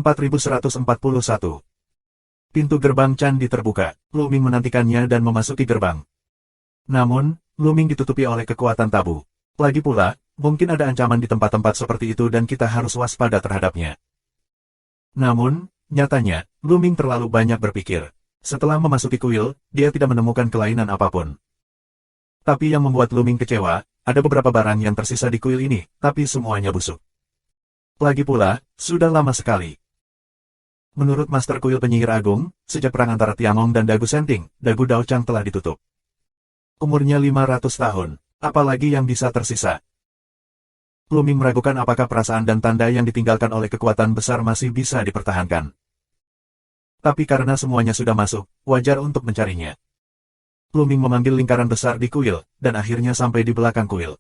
4141. Pintu gerbang candi terbuka. Lu Ming menantikannya dan memasuki gerbang. Namun, Lu Ming ditutupi oleh kekuatan tabu. Lagi pula, mungkin ada ancaman di tempat-tempat seperti itu dan kita harus waspada terhadapnya. Namun, nyatanya, Lu Ming terlalu banyak berpikir. Setelah memasuki kuil, dia tidak menemukan kelainan apapun. Tapi yang membuat Lu Ming kecewa, ada beberapa barang yang tersisa di kuil ini, tapi semuanya busuk. Lagi pula, sudah lama sekali. Menurut Master Kuil Penyihir Agung, sejak perang antara Tiangong dan Dagu Senting, Dagu Dao Chang telah ditutup. Umurnya 500 tahun, apalagi yang bisa tersisa. Lu Ming meragukan apakah perasaan dan tanda yang ditinggalkan oleh kekuatan besar masih bisa dipertahankan. Tapi karena semuanya sudah masuk, wajar untuk mencarinya. Lu Ming memanggil lingkaran besar di kuil, dan akhirnya sampai di belakang kuil.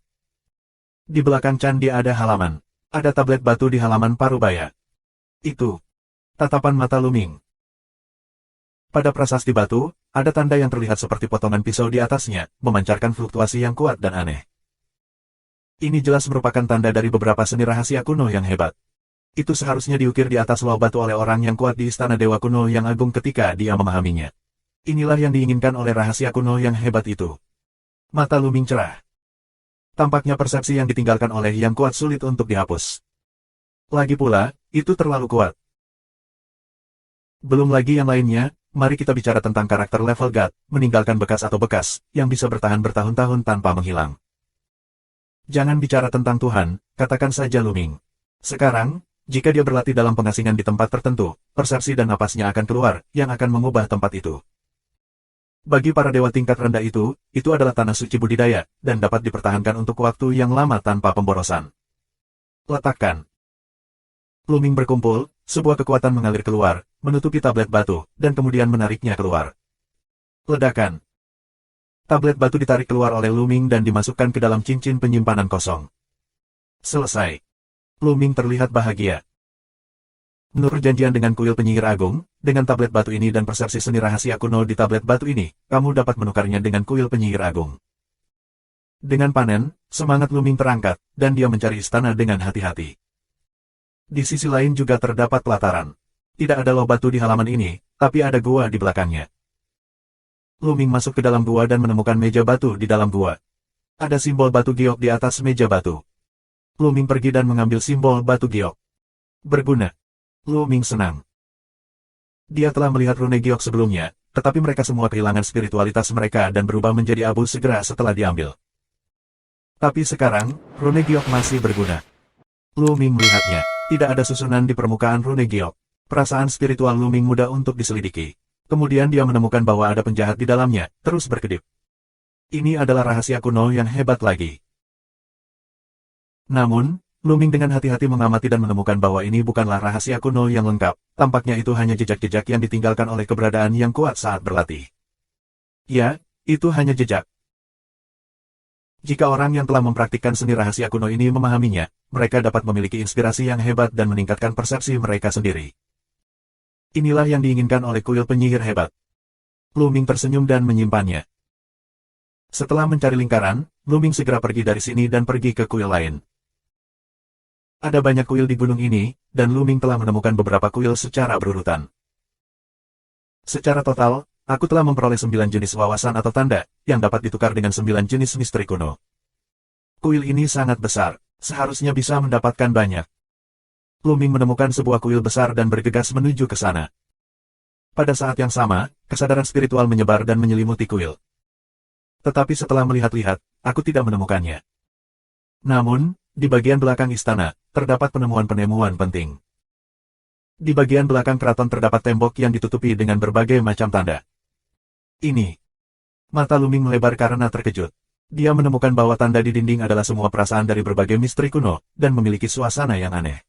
Di belakang candi ada halaman. Ada tablet batu di halaman parubaya. Itu tatapan mata Lu Ming. Pada prasasti batu, ada tanda yang terlihat seperti potongan pisau di atasnya, memancarkan fluktuasi yang kuat dan aneh. Ini jelas merupakan tanda dari beberapa seni rahasia kuno yang hebat. Itu seharusnya diukir di atas loh batu oleh orang yang kuat di istana dewa kuno yang agung ketika dia memahaminya. Inilah yang diinginkan oleh rahasia kuno yang hebat itu. Mata Lu Ming cerah. Tampaknya persepsi yang ditinggalkan oleh yang kuat sulit untuk dihapus. Lagi pula, itu terlalu kuat. Belum lagi yang lainnya, mari kita bicara tentang karakter level God, meninggalkan bekas atau bekas, yang bisa bertahan bertahun-tahun tanpa menghilang. Jangan bicara tentang Tuhan, katakan saja Lu Ming. Sekarang, jika dia berlatih dalam pengasingan di tempat tertentu, persepsi dan napasnya akan keluar, yang akan mengubah tempat itu. Bagi para dewa tingkat rendah itu adalah tanah suci budidaya, dan dapat dipertahankan untuk waktu yang lama tanpa pemborosan. Letakkan. Lu Ming berkumpul, sebuah kekuatan mengalir keluar, menutupi tablet batu, dan kemudian menariknya keluar. Ledakan. Tablet batu ditarik keluar oleh Lu Ming dan dimasukkan ke dalam cincin penyimpanan kosong. Selesai. Lu Ming terlihat bahagia. Menurut janjian dengan kuil penyihir agung, dengan tablet batu ini dan persepsi seni rahasia kuno di tablet batu ini, kamu dapat menukarnya dengan kuil penyihir agung. Dengan panen, semangat Lu Ming terangkat, dan dia mencari istana dengan hati-hati. Di sisi lain juga terdapat pelataran. Tidak ada loh batu di halaman ini, tapi ada gua di belakangnya. Lu Ming masuk ke dalam gua dan menemukan meja batu di dalam gua. Ada simbol batu giok di atas meja batu. Lu Ming pergi dan mengambil simbol batu giok. Berguna. Lu Ming senang. Dia telah melihat rune giok sebelumnya, tetapi mereka semua kehilangan spiritualitas mereka dan berubah menjadi abu segera setelah diambil. Tapi sekarang, rune giok masih berguna. Lu Ming melihatnya. Tidak ada susunan di permukaan rune giok. Perasaan spiritual Lu Ming mudah untuk diselidiki. Kemudian dia menemukan bahwa ada penjahat di dalamnya, terus berkedip. Ini adalah rahasia kuno yang hebat lagi. Namun, Lu Ming dengan hati-hati mengamati dan menemukan bahwa ini bukanlah rahasia kuno yang lengkap. Tampaknya itu hanya jejak-jejak yang ditinggalkan oleh keberadaan yang kuat saat berlatih. Ya, itu hanya jejak. Jika orang yang telah mempraktikkan seni rahasia kuno ini memahaminya, mereka dapat memiliki inspirasi yang hebat dan meningkatkan persepsi mereka sendiri. Inilah yang diinginkan oleh kuil penyihir hebat. Lu Ming tersenyum dan menyimpannya. Setelah mencari lingkaran, Lu Ming segera pergi dari sini dan pergi ke kuil lain. Ada banyak kuil di gunung ini, dan Lu Ming telah menemukan beberapa kuil secara berurutan. Secara total, aku telah memperoleh 9 jenis wawasan atau tanda, yang dapat ditukar dengan 9 jenis misteri kuno. Kuil ini sangat besar, seharusnya bisa mendapatkan banyak. Lu Ming menemukan sebuah kuil besar dan bergegas menuju ke sana. Pada saat yang sama, kesadaran spiritual menyebar dan menyelimuti kuil. Tetapi setelah melihat-lihat, aku tidak menemukannya. Namun, di bagian belakang istana, terdapat penemuan-penemuan penting. Di bagian belakang keraton terdapat tembok yang ditutupi dengan berbagai macam tanda. Ini. Mata Lu Ming melebar karena terkejut. Dia menemukan bahwa tanda di dinding adalah semua perasaan dari berbagai misteri kuno, dan memiliki suasana yang aneh.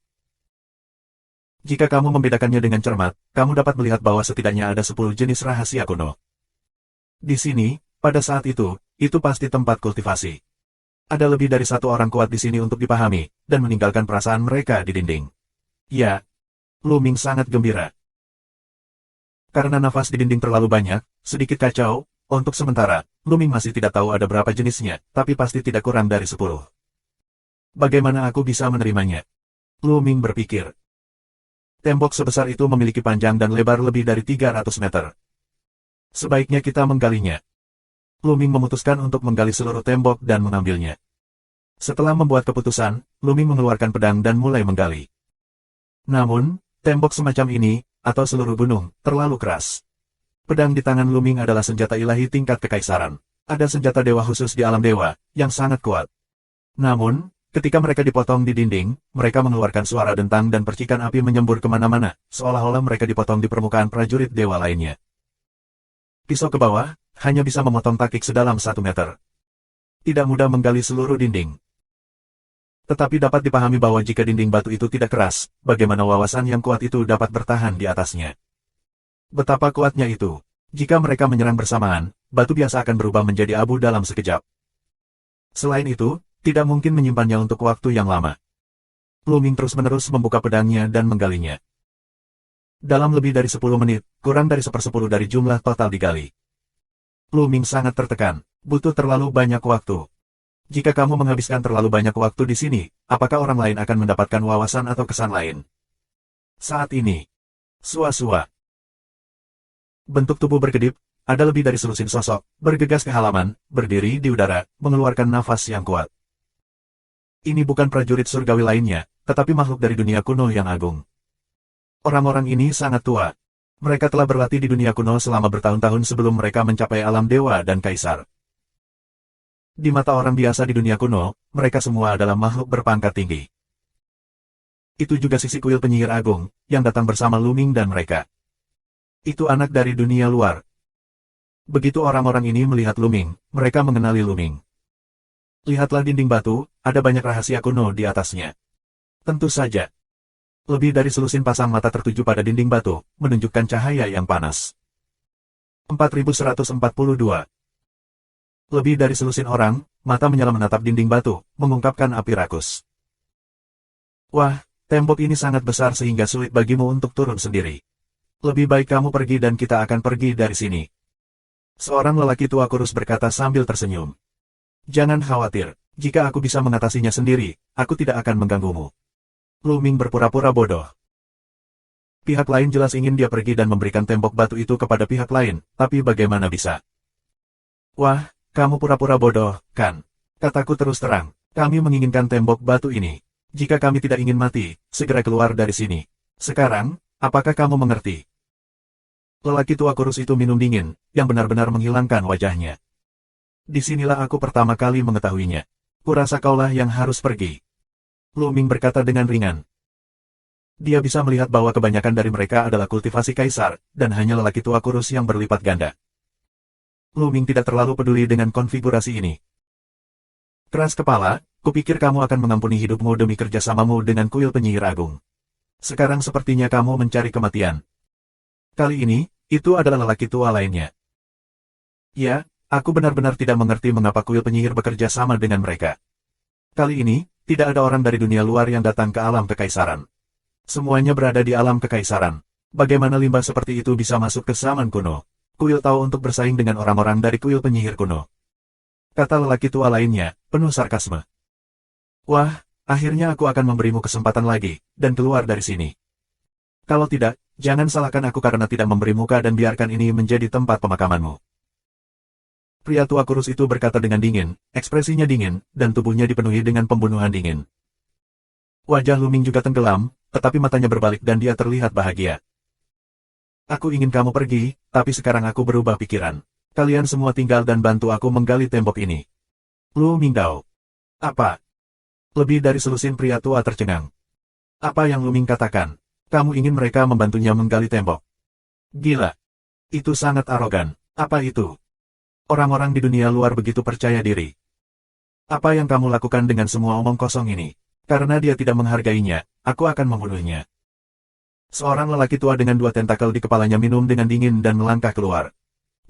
Jika kamu membedakannya dengan cermat, kamu dapat melihat bahwa setidaknya ada 10 jenis rahasia kuno. Di sini, pada saat itu pasti tempat kultivasi. Ada lebih dari satu orang kuat di sini untuk dipahami, dan meninggalkan perasaan mereka di dinding. Ya, Lu Ming sangat gembira. Karena nafas di dinding terlalu banyak, sedikit kacau, untuk sementara, Lu Ming masih tidak tahu ada berapa jenisnya, tapi pasti tidak kurang dari 10. Bagaimana aku bisa menerimanya? Lu Ming berpikir. Tembok sebesar itu memiliki panjang dan lebar lebih dari 300 meter. Sebaiknya kita menggalinya. Luming memutuskan untuk menggali seluruh tembok dan mengambilnya. Setelah membuat keputusan, Luming mengeluarkan pedang dan mulai menggali. Namun, tembok semacam ini, atau seluruh gunung, terlalu keras. Pedang di tangan Luming adalah senjata ilahi tingkat kekaisaran. Ada senjata dewa khusus di alam dewa, yang sangat kuat. Namun, ketika mereka dipotong di dinding, mereka mengeluarkan suara dentang dan percikan api menyembur kemana-mana, seolah-olah mereka dipotong di permukaan prajurit dewa lainnya. Pisau ke bawah, hanya bisa memotong takik sedalam 1 meter. Tidak mudah menggali seluruh dinding. Tetapi dapat dipahami bahwa jika dinding batu itu tidak keras, bagaimana wawasan yang kuat itu dapat bertahan di atasnya. Betapa kuatnya itu. Jika mereka menyerang bersamaan, batu biasa akan berubah menjadi abu dalam sekejap. Selain itu, tidak mungkin menyimpannya untuk waktu yang lama. Luming terus-menerus membuka pedangnya dan menggalinya. Dalam lebih dari 10 menit, kurang dari 1/10 dari jumlah total digali. Luming sangat tertekan, butuh terlalu banyak waktu. Jika kamu menghabiskan terlalu banyak waktu di sini, apakah orang lain akan mendapatkan wawasan atau kesan lain? Saat ini, sua-sua. Bentuk tubuh berkedip, ada lebih dari selusin sosok, bergegas ke halaman, berdiri di udara, mengeluarkan nafas yang kuat. Ini bukan prajurit surgawi lainnya, tetapi makhluk dari dunia kuno yang agung. Orang-orang ini sangat tua. Mereka telah berlatih di dunia kuno selama bertahun-tahun sebelum mereka mencapai alam dewa dan kaisar. Di mata orang biasa di dunia kuno, mereka semua adalah makhluk berpangkat tinggi. Itu juga sisi kuil penyihir agung, yang datang bersama Luming dan mereka. Itu anak dari dunia luar. Begitu orang-orang ini melihat Luming, mereka mengenali Luming. Lihatlah dinding batu, ada banyak rahasia kuno di atasnya. Tentu saja. Lebih dari selusin pasang mata tertuju pada dinding batu, menunjukkan cahaya yang panas. 4142. Lebih dari selusin orang, mata menyala menatap dinding batu, mengungkapkan api rakus. Wah, tembok ini sangat besar sehingga sulit bagimu untuk turun sendiri. Lebih baik kamu pergi dan kita akan pergi dari sini. Seorang lelaki tua kurus berkata sambil tersenyum. Jangan khawatir, jika aku bisa mengatasinya sendiri, aku tidak akan mengganggumu. Luming berpura-pura bodoh. Pihak lain jelas ingin dia pergi dan memberikan tembok batu itu kepada pihak lain, tapi bagaimana bisa? Wah, kamu pura-pura bodoh, kan? Kataku terus terang, kami menginginkan tembok batu ini. Jika kami tidak ingin mati, segera keluar dari sini. Sekarang, apakah kamu mengerti? Lelaki tua kurus itu minum dingin, yang benar-benar menghilangkan wajahnya. Disinilah aku pertama kali mengetahuinya. Kurasa kaulah yang harus pergi. Luming berkata dengan ringan. Dia bisa melihat bahwa kebanyakan dari mereka adalah kultivasi kaisar, dan hanya lelaki tua kurus yang berlipat ganda. Luming tidak terlalu peduli dengan konfigurasi ini. Keras kepala, kupikir kamu akan mengampuni hidupmu demi kerjasamamu dengan kuil penyihir agung. Sekarang sepertinya kamu mencari kematian. Kali ini, itu adalah lelaki tua lainnya. Ya, aku benar-benar tidak mengerti mengapa kuil penyihir bekerja sama dengan mereka. Kali ini, tidak ada orang dari dunia luar yang datang ke alam kekaisaran. Semuanya berada di alam kekaisaran. Bagaimana limbah seperti itu bisa masuk ke zaman kuno? Kuil tahu untuk bersaing dengan orang-orang dari kuil penyihir kuno. Kata lelaki tua lainnya, penuh sarkasme. Wah, akhirnya aku akan memberimu kesempatan lagi, dan keluar dari sini. Kalau tidak, jangan salahkan aku karena tidak memberi muka dan biarkan ini menjadi tempat pemakamanmu. Pria tua kurus itu berkata dengan dingin, ekspresinya dingin, dan tubuhnya dipenuhi dengan pembunuhan dingin. Wajah Luming juga tenggelam, tetapi matanya berbalik dan dia terlihat bahagia. Aku ingin kamu pergi, tapi sekarang aku berubah pikiran. Kalian semua tinggal dan bantu aku menggali tembok ini. Luming Dao. Apa? Lebih dari selusin pria tua tercengang. Apa yang Luming katakan? Kamu ingin mereka membantunya menggali tembok? Gila. Itu sangat arogan. Apa itu? Orang-orang di dunia luar begitu percaya diri. Apa yang kamu lakukan dengan semua omong kosong ini? Karena dia tidak menghargainya, aku akan membunuhnya. Seorang lelaki tua dengan 2 tentakel di kepalanya minum dengan dingin dan melangkah keluar.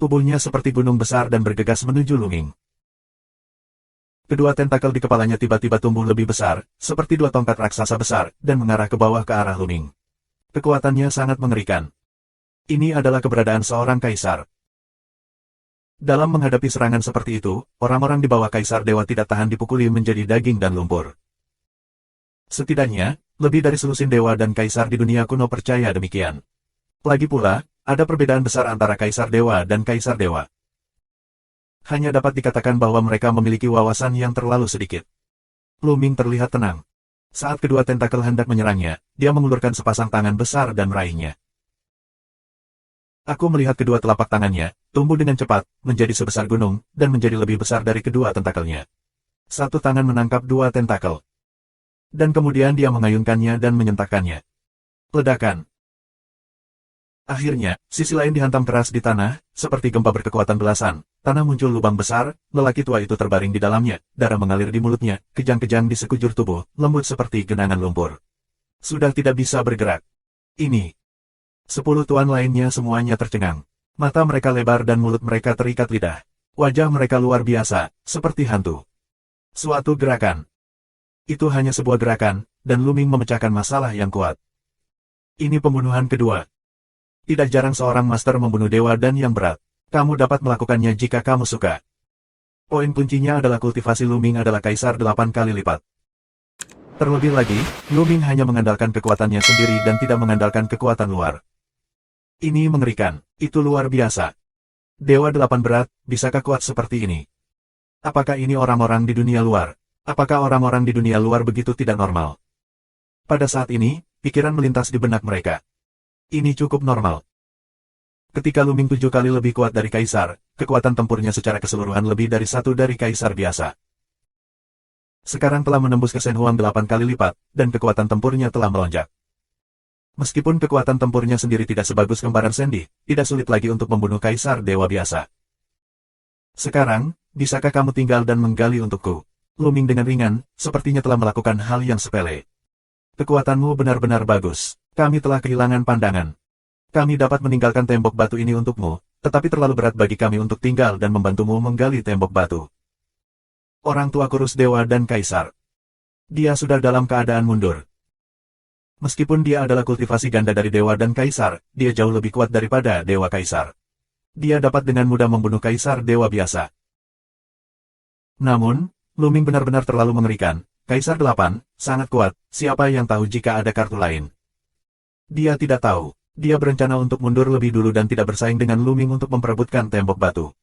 Tubuhnya seperti gunung besar dan bergegas menuju Luming. Kedua tentakel di kepalanya tiba-tiba tumbuh lebih besar, seperti 2 tongkat raksasa besar, dan mengarah ke bawah ke arah Luming. Kekuatannya sangat mengerikan. Ini adalah keberadaan seorang kaisar. Dalam menghadapi serangan seperti itu, orang-orang di bawah kaisar dewa tidak tahan dipukuli menjadi daging dan lumpur. Setidaknya, Lebih dari selusin dewa dan kaisar di dunia kuno percaya demikian. Lagi pula, ada perbedaan besar antara kaisar dewa dan kaisar dewa. Hanya dapat dikatakan bahwa mereka memiliki wawasan yang terlalu sedikit. Lu Ming terlihat tenang. Saat kedua tentakel hendak menyerangnya, dia mengulurkan sepasang tangan besar dan meraihnya. Aku melihat kedua telapak tangannya, tumbuh dengan cepat, menjadi sebesar gunung, dan menjadi lebih besar dari kedua tentakelnya. Satu tangan menangkap dua tentakel. Dan kemudian dia mengayunkannya dan menyentakkannya. Ledakan. Akhirnya, sisi lain dihantam keras di tanah, seperti gempa berkekuatan belasan. Tanah muncul lubang besar, lelaki tua itu terbaring di dalamnya, darah mengalir di mulutnya, kejang-kejang di sekujur tubuh, lembut seperti genangan lumpur. Sudah tidak bisa bergerak. Ini. 10 tuan lainnya semuanya tercengang. Mata mereka lebar dan mulut mereka terikat lidah. Wajah mereka luar biasa, seperti hantu. Suatu gerakan. Itu hanya sebuah gerakan, dan Lu Ming memecahkan masalah yang kuat. Ini pembunuhan kedua. Tidak jarang seorang master membunuh dewa dan yang berat. Kamu dapat melakukannya jika kamu suka. Poin kuncinya adalah kultivasi Lu Ming adalah kaisar 8 kali lipat. Terlebih lagi, Lu Ming hanya mengandalkan kekuatannya sendiri dan tidak mengandalkan kekuatan luar. Ini mengerikan, itu luar biasa. Dewa 8 berat, bisakah kuat seperti ini? Apakah ini orang-orang di dunia luar? Apakah orang-orang di dunia luar begitu tidak normal? Pada saat ini, pikiran melintas di benak mereka. Ini cukup normal. Ketika Lu Ming 7 kali lebih kuat dari kaisar, kekuatan tempurnya secara keseluruhan lebih dari 1 dari kaisar biasa. Sekarang telah menembus ke Shen Huang 8 kali lipat, dan kekuatan tempurnya telah melonjak. Meskipun kekuatan tempurnya sendiri tidak sebagus kembaran Sandy, tidak sulit lagi untuk membunuh kaisar dewa biasa. Sekarang, bisakah kamu tinggal dan menggali untukku? Lu Ming dengan ringan, sepertinya telah melakukan hal yang sepele. Kekuatanmu benar-benar bagus. Kami telah kehilangan pandangan. Kami dapat meninggalkan tembok batu ini untukmu, tetapi terlalu berat bagi kami untuk tinggal dan membantumu menggali tembok batu. Orang tua kurus dewa dan kaisar. Dia sudah dalam keadaan mundur. Meskipun dia adalah kultivasi ganda dari dewa dan kaisar, dia jauh lebih kuat daripada dewa kaisar. Dia dapat dengan mudah membunuh kaisar dewa biasa. Namun, Lu Ming benar-benar terlalu mengerikan. Kaisar 8, sangat kuat, siapa yang tahu jika ada kartu lain? Dia tidak tahu. Dia berencana untuk mundur lebih dulu dan tidak bersaing dengan Lu Ming untuk memperebutkan tembok batu.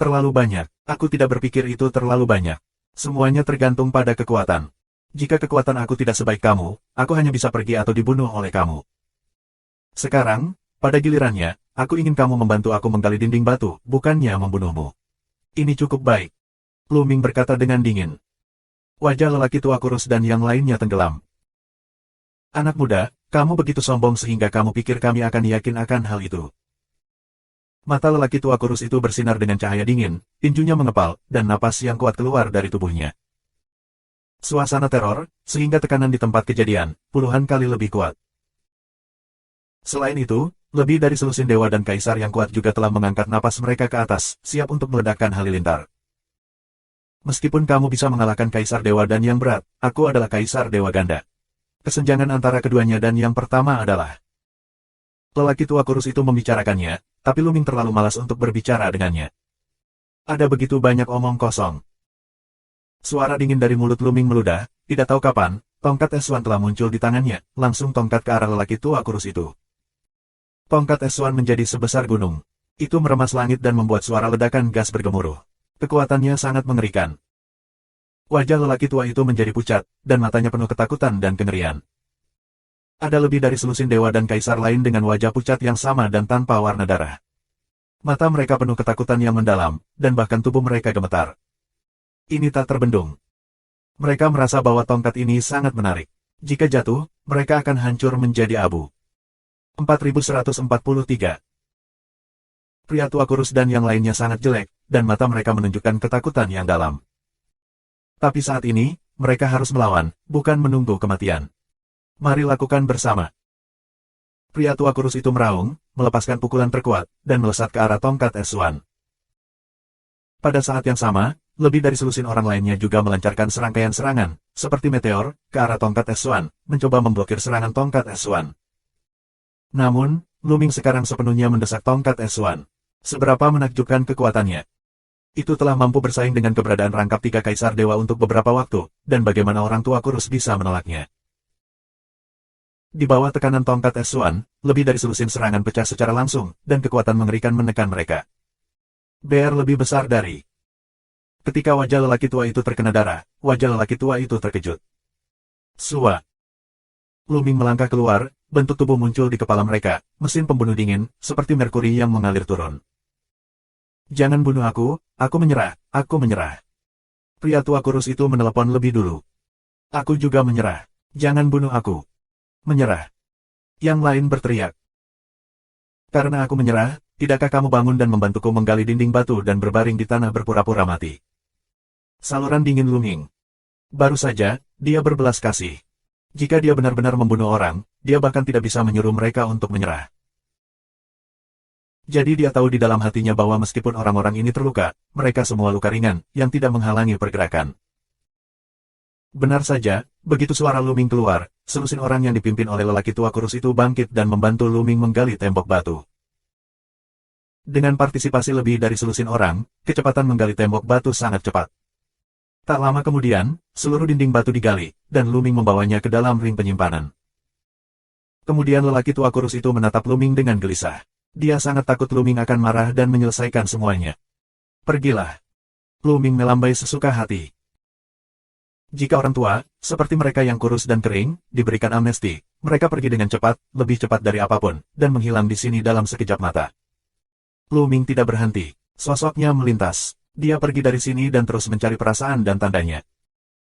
Terlalu banyak, aku tidak berpikir itu terlalu banyak. Semuanya tergantung pada kekuatan. Jika kekuatan aku tidak sebaik kamu, aku hanya bisa pergi atau dibunuh oleh kamu. Sekarang, pada gilirannya, aku ingin kamu membantu aku menggali dinding batu, bukannya membunuhmu. Ini cukup baik. Lu Ming berkata dengan dingin. Wajah lelaki tua kurus dan yang lainnya tenggelam. Anak muda, kamu begitu sombong sehingga kamu pikir kami akan yakin akan hal itu. Mata lelaki tua kurus itu bersinar dengan cahaya dingin, tinjunya mengepal, dan napas yang kuat keluar dari tubuhnya. Suasana teror, sehingga tekanan di tempat kejadian, puluhan kali lebih kuat. Selain itu, lebih dari selusin dewa dan kaisar yang kuat juga telah mengangkat napas mereka ke atas, siap untuk meledakkan halilintar. Meskipun kamu bisa mengalahkan kaisar dewa dan yang berat, aku adalah kaisar dewa ganda. Kesenjangan antara keduanya dan yang pertama adalah... Lelaki tua kurus itu membicarakannya, tapi Lu Ming terlalu malas untuk berbicara dengannya. Ada begitu banyak omong kosong. Suara dingin dari mulut Lu Ming meludah, tidak tahu kapan, tongkat S1 telah muncul di tangannya, langsung tongkat ke arah lelaki tua kurus itu. Tongkat S1 menjadi sebesar gunung. Itu meremas langit dan membuat suara ledakan gas bergemuruh. Kekuatannya sangat mengerikan. Wajah lelaki tua itu menjadi pucat, dan matanya penuh ketakutan dan kengerian. Ada lebih dari selusin dewa dan kaisar lain dengan wajah pucat yang sama dan tanpa warna darah. Mata mereka penuh ketakutan yang mendalam, dan bahkan tubuh mereka gemetar. Ini tak terbendung. Mereka merasa bahwa tongkat ini sangat menarik. Jika jatuh, mereka akan hancur menjadi abu. 4143. Pria tua kurus dan yang lainnya sangat jelek, dan mata mereka menunjukkan ketakutan yang dalam. Tapi saat ini, mereka harus melawan, bukan menunggu kematian. Mari lakukan bersama. Pria tua kurus itu meraung, melepaskan pukulan terkuat, dan melesat ke arah tongkat S1. Pada saat yang sama, lebih dari selusin orang lainnya juga melancarkan serangkaian serangan, seperti meteor, ke arah tongkat S1, mencoba memblokir serangan tongkat S1. Namun, Lu Ming sekarang sepenuhnya mendesak tongkat S1. Seberapa menakjubkan kekuatannya. Itu telah mampu bersaing dengan keberadaan rangkap 3 kaisar dewa untuk beberapa waktu, dan bagaimana orang tua kurus bisa menolaknya. Di bawah tekanan tongkat es Suan, lebih dari selusin serangan pecah secara langsung, dan kekuatan mengerikan menekan mereka. BR lebih besar dari. Ketika wajah lelaki tua itu terkena darah, wajah lelaki tua itu terkejut. Sua. Luming melangkah keluar, bentuk tubuh muncul di kepala mereka, mesin pembunuh dingin, seperti merkuri yang mengalir turun. Jangan bunuh aku menyerah, aku menyerah. Pria tua kurus itu menelepon lebih dulu. Aku juga menyerah. Jangan bunuh aku. Menyerah. Yang lain berteriak. Karena aku menyerah, tidakkah kamu bangun dan membantuku menggali dinding batu dan berbaring di tanah berpura-pura mati? Saluran dingin Luming. Baru saja, dia berbelas kasih. Jika dia benar-benar membunuh orang, dia bahkan tidak bisa menyuruh mereka untuk menyerah. Jadi dia tahu di dalam hatinya bahwa meskipun orang-orang ini terluka, mereka semua luka ringan, yang tidak menghalangi pergerakan. Benar saja, begitu suara Luming keluar, selusin orang yang dipimpin oleh lelaki tua kurus itu bangkit dan membantu Luming menggali tembok batu. Dengan partisipasi lebih dari selusin orang, kecepatan menggali tembok batu sangat cepat. Tak lama kemudian, seluruh dinding batu digali, dan Luming membawanya ke dalam ring penyimpanan. Kemudian lelaki tua kurus itu menatap Luming dengan gelisah. Dia sangat takut Luming akan marah dan menyelesaikan semuanya. Pergilah. Luming melambai sesuka hati. Jika orang tua, seperti mereka yang kurus dan kering, diberikan amnesti, mereka pergi dengan cepat, lebih cepat dari apapun, dan menghilang di sini dalam sekejap mata. Luming tidak berhenti. Sosoknya melintas. Dia pergi dari sini dan terus mencari perasaan dan tandanya.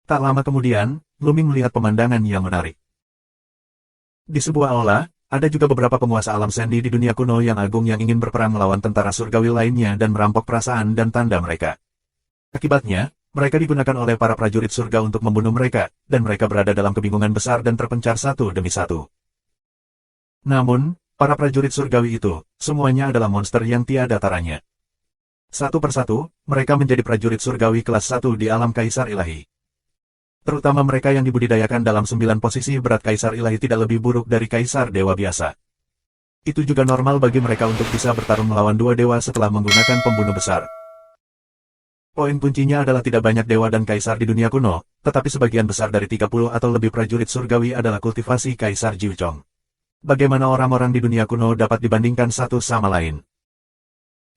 Tak lama kemudian, Luming melihat pemandangan yang menarik. Di sebuah aula, ada juga beberapa penguasa alam Sandy di dunia kuno yang agung yang ingin berperang melawan tentara surgawi lainnya dan merampok perasaan dan tanda mereka. Akibatnya, mereka digunakan oleh para prajurit surga untuk membunuh mereka, dan mereka berada dalam kebingungan besar dan terpencar satu demi satu. Namun, para prajurit surgawi itu, semuanya adalah monster yang tiada taranya. Satu persatu, mereka menjadi prajurit surgawi kelas 1 di alam Kaisar Ilahi. Terutama mereka yang dibudidayakan dalam 9 posisi berat Kaisar Ilahi tidak lebih buruk dari Kaisar Dewa biasa. Itu juga normal bagi mereka untuk bisa bertarung melawan dua dewa setelah menggunakan pembunuh besar. Poin kuncinya adalah tidak banyak dewa dan kaisar di dunia kuno, tetapi sebagian besar dari 30 atau lebih prajurit surgawi adalah kultivasi Kaisar Jiuchong. Bagaimana orang-orang di dunia kuno dapat dibandingkan satu sama lain?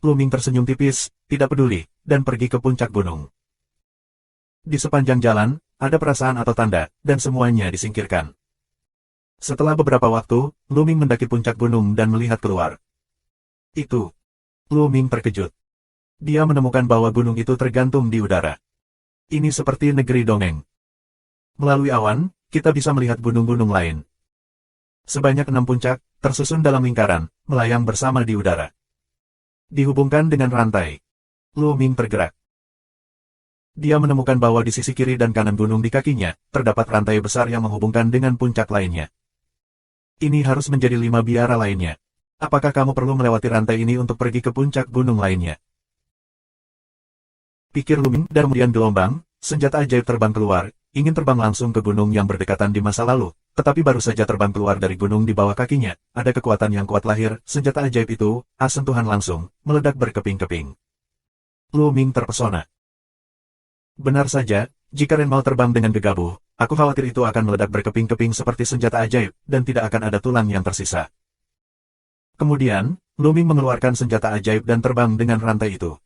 Luming tersenyum tipis, tidak peduli, dan pergi ke puncak gunung. Di sepanjang jalan, ada perasaan atau tanda, dan semuanya disingkirkan. Setelah beberapa waktu, Luming mendaki puncak gunung dan melihat keluar. Itu. Luming terkejut. Dia menemukan bahwa gunung itu tergantung di udara. Ini seperti negeri dongeng. Melalui awan, kita bisa melihat gunung-gunung lain. Sebanyak 6 puncak, tersusun dalam lingkaran, melayang bersama di udara. Dihubungkan dengan rantai. Luming tergerak. Dia menemukan bahwa di sisi kiri dan kanan gunung di kakinya, terdapat rantai besar yang menghubungkan dengan puncak lainnya. Ini harus menjadi 5 biara lainnya. Apakah kamu perlu melewati rantai ini untuk pergi ke puncak gunung lainnya? Pikir Luming, dan kemudian gelombang, senjata ajaib terbang keluar, ingin terbang langsung ke gunung yang berdekatan di masa lalu, tetapi baru saja terbang keluar dari gunung di bawah kakinya, ada kekuatan yang kuat lahir, senjata ajaib itu, sentuhan langsung, meledak berkeping-keping. Luming terpesona. Benar saja, jika Ren mau terbang dengan gegabah, aku khawatir itu akan meledak berkeping-keping seperti senjata ajaib, dan tidak akan ada tulang yang tersisa. Kemudian, Luming mengeluarkan senjata ajaib dan terbang dengan rantai itu.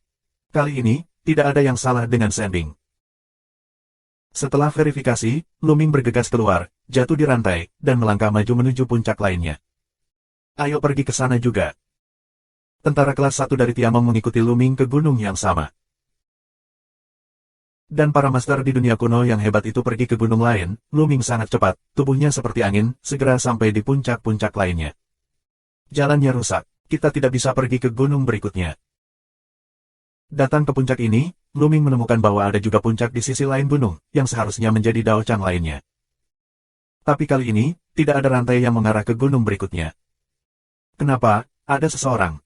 Kali ini, tidak ada yang salah dengan Sanding. Setelah verifikasi, Luming bergegas keluar, jatuh di rantai, dan melangkah maju menuju puncak lainnya. Ayo pergi ke sana juga. Tentara kelas 1 dari Tiamong mengikuti Luming ke gunung yang sama. Dan para master di dunia kuno yang hebat itu pergi ke gunung lain, Luming sangat cepat, tubuhnya seperti angin, segera sampai di puncak-puncak lainnya. Jalannya rusak, kita tidak bisa pergi ke gunung berikutnya. Datang ke puncak ini, Luming menemukan bahwa ada juga puncak di sisi lain gunung, yang seharusnya menjadi Daochang lainnya. Tapi kali ini, tidak ada rantai yang mengarah ke gunung berikutnya. Kenapa? Ada seseorang.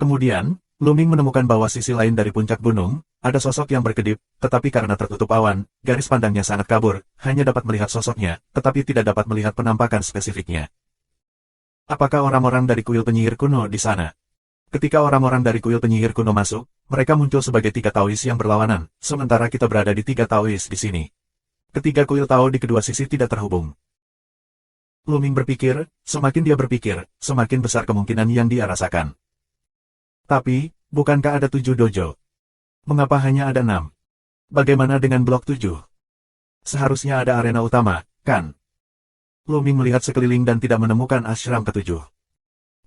Kemudian, Luming menemukan bahwa sisi lain dari puncak gunung, ada sosok yang berkedip, tetapi karena tertutup awan, garis pandangnya sangat kabur, hanya dapat melihat sosoknya, tetapi tidak dapat melihat penampakan spesifiknya. Apakah orang-orang dari kuil penyihir kuno di sana? Ketika orang-orang dari kuil penyihir kuno masuk, mereka muncul sebagai 3 Taois yang berlawanan, sementara kita berada di 3 Taois di sini. Ketiga kuil Tao di kedua sisi tidak terhubung. Luming berpikir, semakin dia berpikir, semakin besar kemungkinan yang dia rasakan. Tapi, bukankah ada 7 dojo? Mengapa hanya ada 6? Bagaimana dengan blok 7? Seharusnya ada arena utama, kan? Luming melihat sekeliling dan tidak menemukan ashram ketujuh.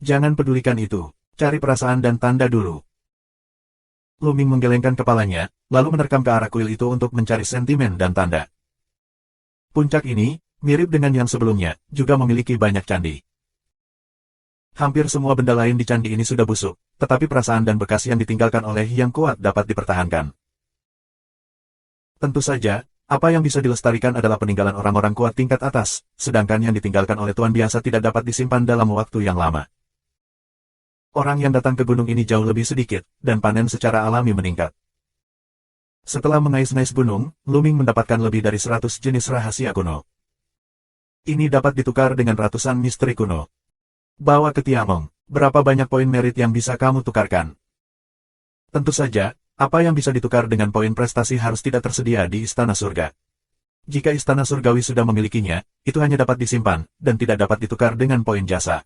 Jangan pedulikan itu, cari perasaan dan tanda dulu. Luming menggelengkan kepalanya, lalu menerkam ke arah kuil itu untuk mencari sentimen dan tanda. Puncak ini, mirip dengan yang sebelumnya, juga memiliki banyak candi. Hampir semua benda lain di candi ini sudah busuk, tetapi perasaan dan bekas yang ditinggalkan oleh yang kuat dapat dipertahankan. Tentu saja, apa yang bisa dilestarikan adalah peninggalan orang-orang kuat tingkat atas, sedangkan yang ditinggalkan oleh tuan biasa tidak dapat disimpan dalam waktu yang lama. Orang yang datang ke gunung ini jauh lebih sedikit, dan panen secara alami meningkat. Setelah mengais-ngais gunung, Luming mendapatkan lebih dari 100 jenis rahasia kuno. Ini dapat ditukar dengan ratusan misteri kuno. Bawa ke Tiamong, berapa banyak poin merit yang bisa kamu tukarkan? Tentu saja, apa yang bisa ditukar dengan poin prestasi harus tidak tersedia di Istana Surga. Jika Istana Surgawi sudah memilikinya, itu hanya dapat disimpan, dan tidak dapat ditukar dengan poin jasa.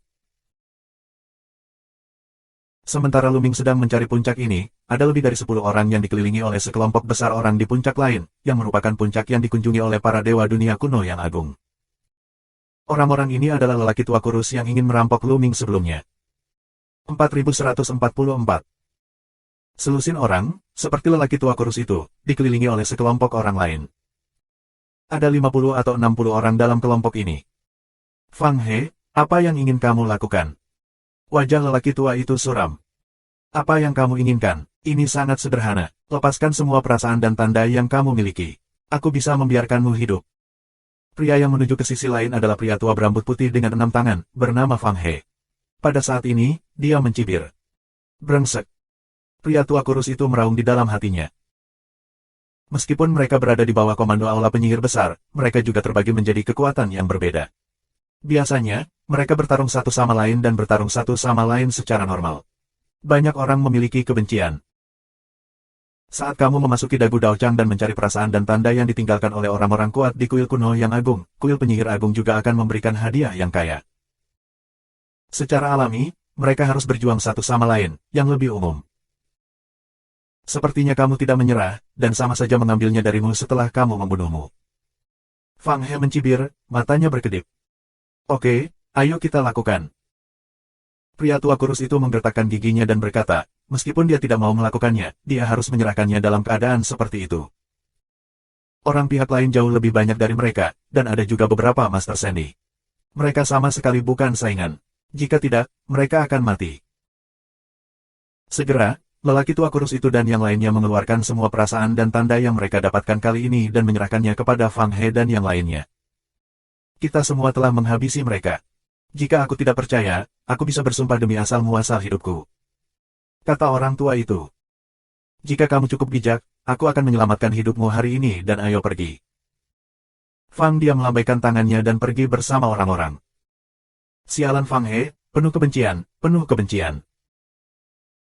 Sementara Luming sedang mencari puncak ini, ada lebih dari 10 orang yang dikelilingi oleh sekelompok besar orang di puncak lain, yang merupakan puncak yang dikunjungi oleh para dewa dunia kuno yang agung. Orang-orang ini adalah lelaki tua kurus yang ingin merampok Luming sebelumnya. 4144. Selusin orang, seperti lelaki tua kurus itu, dikelilingi oleh sekelompok orang lain. Ada 50 atau 60 orang dalam kelompok ini. Fang He, apa yang ingin kamu lakukan? Wajah lelaki tua itu suram. Apa yang kamu inginkan? Ini sangat sederhana. Lepaskan semua perasaan dan tanda yang kamu miliki. Aku bisa membiarkanmu hidup. Pria yang menuju ke sisi lain adalah pria tua berambut putih dengan 6 tangan, bernama Fang He. Pada saat ini, dia mencibir. Brengsek. Pria tua kurus itu meraung di dalam hatinya. Meskipun mereka berada di bawah komando aula penyihir besar, mereka juga terbagi menjadi kekuatan yang berbeda. Biasanya, mereka bertarung satu sama lain dan bertarung satu sama lain secara normal. Banyak orang memiliki kebencian. Saat kamu memasuki Dagu Daochang dan mencari perasaan dan tanda yang ditinggalkan oleh orang-orang kuat di kuil kuno yang agung, kuil penyihir agung juga akan memberikan hadiah yang kaya. Secara alami, mereka harus berjuang satu sama lain, yang lebih umum. Sepertinya kamu tidak menyerah, dan sama saja mengambilnya darimu setelah kamu membunuhmu. Fang He mencibir, matanya berkedip. Oke, ayo kita lakukan. Pria tua kurus itu menggertakkan giginya dan berkata, meskipun dia tidak mau melakukannya, dia harus menyerahkannya dalam keadaan seperti itu. Orang pihak lain jauh lebih banyak dari mereka, dan ada juga beberapa Master Sandy. Mereka sama sekali bukan saingan. Jika tidak, mereka akan mati. Segera, lelaki tua kurus itu dan yang lainnya mengeluarkan semua perasaan dan tanda yang mereka dapatkan kali ini dan menyerahkannya kepada Fang He dan yang lainnya. Kita semua telah menghabisi mereka. Jika aku tidak percaya, aku bisa bersumpah demi asal-muasal hidupku. Kata orang tua itu. Jika kamu cukup bijak, aku akan menyelamatkan hidupmu hari ini dan ayo pergi. Fang dia melambaikan tangannya dan pergi bersama orang-orang. Sialan Fang He, penuh kebencian, penuh kebencian.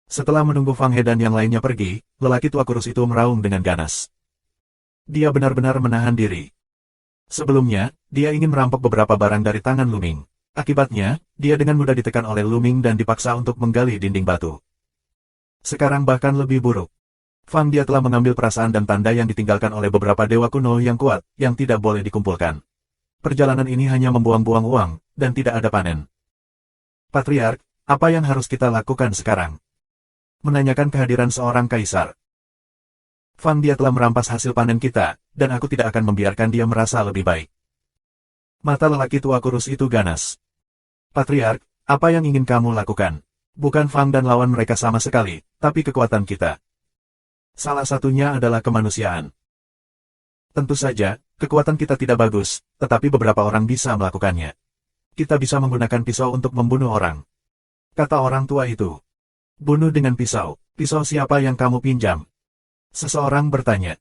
Setelah menunggu Fang He dan yang lainnya pergi, lelaki tua kurus itu meraung dengan ganas. Dia benar-benar menahan diri. Sebelumnya, dia ingin merampok beberapa barang dari tangan Luming. Akibatnya, dia dengan mudah ditekan oleh Luming dan dipaksa untuk menggali dinding batu. Sekarang bahkan lebih buruk. Fang dia telah mengambil perasaan dan tanda yang ditinggalkan oleh beberapa dewa kuno yang kuat, yang tidak boleh dikumpulkan. Perjalanan ini hanya membuang-buang uang, dan tidak ada panen. Patriark, apa yang harus kita lakukan sekarang? Menanyakan kehadiran seorang kaisar. Fang dia telah merampas hasil panen kita, dan aku tidak akan membiarkan dia merasa lebih baik. Mata lelaki tua kurus itu ganas. Patriark, apa yang ingin kamu lakukan? Bukan Fang dan lawan mereka sama sekali, tapi kekuatan kita. Salah satunya adalah kemanusiaan. Tentu saja, kekuatan kita tidak bagus, tetapi beberapa orang bisa melakukannya. Kita bisa menggunakan pisau untuk membunuh orang. Kata orang tua itu. Bunuh dengan pisau. Pisau siapa yang kamu pinjam? Seseorang bertanya.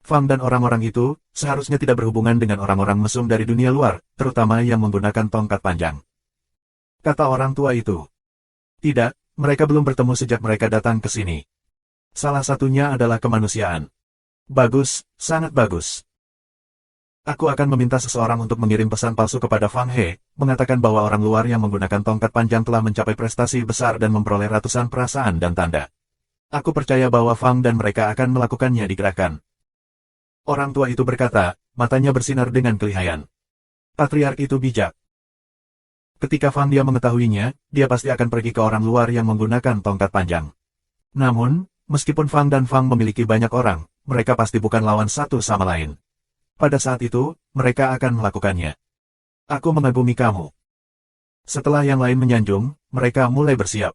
Fang dan orang-orang itu seharusnya tidak berhubungan dengan orang-orang mesum dari dunia luar, terutama yang menggunakan tongkat panjang. Kata orang tua itu. Tidak, mereka belum bertemu sejak mereka datang ke sini. Salah satunya adalah kemanusiaan. Bagus, sangat bagus. Aku akan meminta seseorang untuk mengirim pesan palsu kepada Fang He, mengatakan bahwa orang luar yang menggunakan tongkat panjang telah mencapai prestasi besar dan memperoleh ratusan perasaan dan tanda. Aku percaya bahwa Fang dan mereka akan melakukannya di gerakan. Orang tua itu berkata, matanya bersinar dengan kelihayan. Patriark itu bijak. Ketika Fang dia mengetahuinya, dia pasti akan pergi ke orang luar yang menggunakan tongkat panjang. Namun, meskipun Fang dan Fang memiliki banyak orang, mereka pasti bukan lawan satu sama lain. Pada saat itu, mereka akan melakukannya. Aku mengagumi kamu. Setelah yang lain menyanjung, mereka mulai bersiap.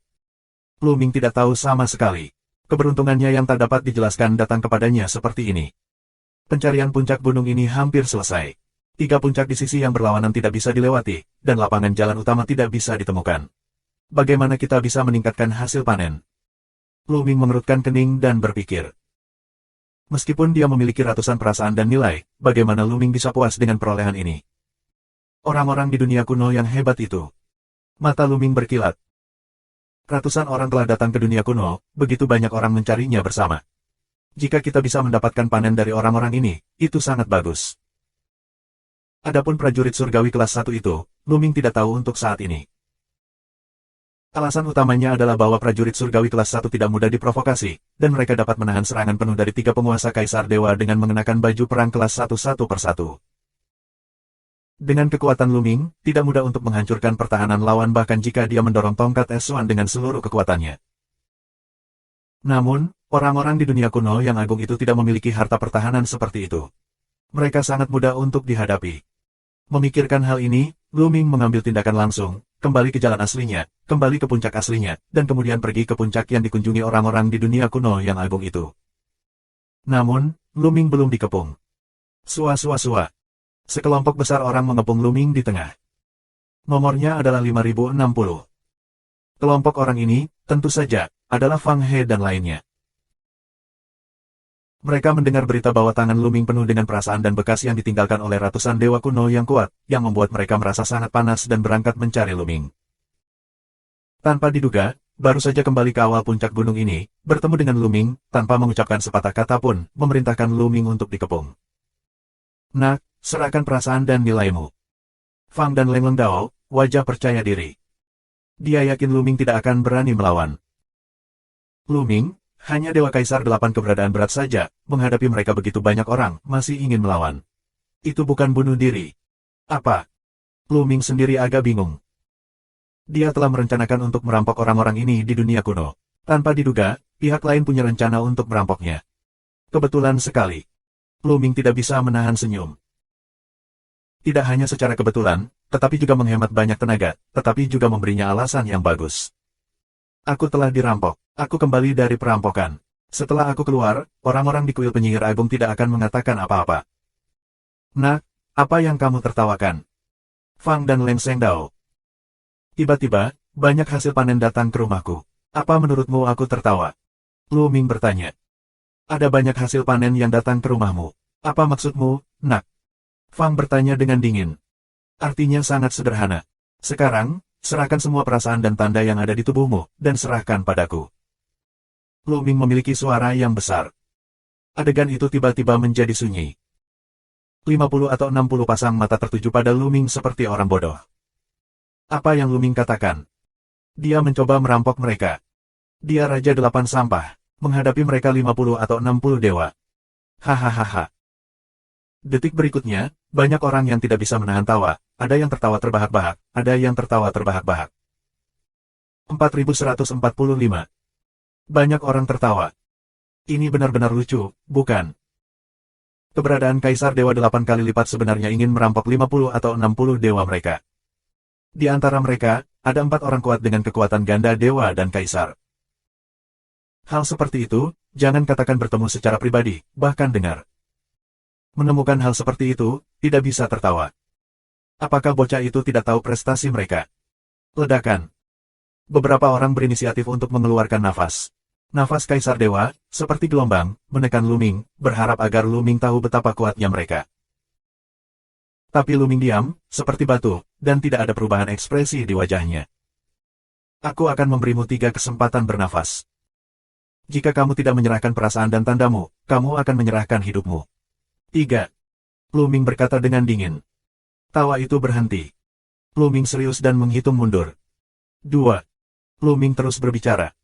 Lu Ming tidak tahu sama sekali. Keberuntungannya yang tak dapat dijelaskan datang kepadanya seperti ini. Pencarian puncak gunung ini hampir selesai. 3 puncak di sisi yang berlawanan tidak bisa dilewati, dan lapangan jalan utama tidak bisa ditemukan. Bagaimana kita bisa meningkatkan hasil panen? Lu Ming mengerutkan kening dan berpikir. Meskipun dia memiliki ratusan perasaan dan nilai, bagaimana Lu Ming bisa puas dengan perolehan ini? Orang-orang di dunia kuno yang hebat itu. Mata Lu Ming berkilat. Ratusan orang telah datang ke dunia kuno, begitu banyak orang mencarinya bersama. Jika kita bisa mendapatkan panen dari orang-orang ini, itu sangat bagus. Adapun prajurit surgawi kelas 1 itu, Lu Ming tidak tahu untuk saat ini. Alasan utamanya adalah bahwa prajurit surgawi kelas 1 tidak mudah diprovokasi, dan mereka dapat menahan serangan penuh dari 3 penguasa Kaisar Dewa dengan mengenakan baju perang kelas 1 satu persatu. Dengan kekuatan Lu Ming, tidak mudah untuk menghancurkan pertahanan lawan bahkan jika dia mendorong tongkat S1 dengan seluruh kekuatannya. Namun, orang-orang di dunia kuno yang agung itu tidak memiliki harta pertahanan seperti itu. Mereka sangat mudah untuk dihadapi. Memikirkan hal ini, Lu Ming mengambil tindakan langsung, kembali ke jalan aslinya, kembali ke puncak aslinya, dan kemudian pergi ke puncak yang dikunjungi orang-orang di dunia kuno yang agung itu. Namun, Lu Ming belum dikepung. Sua-sua-sua. Sekelompok besar orang mengepung Lu Ming di tengah. Nomornya adalah 5060. Kelompok orang ini, tentu saja, adalah Fang He dan lainnya. Mereka mendengar berita bahwa tangan Lu Ming penuh dengan perasaan dan bekas yang ditinggalkan oleh ratusan dewa kuno yang kuat, yang membuat mereka merasa sangat panas dan berangkat mencari Lu Ming. Tanpa diduga, baru saja kembali ke awal puncak gunung ini, bertemu dengan Lu Ming, tanpa mengucapkan sepatah kata pun, memerintahkan Lu Ming untuk dikepung. Nak, serahkan perasaan dan nilaimu. Fang dan Leng Lengdao, wajah percaya diri. Dia yakin Lu Ming tidak akan berani melawan. Lu Ming, hanya Dewa Kaisar 8 keberadaan berat saja, menghadapi mereka begitu banyak orang, masih ingin melawan. Itu bukan bunuh diri. Apa? Lu Ming sendiri agak bingung. Dia telah merencanakan untuk merampok orang-orang ini di dunia kuno. Tanpa diduga, pihak lain punya rencana untuk merampoknya. Kebetulan sekali. Lu Ming tidak bisa menahan senyum. Tidak hanya secara kebetulan, tetapi juga menghemat banyak tenaga, tetapi juga memberinya alasan yang bagus. Aku telah dirampok. Aku kembali dari perampokan. Setelah aku keluar, orang-orang di kuil penyihir agung tidak akan mengatakan apa-apa. Nak, apa yang kamu tertawakan? Fang dan Leng Sengdao. Tiba-tiba, banyak hasil panen datang ke rumahku. Apa menurutmu aku tertawa? Lu Ming bertanya. Ada banyak hasil panen yang datang ke rumahmu. Apa maksudmu, nak? Fang bertanya dengan dingin. Artinya sangat sederhana. Sekarang, serahkan semua perasaan dan tanda yang ada di tubuhmu, dan serahkan padaku. Lu Ming memiliki suara yang besar. Adegan itu tiba-tiba menjadi sunyi. 50 atau 60 pasang mata tertuju pada Lu Ming seperti orang bodoh. Apa yang Lu Ming katakan? Dia mencoba merampok mereka. Dia Raja 8 Sampah, menghadapi mereka 50 atau 60 dewa. Hahaha. Detik berikutnya, banyak orang yang tidak bisa menahan tawa, ada yang tertawa terbahak-bahak, ada yang tertawa terbahak-bahak. 4145. Banyak orang tertawa. Ini benar-benar lucu, bukan? Keberadaan Kaisar Dewa 8 kali lipat sebenarnya ingin merampok 50 atau 60 dewa mereka. Di antara mereka, ada 4 orang kuat dengan kekuatan ganda dewa dan kaisar. Hal seperti itu, jangan katakan bertemu secara pribadi, bahkan dengar. Menemukan hal seperti itu, tidak bisa tertawa. Apakah bocah itu tidak tahu prestasi mereka? Ledakan. Beberapa orang berinisiatif untuk mengeluarkan nafas. Nafas Kaisar Dewa, seperti gelombang, menekan Lu Ming, berharap agar Lu Ming tahu betapa kuatnya mereka. Tapi Lu Ming diam, seperti batu, dan tidak ada perubahan ekspresi di wajahnya. Aku akan memberimu 3 kesempatan bernafas. Jika kamu tidak menyerahkan perasaan dan tandamu, kamu akan menyerahkan hidupmu. 3. Luming berkata dengan dingin. Tawa itu berhenti. Luming serius dan menghitung mundur. 2. Luming terus berbicara.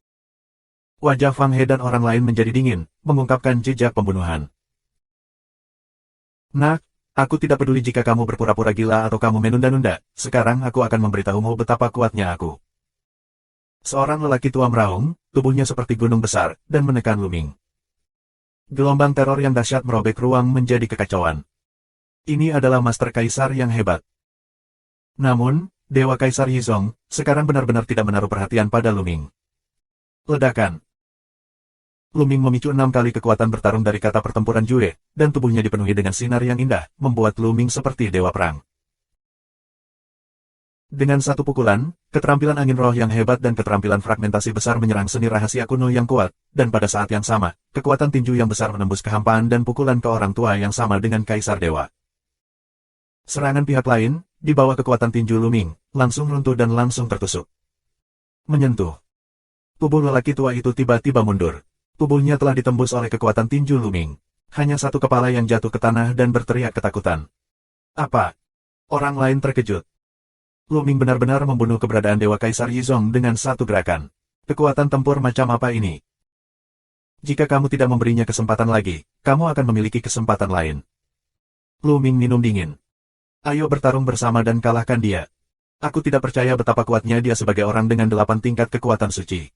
Wajah Fang He dan orang lain menjadi dingin, mengungkapkan jejak pembunuhan. Nak, aku tidak peduli jika kamu berpura-pura gila atau kamu menunda-nunda, sekarang aku akan memberitahumu betapa kuatnya aku. Seorang lelaki tua meraung, tubuhnya seperti gunung besar, dan menekan Luming. Gelombang teror yang dahsyat merobek ruang menjadi kekacauan. Ini adalah Master Kaisar yang hebat. Namun, Dewa Kaisar Yizong, sekarang benar-benar tidak menaruh perhatian pada Luming. Ledakan. Luming memicu 6 kali kekuatan bertarung dari kata pertempuran Jue, dan tubuhnya dipenuhi dengan sinar yang indah, membuat Luming seperti dewa perang. Dengan satu pukulan, keterampilan angin roh yang hebat dan keterampilan fragmentasi besar menyerang seni rahasia kuno yang kuat, dan pada saat yang sama, kekuatan tinju yang besar menembus kehampaan dan pukulan ke orang tua yang sama dengan Kaisar Dewa. Serangan pihak lain, di bawah kekuatan tinju Luming, langsung runtuh dan langsung tertusuk. Menyentuh. Tubuh lelaki tua itu tiba-tiba mundur. Tubuhnya telah ditembus oleh kekuatan tinju Luming. Hanya satu kepala yang jatuh ke tanah dan berteriak ketakutan. Apa? Orang lain terkejut. Luming benar-benar membunuh keberadaan Dewa Kaisar Yizong dengan satu gerakan. Kekuatan tempur macam apa ini? Jika kamu tidak memberinya kesempatan lagi, kamu akan memiliki kesempatan lain. Luming minum dingin. Ayo bertarung bersama dan kalahkan dia. Aku tidak percaya betapa kuatnya dia sebagai orang dengan 8 tingkat kekuatan suci.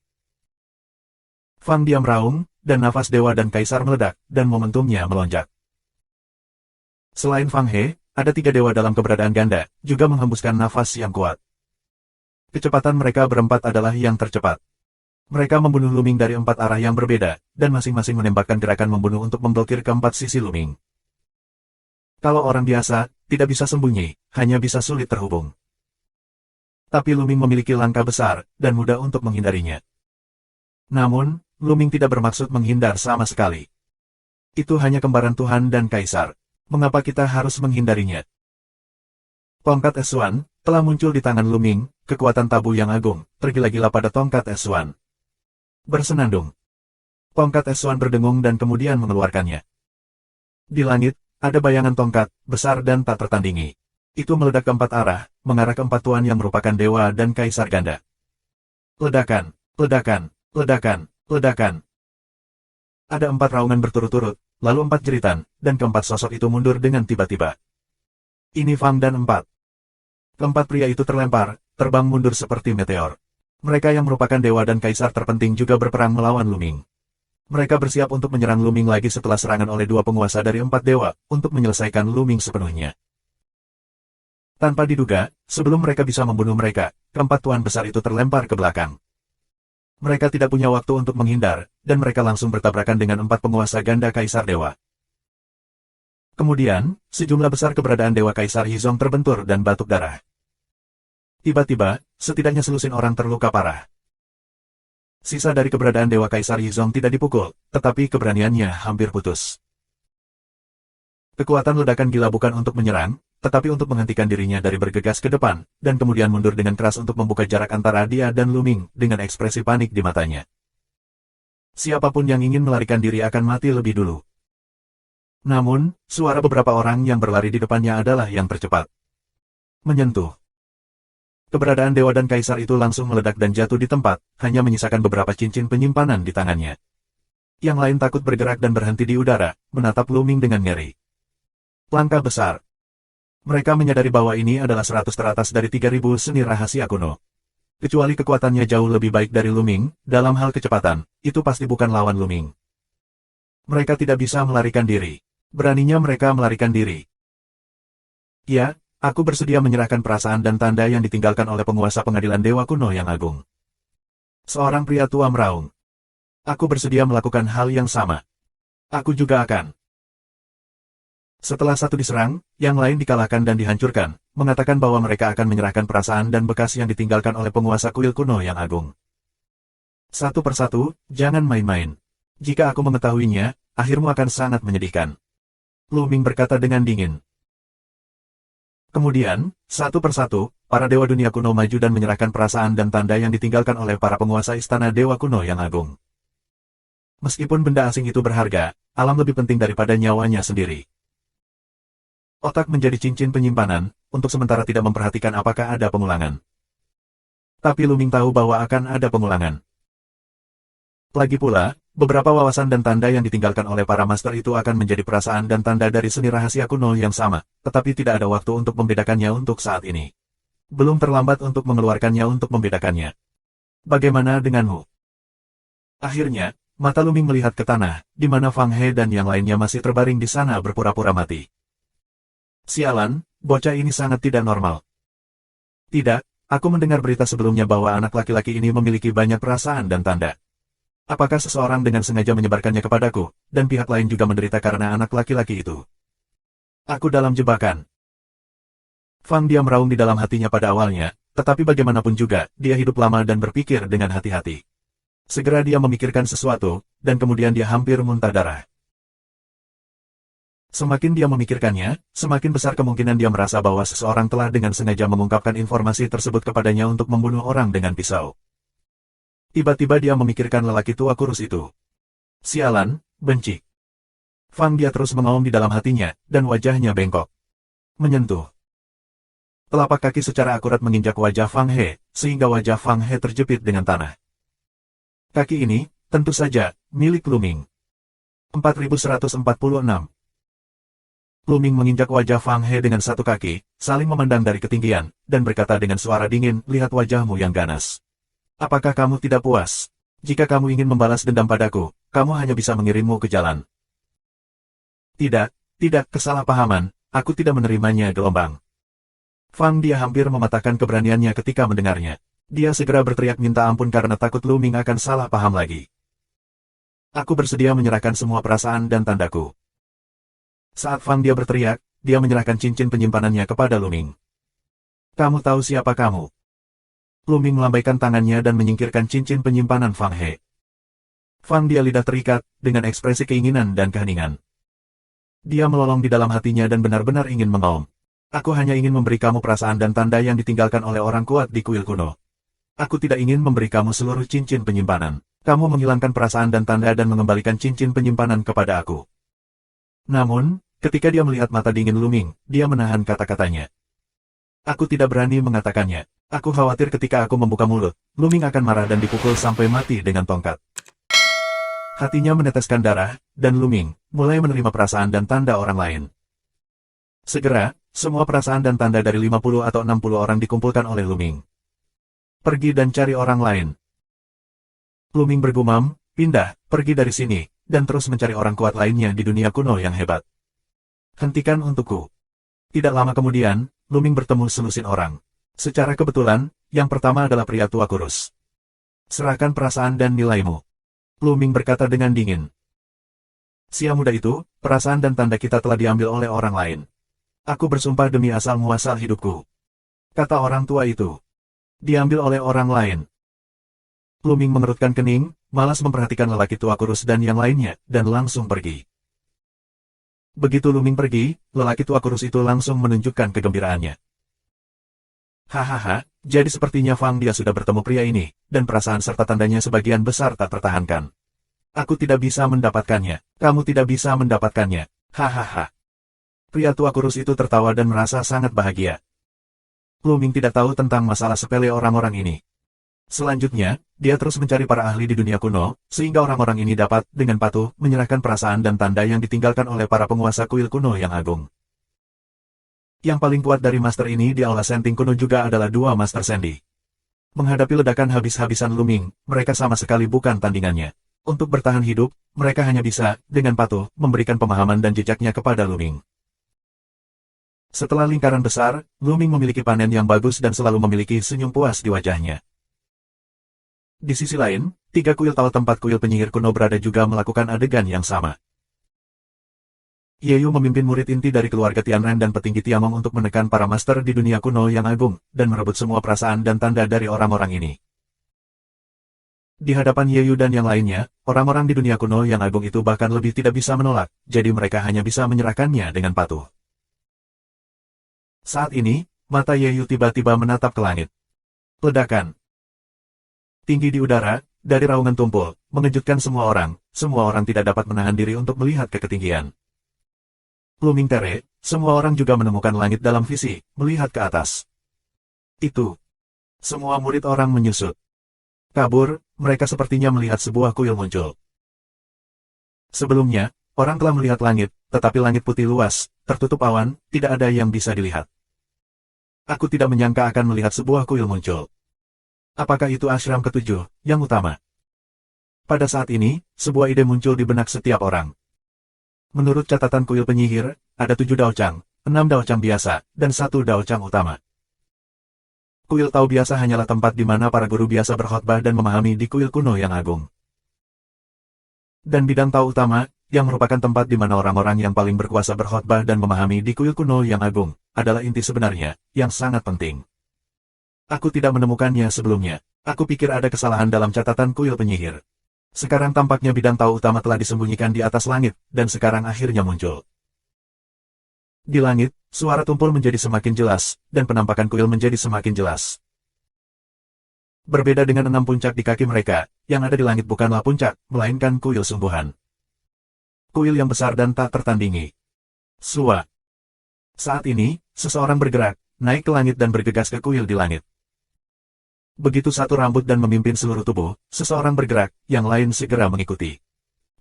Fang diam raung, dan nafas Dewa dan Kaisar meledak, dan momentumnya melonjak. Selain Fang He, ada 3 dewa dalam keberadaan ganda, juga menghembuskan nafas yang kuat. Kecepatan mereka berempat adalah yang tercepat. Mereka membunuh Luming dari 4 arah yang berbeda, dan masing-masing menembakkan gerakan membunuh untuk memblokir keempat sisi Luming. Kalau orang biasa, tidak bisa sembunyi, hanya bisa sulit terhubung. Tapi Luming memiliki langkah besar, dan mudah untuk menghindarinya. Namun, Luming tidak bermaksud menghindar sama sekali. Itu hanya kembaran Tuhan dan Kaisar. Mengapa kita harus menghindarinya? Tongkat S1 telah muncul di tangan Luming, kekuatan tabu yang agung, tergila-gila pada tongkat S1. Bersenandung. Tongkat S1 berdengung dan kemudian mengeluarkannya. Di langit, ada bayangan tongkat, besar dan tak tertandingi. Itu meledak ke 4 arah, mengarah ke 4 tuan yang merupakan dewa dan kaisar ganda. Ledakan, ledakan, ledakan, ledakan. Ada 4 raungan berturut-turut, lalu 4 jeritan, dan keempat sosok itu mundur dengan tiba-tiba. Ini Fang dan 4. Keempat pria itu terlempar, terbang mundur seperti meteor. Mereka yang merupakan dewa dan kaisar terpenting juga berperang melawan Luming. Mereka bersiap untuk menyerang Luming lagi setelah serangan oleh 2 penguasa dari 4 dewa, untuk menyelesaikan Luming sepenuhnya. Tanpa diduga, sebelum mereka bisa membunuh mereka, keempat tuan besar itu terlempar ke belakang. Mereka tidak punya waktu untuk menghindar, dan mereka langsung bertabrakan dengan 4 penguasa ganda Kaisar Dewa. Kemudian, sejumlah besar keberadaan Dewa Kaisar Yizong terbentur dan batuk darah. Tiba-tiba, setidaknya selusin orang terluka parah. Sisa dari keberadaan Dewa Kaisar Yizong tidak dipukul, tetapi keberaniannya hampir putus. Kekuatan ledakan gila bukan untuk menyerang, tetapi untuk menghentikan dirinya dari bergegas ke depan, dan kemudian mundur dengan keras untuk membuka jarak antara dia dan Luming, dengan ekspresi panik di matanya. Siapapun yang ingin melarikan diri akan mati lebih dulu. Namun, suara beberapa orang yang berlari di depannya adalah yang tercepat. Menyentuh. Keberadaan dewa dan kaisar itu langsung meledak dan jatuh di tempat, hanya menyisakan beberapa cincin penyimpanan di tangannya. Yang lain takut bergerak dan berhenti di udara, menatap Luming dengan ngeri. Langkah besar. Mereka menyadari bahwa ini adalah 100 teratas dari 3000 seni rahasia kuno. Kecuali kekuatannya jauh lebih baik dari Luming, dalam hal kecepatan, itu pasti bukan lawan Luming. Mereka tidak bisa melarikan diri. Beraninya mereka melarikan diri. Ya, aku bersedia menyerahkan perasaan dan tanda yang ditinggalkan oleh penguasa pengadilan dewa kuno yang agung. Seorang pria tua meraung. Aku bersedia melakukan hal yang sama. Aku juga akan. Setelah satu diserang, yang lain dikalahkan dan dihancurkan, mengatakan bahwa mereka akan menyerahkan perasaan dan bekas yang ditinggalkan oleh penguasa kuil kuno yang agung. Satu persatu, jangan main-main. Jika aku mengetahuinya, akhirmu akan sangat menyedihkan. Luming berkata dengan dingin. Kemudian, satu persatu, para dewa dunia kuno maju dan menyerahkan perasaan dan tanda yang ditinggalkan oleh para penguasa istana dewa kuno yang agung. Meskipun benda asing itu berharga, alam lebih penting daripada nyawanya sendiri. Otak menjadi cincin penyimpanan, untuk sementara tidak memperhatikan apakah ada pengulangan. Tapi Luming tahu bahwa akan ada pengulangan. Lagi pula, beberapa wawasan dan tanda yang ditinggalkan oleh para master itu akan menjadi perasaan dan tanda dari seni rahasia kuno yang sama, tetapi tidak ada waktu untuk membedakannya untuk saat ini. Belum terlambat untuk mengeluarkannya untuk membedakannya. Bagaimana denganmu? Akhirnya, mata Luming melihat ke tanah, di mana Fang He dan yang lainnya masih terbaring di sana berpura-pura mati. Sialan, bocah ini sangat tidak normal. Tidak, aku mendengar berita sebelumnya bahwa anak laki-laki ini memiliki banyak perasaan dan tanda. Apakah seseorang dengan sengaja menyebarkannya kepadaku, dan pihak lain juga menderita karena anak laki-laki itu? Aku dalam jebakan. Fang Dia meraung di dalam hatinya pada awalnya, tetapi bagaimanapun juga, dia hidup lama dan berpikir dengan hati-hati. Segera dia memikirkan sesuatu, dan kemudian dia hampir muntah darah. Semakin dia memikirkannya, semakin besar kemungkinan dia merasa bahwa seseorang telah dengan sengaja mengungkapkan informasi tersebut kepadanya untuk membunuh orang dengan pisau. Tiba-tiba dia memikirkan lelaki tua kurus itu. Sialan, benci. Fang Dia terus mengaum di dalam hatinya, dan wajahnya bengkok. Menyentuh. Telapak kaki secara akurat menginjak wajah Fang He, sehingga wajah Fang He terjepit dengan tanah. Kaki ini, tentu saja, milik Luming. 4146. Luming menginjak wajah Fang He dengan satu kaki, saling memandang dari ketinggian, dan berkata dengan suara dingin, lihat wajahmu yang ganas. Apakah kamu tidak puas? Jika kamu ingin membalas dendam padaku, kamu hanya bisa mengirimmu ke jalan. Tidak, kesalahpahaman, aku tidak menerimanya gelombang. Fang Dia hampir mematahkan keberaniannya ketika mendengarnya. Dia segera berteriak minta ampun karena takut Luming akan salah paham lagi. Aku bersedia menyerahkan semua perasaan dan tandaku. Saat Fang Dia berteriak, dia menyerahkan cincin penyimpanannya kepada Luming. Kamu tahu siapa kamu? Luming melambaikan tangannya dan menyingkirkan cincin penyimpanan Fang He. Fang Dia lidah terikat, dengan ekspresi keinginan dan keheningan. Dia melolong di dalam hatinya dan benar-benar ingin mengaum. Aku hanya ingin memberi kamu perasaan dan tanda yang ditinggalkan oleh orang kuat di kuil kuno. Aku tidak ingin memberi kamu seluruh cincin penyimpanan. Kamu menghilangkan perasaan dan tanda dan mengembalikan cincin penyimpanan kepada aku. Namun, ketika dia melihat mata dingin Luming, dia menahan kata-katanya. Aku tidak berani mengatakannya. Aku khawatir ketika aku membuka mulut, Luming akan marah dan dipukul sampai mati dengan tongkat. Hatinya meneteskan darah, dan Luming mulai menerima perasaan dan tanda orang lain. Segera, semua perasaan dan tanda dari 50 atau 60 orang dikumpulkan oleh Luming. Pergi dan cari orang lain. Luming bergumam, pindah, pergi dari sini, dan terus mencari orang kuat lainnya di dunia kuno yang hebat. Hentikan untukku. Tidak lama kemudian, Luming bertemu selusin orang. Secara kebetulan, yang pertama adalah pria tua kurus. Serahkan perasaan dan nilaimu. Luming berkata dengan dingin. Sia muda itu, perasaan dan tanda kita telah diambil oleh orang lain. Aku bersumpah demi asal muasal hidupku. Kata orang tua itu. Diambil oleh orang lain. Luming mengerutkan kening, malas memperhatikan lelaki tua kurus dan yang lainnya, dan langsung pergi. Begitu Luming pergi, lelaki tua kurus itu langsung menunjukkan kegembiraannya. Hahaha, jadi sepertinya Fang Dia sudah bertemu pria ini, dan perasaan serta tandanya sebagian besar tak tertahankan. Aku tidak bisa mendapatkannya, kamu tidak bisa mendapatkannya, hahaha. Pria tua kurus itu tertawa dan merasa sangat bahagia. Luming tidak tahu tentang masalah sepele orang-orang ini. Selanjutnya, dia terus mencari para ahli di dunia kuno, sehingga orang-orang ini dapat, dengan patuh, menyerahkan perasaan dan tanda yang ditinggalkan oleh para penguasa kuil kuno yang agung. Yang paling kuat dari master ini di Aula Senting kuno juga adalah dua master Sandy. Menghadapi ledakan habis-habisan Luming, mereka sama sekali bukan tandingannya. Untuk bertahan hidup, mereka hanya bisa, dengan patuh, memberikan pemahaman dan jejaknya kepada Luming. Setelah lingkaran besar, Luming memiliki panen yang bagus dan selalu memiliki senyum puas di wajahnya. Di sisi lain, 3 kuil Tao tempat kuil penyihir kuno berada juga melakukan adegan yang sama. Yeyu memimpin murid inti dari keluarga Tianren dan petinggi Tiamong untuk menekan para master di dunia kuno yang agung, dan merebut semua perasaan dan tanda dari orang-orang ini. Di hadapan Yeyu dan yang lainnya, orang-orang di dunia kuno yang agung itu bahkan lebih tidak bisa menolak, jadi mereka hanya bisa menyerahkannya dengan patuh. Saat ini, mata Yeyu tiba-tiba menatap ke langit. Ledakan. Tinggi di udara, dari raungan tumpul, mengejutkan semua orang tidak dapat menahan diri untuk melihat ke ketinggian. Luming Tere, semua orang juga menemukan langit dalam visi, melihat ke atas. Itu. Semua murid orang menyusut. Kabur, mereka sepertinya melihat sebuah kuil muncul. Sebelumnya, orang telah melihat langit, tetapi langit putih luas, tertutup awan, tidak ada yang bisa dilihat. Aku tidak menyangka akan melihat sebuah kuil muncul. Apakah itu ashram ketujuh, yang utama? Pada saat ini, sebuah ide muncul di benak setiap orang. Menurut catatan kuil penyihir, ada 7 daocang, 6 daocang biasa, dan 1 daocang utama. Kuil Tao biasa hanyalah tempat di mana para guru biasa berkhotbah dan memahami di kuil kuno yang agung. Dan bidang Tao utama, yang merupakan tempat di mana orang-orang yang paling berkuasa berkhotbah dan memahami di kuil kuno yang agung, adalah inti sebenarnya, yang sangat penting. Aku tidak menemukannya sebelumnya. Aku pikir ada kesalahan dalam catatan kuil penyihir. Sekarang tampaknya bidang Tao utama telah disembunyikan di atas langit, dan sekarang akhirnya muncul. Di langit, suara tumpul menjadi semakin jelas, dan penampakan kuil menjadi semakin jelas. Berbeda dengan 6 puncak di kaki mereka, yang ada di langit bukanlah puncak, melainkan kuil sungguhan. Kuil yang besar dan tak tertandingi. Sua. Saat ini, seseorang bergerak, naik ke langit dan bergegas ke kuil di langit. Begitu satu rambut dan memimpin seluruh tubuh, seseorang bergerak, yang lain segera mengikuti.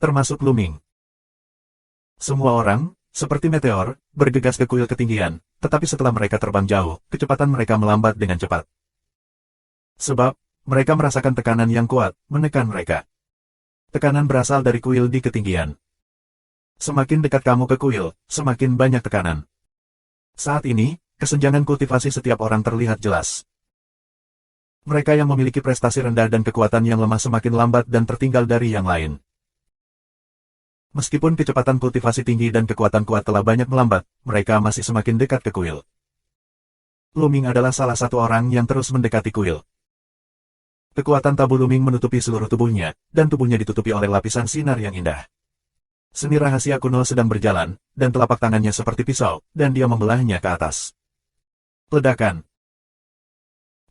Termasuk Luming. Semua orang, seperti meteor, bergegas ke kuil ketinggian, tetapi setelah mereka terbang jauh, kecepatan mereka melambat dengan cepat. Sebab, mereka merasakan tekanan yang kuat, menekan mereka. Tekanan berasal dari kuil di ketinggian. Semakin dekat kamu ke kuil, semakin banyak tekanan. Saat ini, kesenjangan kultivasi setiap orang terlihat jelas. Mereka yang memiliki prestasi rendah dan kekuatan yang lemah semakin lambat dan tertinggal dari yang lain. Meskipun kecepatan kultivasi tinggi dan kekuatan kuat telah banyak melambat, mereka masih semakin dekat ke kuil. Luming adalah salah satu orang yang terus mendekati kuil. Kekuatan tabu Luming menutupi seluruh tubuhnya, dan tubuhnya ditutupi oleh lapisan sinar yang indah. Seni rahasia kuno sedang berjalan, dan telapak tangannya seperti pisau, dan dia membelahnya ke atas. Ledakan.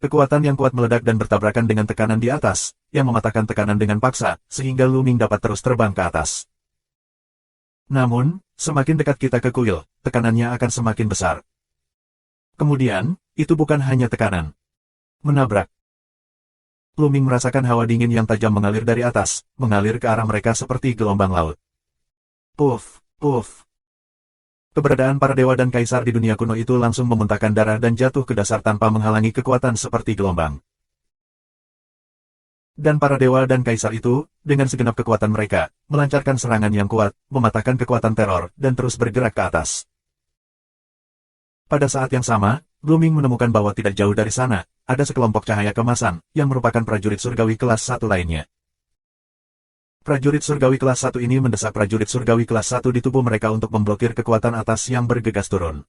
Kekuatan yang kuat meledak dan bertabrakan dengan tekanan di atas, yang mematahkan tekanan dengan paksa, sehingga Luming dapat terus terbang ke atas. Namun, semakin dekat kita ke kuil, tekanannya akan semakin besar. Kemudian, itu bukan hanya tekanan. Menabrak. Luming merasakan hawa dingin yang tajam mengalir dari atas, mengalir ke arah mereka seperti gelombang laut. Puff, puff. Keberadaan para dewa dan kaisar di dunia kuno itu langsung memuntahkan darah dan jatuh ke dasar tanpa menghalangi kekuatan seperti gelombang. Dan para dewa dan kaisar itu, dengan segenap kekuatan mereka, melancarkan serangan yang kuat, mematahkan kekuatan teror, dan terus bergerak ke atas. Pada saat yang sama, Luming menemukan bahwa tidak jauh dari sana, ada sekelompok cahaya kemasan, yang merupakan prajurit surgawi kelas 1 lainnya. Prajurit surgawi kelas 1 ini mendesak prajurit surgawi kelas 1 di tubuh mereka untuk memblokir kekuatan atas yang bergegas turun.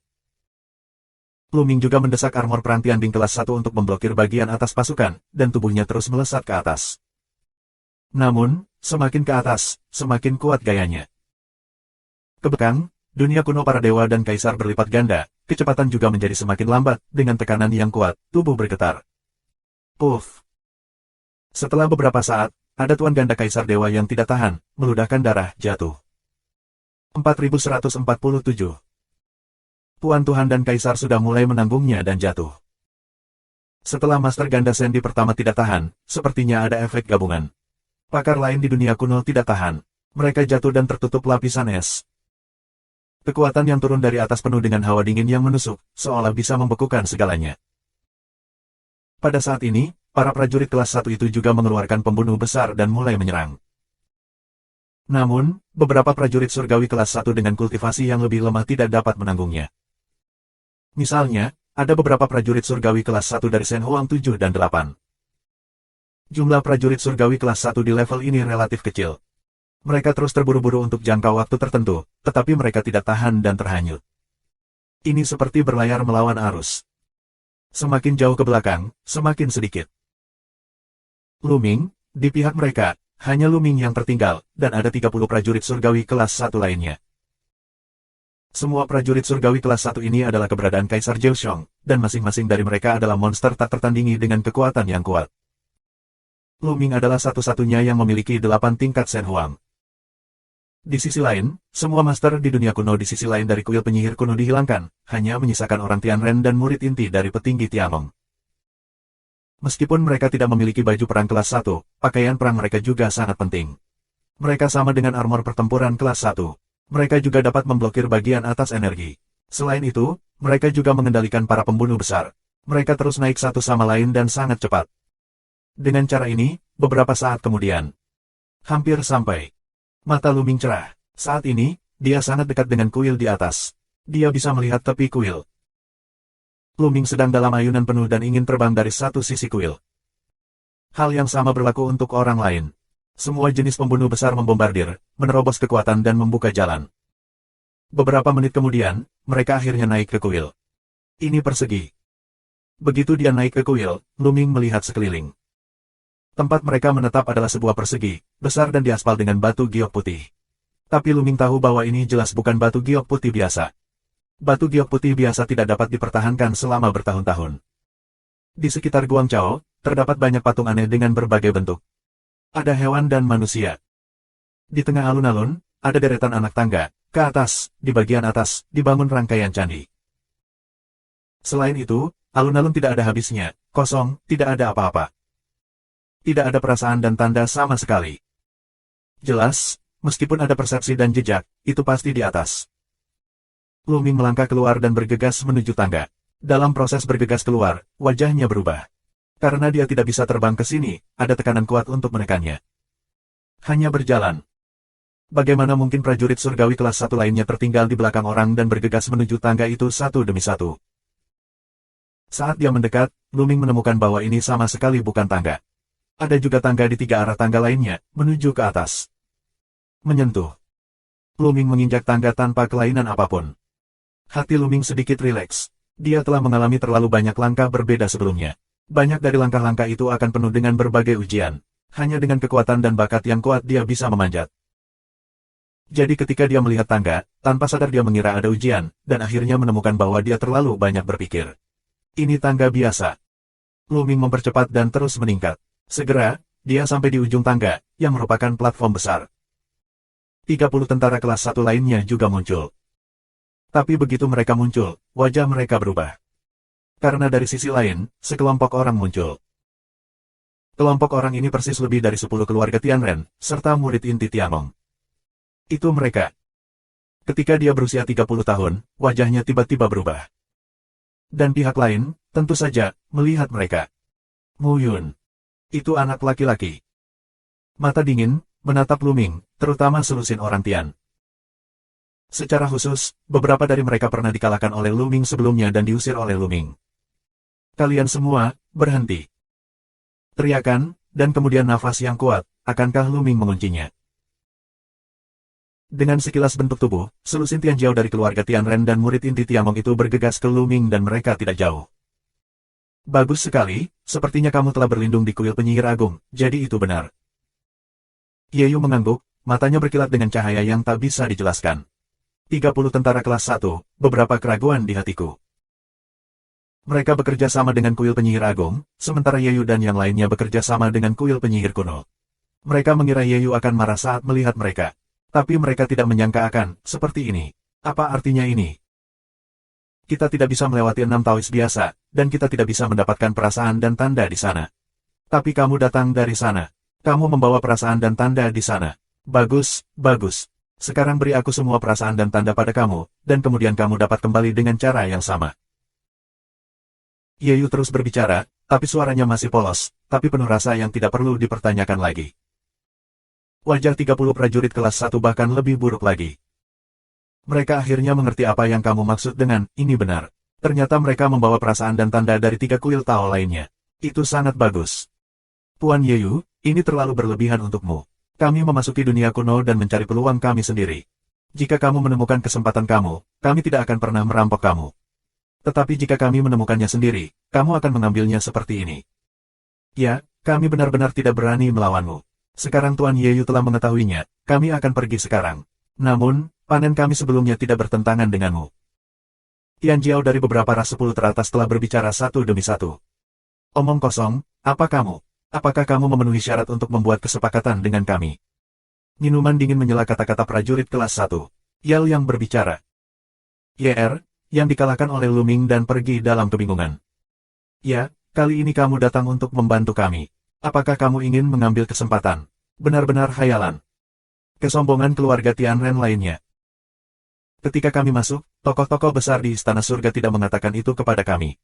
Luming juga mendesak armor perang Tianbing kelas 1 untuk memblokir bagian atas pasukan, dan tubuhnya terus melesat ke atas. Namun, semakin ke atas, semakin kuat gayanya. Kebekang, dunia kuno para dewa dan kaisar berlipat ganda, kecepatan juga menjadi semakin lambat, dengan tekanan yang kuat, tubuh bergetar. Puff. Setelah beberapa saat, ada tuan ganda kaisar dewa yang tidak tahan, meludahkan darah, jatuh. 4147. Tuan Tuhan dan Kaisar sudah mulai menanggungnya dan jatuh. Setelah Master Ganda Sendi pertama tidak tahan, sepertinya ada efek gabungan. Pakar lain di dunia kuno tidak tahan. Mereka jatuh dan tertutup lapisan es. Kekuatan yang turun dari atas penuh dengan hawa dingin yang menusuk, seolah bisa membekukan segalanya. Pada saat ini, para prajurit kelas 1 itu juga mengeluarkan pembunuh besar dan mulai menyerang. Namun, beberapa prajurit surgawi kelas 1 dengan kultivasi yang lebih lemah tidak dapat menanggungnya. Misalnya, ada beberapa prajurit surgawi kelas 1 dari Shen Huang 7 dan 8. Jumlah prajurit surgawi kelas 1 di level ini relatif kecil. Mereka terus terburu-buru untuk jangka waktu tertentu, tetapi mereka tidak tahan dan terhanyut. Ini seperti berlayar melawan arus. Semakin jauh ke belakang, semakin sedikit. Luming, di pihak mereka, hanya Luming yang tertinggal, dan ada 30 prajurit surgawi kelas 1 lainnya. Semua prajurit surgawi kelas 1 ini adalah keberadaan Kaisar Zhouxiong, dan masing-masing dari mereka adalah monster tak tertandingi dengan kekuatan yang kuat. Luming adalah satu-satunya yang memiliki 8 tingkat Shen Huang. Di sisi lain, semua master di dunia kuno di sisi lain dari kuil penyihir kuno dihilangkan, hanya menyisakan orang Tianren dan murid inti dari petinggi Tianong. Meskipun mereka tidak memiliki baju perang kelas 1, pakaian perang mereka juga sangat penting. Mereka sama dengan armor pertempuran kelas 1. Mereka juga dapat memblokir bagian atas energi. Selain itu, mereka juga mengendalikan para pembunuh besar. Mereka terus naik satu sama lain dan sangat cepat. Dengan cara ini, beberapa saat kemudian, hampir sampai. Mata Luming cerah. Saat ini, dia sangat dekat dengan kuil di atas. Dia bisa melihat tepi kuil. Luming sedang dalam ayunan penuh dan ingin terbang dari satu sisi kuil. Hal yang sama berlaku untuk orang lain. Semua jenis pembunuh besar membombardir, menerobos kekuatan dan membuka jalan. Beberapa menit kemudian, mereka akhirnya naik ke kuil. Ini persegi. Begitu dia naik ke kuil, Luming melihat sekeliling. Tempat mereka menetap adalah sebuah persegi, besar dan diaspal dengan batu giok putih. Tapi Luming tahu bahwa ini jelas bukan batu giok putih biasa. Batu giok putih biasa tidak dapat dipertahankan selama bertahun-tahun. Di sekitar Guangzhou, terdapat banyak patung aneh dengan berbagai bentuk. Ada hewan dan manusia. Di tengah alun-alun, ada deretan anak tangga. Ke atas, di bagian atas, dibangun rangkaian candi. Selain itu, alun-alun tidak ada habisnya, kosong, tidak ada apa-apa. Tidak ada perasaan dan tanda sama sekali. Jelas, meskipun ada persepsi dan jejak, itu pasti di atas. Luming melangkah keluar dan bergegas menuju tangga. Dalam proses bergegas keluar, wajahnya berubah. Karena dia tidak bisa terbang ke sini, ada tekanan kuat untuk menekannya. Hanya berjalan. Bagaimana mungkin prajurit surgawi kelas 1 lainnya tertinggal di belakang orang dan bergegas menuju tangga itu satu demi satu. Saat dia mendekat, Luming menemukan bahwa ini sama sekali bukan tangga. Ada juga tangga di 3 arah tangga lainnya, menuju ke atas. Menyentuh. Luming menginjak tangga tanpa kelainan apapun. Hati Luming sedikit rileks. Dia telah mengalami terlalu banyak langkah berbeda sebelumnya. Banyak dari langkah-langkah itu akan penuh dengan berbagai ujian. Hanya dengan kekuatan dan bakat yang kuat dia bisa memanjat. Jadi ketika dia melihat tangga, tanpa sadar dia mengira ada ujian, dan akhirnya menemukan bahwa dia terlalu banyak berpikir. Ini tangga biasa. Luming mempercepat dan terus meningkat. Segera, dia sampai di ujung tangga, yang merupakan platform besar. 30 tentara kelas 1 lainnya juga muncul. Tapi begitu mereka muncul, wajah mereka berubah. Karena dari sisi lain, sekelompok orang muncul. Kelompok orang ini persis lebih dari 10 keluarga Tianren, serta murid inti Tianong. Itu mereka. Ketika dia berusia 30 tahun, wajahnya tiba-tiba berubah. Dan pihak lain, tentu saja, melihat mereka. Mu Yun. Itu anak laki-laki. Mata dingin, menatap Luming, terutama selusin orang Tian. Secara khusus, beberapa dari mereka pernah dikalahkan oleh Luming sebelumnya dan diusir oleh Luming. Kalian semua, berhenti. Teriakan, dan kemudian nafas yang kuat, akankah Luming menguncinya? Dengan sekilas bentuk tubuh, selusin Tianjiao dari keluarga Tianren dan murid inti Tiangong itu bergegas ke Luming dan mereka tidak jauh. Bagus sekali, sepertinya kamu telah berlindung di kuil penyihir agung, jadi itu benar. Ye Yu mengangguk, matanya berkilat dengan cahaya yang tak bisa dijelaskan. 30 tentara kelas 1, beberapa keraguan di hatiku. Mereka bekerja sama dengan kuil penyihir agung, sementara Ye Yu dan yang lainnya bekerja sama dengan kuil penyihir kuno. Mereka mengira Ye Yu akan marah saat melihat mereka. Tapi mereka tidak menyangka akan seperti ini. Apa artinya ini? Kita tidak bisa melewati 6 taois biasa, dan kita tidak bisa mendapatkan perasaan dan tanda di sana. Tapi kamu datang dari sana. Kamu membawa perasaan dan tanda di sana. Bagus, bagus. Sekarang beri aku semua perasaan dan tanda pada kamu, dan kemudian kamu dapat kembali dengan cara yang sama. Ye Yu terus berbicara, tapi suaranya masih polos, tapi penuh rasa yang tidak perlu dipertanyakan lagi. Wajah 30 prajurit kelas 1 bahkan lebih buruk lagi. Mereka akhirnya mengerti apa yang kamu maksud dengan, ini benar. Ternyata mereka membawa perasaan dan tanda dari 3 kuil Tao lainnya. Itu sangat bagus. Tuan Ye Yu, ini terlalu berlebihan untukmu. Kami memasuki dunia kuno dan mencari peluang kami sendiri. Jika kamu menemukan kesempatan kamu, kami tidak akan pernah merampok kamu. Tetapi jika kami menemukannya sendiri, kamu akan mengambilnya seperti ini. Ya, kami benar-benar tidak berani melawanmu. Sekarang Tuan Ye Yu telah mengetahuinya, kami akan pergi sekarang. Namun, panen kami sebelumnya tidak bertentangan denganmu. Tianjiao dari beberapa ras 10 teratas telah berbicara satu demi satu. Omong kosong, apa kamu? Apakah kamu memenuhi syarat untuk membuat kesepakatan dengan kami? Minuman dingin menyela kata-kata prajurit kelas 1. Yell yang berbicara. YR, yang dikalahkan oleh Luming dan pergi dalam kebingungan. Ya, kali ini kamu datang untuk membantu kami. Apakah kamu ingin mengambil kesempatan? Benar-benar khayalan. Kesombongan keluarga Tianren lainnya. Ketika kami masuk, tokoh-tokoh besar di Istana Surga tidak mengatakan itu kepada kami.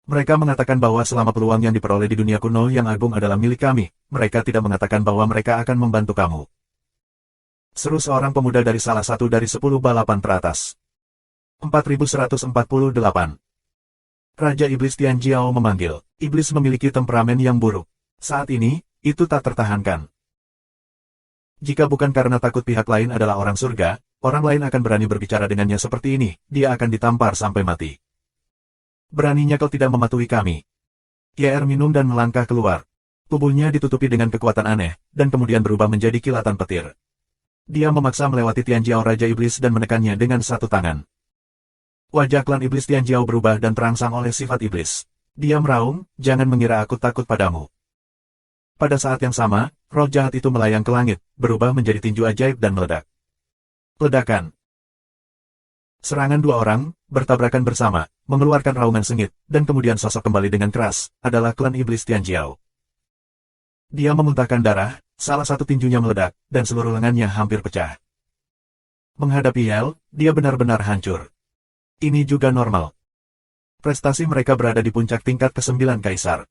Mereka mengatakan bahwa selama peluang yang diperoleh di dunia kuno yang agung adalah milik kami, mereka tidak mengatakan bahwa mereka akan membantu kamu. Seru seorang pemuda dari salah satu dari 10 balapan teratas. 4148. Raja Iblis Tianjiao memanggil. Iblis memiliki temperamen yang buruk. Saat ini, itu tak tertahankan. Jika bukan karena takut pihak lain adalah orang surga, orang lain akan berani berbicara dengannya seperti ini, dia akan ditampar sampai mati. Beraninya kau tidak mematuhi kami. YR minum dan melangkah keluar. Tubuhnya ditutupi dengan kekuatan aneh, dan kemudian berubah menjadi kilatan petir. Dia memaksa melewati Tianjiao Raja Iblis dan menekannya dengan satu tangan. Wajah klan Iblis Tianjiao berubah dan terangsang oleh sifat iblis. Dia meraung, jangan mengira aku takut padamu. Pada saat yang sama, roh jahat itu melayang ke langit, berubah menjadi tinju ajaib dan meledak. Ledakan. Serangan dua orang, bertabrakan bersama, mengeluarkan raungan sengit, dan kemudian sosok kembali dengan keras, adalah klan Iblis Tianjiao. Dia memuntahkan darah, salah satu tinjunya meledak, dan seluruh lengannya hampir pecah. Menghadapi Yell, dia benar-benar hancur. Ini juga normal. Prestasi mereka berada di puncak tingkat ke-9 Kaisar.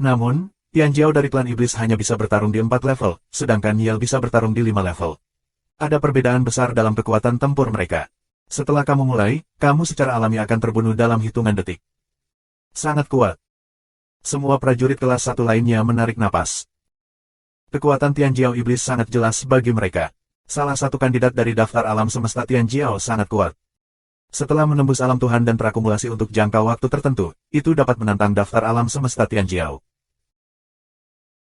Namun, Tianjiao dari klan Iblis hanya bisa bertarung di 4 level, sedangkan Yell bisa bertarung di 5 level. Ada perbedaan besar dalam kekuatan tempur mereka. Setelah kamu mulai, kamu secara alami akan terbunuh dalam hitungan detik. Sangat kuat. Semua prajurit kelas 1 lainnya menarik napas. Kekuatan Tianjiao Iblis sangat jelas bagi mereka. Salah satu kandidat dari daftar alam semesta Tianjiao sangat kuat. Setelah menembus alam Tuhan dan terakumulasi untuk jangka waktu tertentu, itu dapat menantang daftar alam semesta Tianjiao.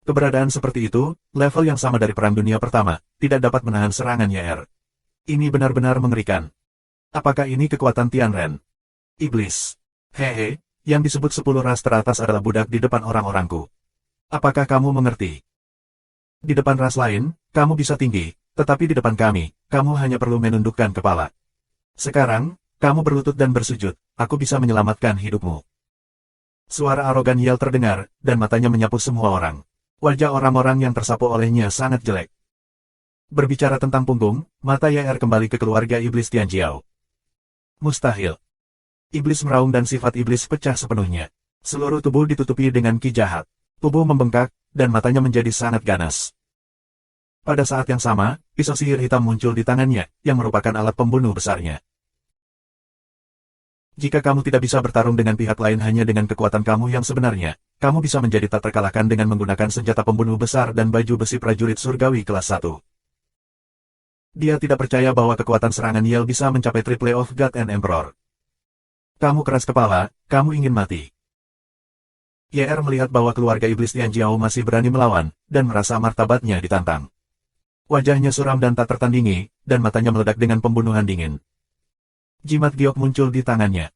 Keberadaan seperti itu, level yang sama dari Perang Dunia Pertama, tidak dapat menahan serangan YR. Ini benar-benar mengerikan. Apakah ini kekuatan Tianren? Iblis. Hehe, yang disebut 10 ras teratas adalah budak di depan orang-orangku. Apakah kamu mengerti? Di depan ras lain, kamu bisa tinggi, tetapi di depan kami, kamu hanya perlu menundukkan kepala. Sekarang, kamu berlutut dan bersujud, aku bisa menyelamatkan hidupmu. Suara arogan Yell terdengar, dan matanya menyapu semua orang. Wajah orang-orang yang tersapu olehnya sangat jelek. Berbicara tentang punggung, mata YR kembali ke keluarga Iblis Tianjiao. Mustahil. Iblis meraung dan sifat iblis pecah sepenuhnya. Seluruh tubuh ditutupi dengan ki jahat. Tubuh membengkak, dan matanya menjadi sangat ganas. Pada saat yang sama, pisau sihir hitam muncul di tangannya, yang merupakan alat pembunuh besarnya. Jika kamu tidak bisa bertarung dengan pihak lain hanya dengan kekuatan kamu yang sebenarnya, kamu bisa menjadi tak terkalahkan dengan menggunakan senjata pembunuh besar dan baju besi prajurit surgawi kelas 1. Dia tidak percaya bahwa kekuatan serangan Yell bisa mencapai Triple of God and Emperor. Kamu keras kepala, kamu ingin mati. YR melihat bahwa keluarga Iblis Tianjiao masih berani melawan, dan merasa martabatnya ditantang. Wajahnya suram dan tak tertandingi, dan matanya meledak dengan pembunuhan dingin. Jimat giok muncul di tangannya.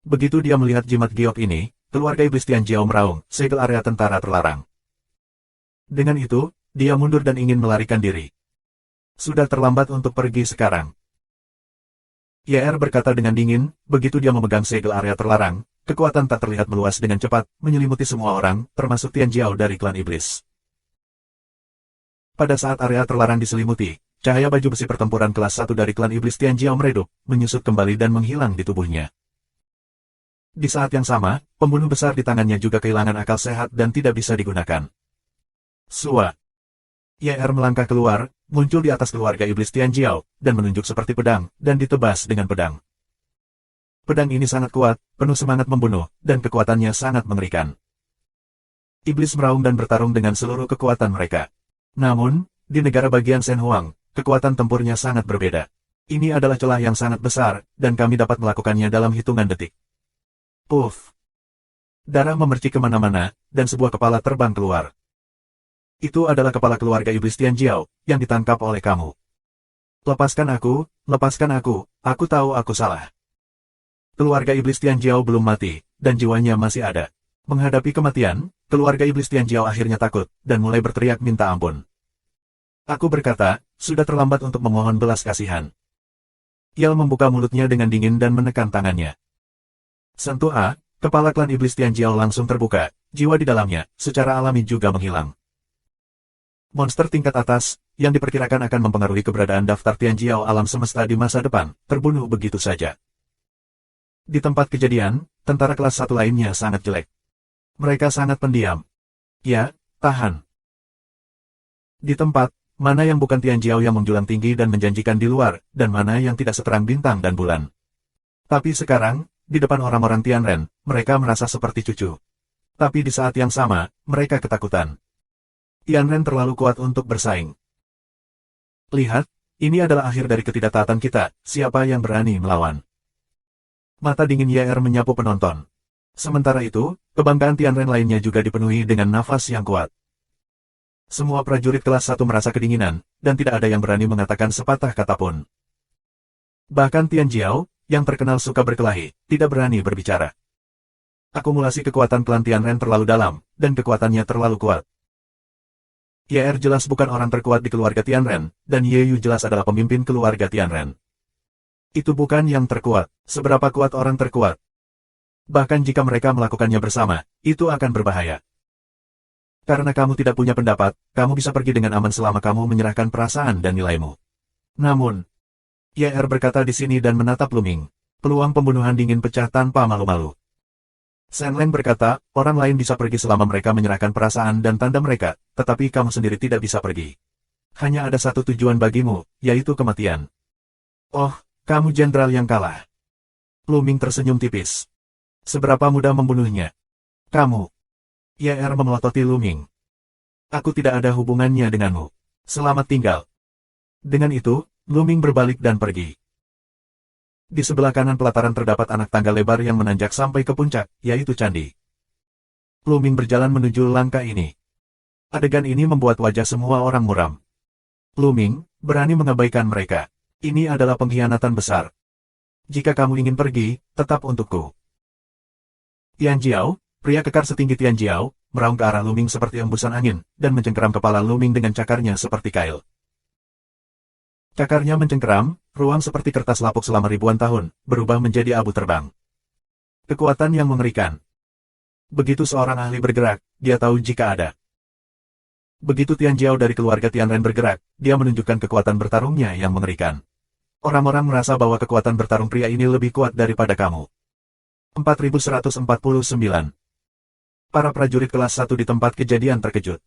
Begitu dia melihat jimat giok ini, keluarga Iblis Tianjiao meraung, segel area tentara terlarang. Dengan itu, dia mundur dan ingin melarikan diri. Sudah terlambat untuk pergi sekarang. YR berkata dengan dingin, begitu dia memegang segel area terlarang, kekuatan tak terlihat meluas dengan cepat, menyelimuti semua orang, termasuk Tianjiao dari klan Iblis. Pada saat area terlarang diselimuti, cahaya baju besi pertempuran kelas 1 dari klan Iblis Tianjiao meredup, menyusut kembali dan menghilang di tubuhnya. Di saat yang sama, pembunuh besar di tangannya juga kehilangan akal sehat dan tidak bisa digunakan. Sua. YR melangkah keluar, muncul di atas keluarga Iblis Tianjiao, dan menunjuk seperti pedang, dan ditebas dengan pedang. Pedang ini sangat kuat, penuh semangat membunuh, dan kekuatannya sangat mengerikan. Iblis meraung dan bertarung dengan seluruh kekuatan mereka. Namun, di negara bagian Shen Huang, kekuatan tempurnya sangat berbeda. Ini adalah celah yang sangat besar, dan kami dapat melakukannya dalam hitungan detik. Puff. Darah memercik kemana-mana, dan sebuah kepala terbang keluar. Itu adalah kepala keluarga Iblis Tianjiao, yang ditangkap oleh kamu. Lepaskan aku tahu aku salah. Keluarga Iblis Tianjiao belum mati, dan jiwanya masih ada. Menghadapi kematian, keluarga Iblis Tianjiao akhirnya takut, dan mulai berteriak minta ampun. Aku berkata, sudah terlambat untuk memohon belas kasihan. Yel membuka mulutnya dengan dingin dan menekan tangannya. Sentuh A, kepala klan iblis Tianjiao langsung terbuka, jiwa di dalamnya, secara alami juga menghilang. Monster tingkat atas, yang diperkirakan akan mempengaruhi keberadaan daftar Tianjiao alam semesta di masa depan, terbunuh begitu saja. Di tempat kejadian, tentara kelas 1 lainnya sangat jelek. Mereka sangat pendiam. Ya, tahan. Di tempat, mana yang bukan Tianjiao yang menjulang tinggi dan menjanjikan di luar, dan mana yang tidak seterang bintang dan bulan. Tapi sekarang, di depan orang-orang Tianren, mereka merasa seperti cucu. Tapi di saat yang sama, mereka ketakutan. Tianren terlalu kuat untuk bersaing. Lihat, ini adalah akhir dari ketidaktaatan kita, siapa yang berani melawan. Mata dingin YR menyapu penonton. Sementara itu, kebanggaan Tianren lainnya juga dipenuhi dengan nafas yang kuat. Semua prajurit kelas 1 merasa kedinginan, dan tidak ada yang berani mengatakan sepatah kata pun. Bahkan Tianjiao, yang terkenal suka berkelahi, tidak berani berbicara. Akumulasi kekuatan klan Tianren terlalu dalam, dan kekuatannya terlalu kuat. YR jelas bukan orang terkuat di keluarga Tianren, dan Yeyu jelas adalah pemimpin keluarga Tianren. Itu bukan yang terkuat, seberapa kuat orang terkuat. Bahkan jika mereka melakukannya bersama, itu akan berbahaya. Karena kamu tidak punya pendapat, kamu bisa pergi dengan aman selama kamu menyerahkan perasaan dan nilaimu. Namun, YR berkata di sini dan menatap Luming. Peluang pembunuhan dingin pecah tanpa malu-malu. Shenleng berkata, orang lain bisa pergi selama mereka menyerahkan perasaan dan tanda mereka, tetapi kamu sendiri tidak bisa pergi. Hanya ada satu tujuan bagimu, yaitu kematian. Oh, kamu jenderal yang kalah. Luming tersenyum tipis. Seberapa mudah membunuhnya? Kamu. YR memelototi Luming. Aku tidak ada hubungannya denganmu. Selamat tinggal. Dengan itu, Luming berbalik dan pergi. Di sebelah kanan pelataran terdapat anak tangga lebar yang menanjak sampai ke puncak, yaitu candi. Luming berjalan menuju langkah ini. Adegan ini membuat wajah semua orang muram. Luming, berani mengabaikan mereka. Ini adalah pengkhianatan besar. Jika kamu ingin pergi, tetap untukku. Tianjiao, pria kekar setinggi Tianjiao, meraung ke arah Luming seperti embusan angin, dan mencengkeram kepala Luming dengan cakarnya seperti kail. Cakarnya mencengkeram, ruang seperti kertas lapuk selama ribuan tahun, berubah menjadi abu terbang. Kekuatan yang mengerikan. Begitu seorang ahli bergerak, dia tahu jika ada. Begitu Tianjiao dari keluarga Tianren bergerak, dia menunjukkan kekuatan bertarungnya yang mengerikan. Orang-orang merasa bahwa kekuatan bertarung pria ini lebih kuat daripada kamu. 4149. Para prajurit kelas 1 di tempat kejadian terkejut.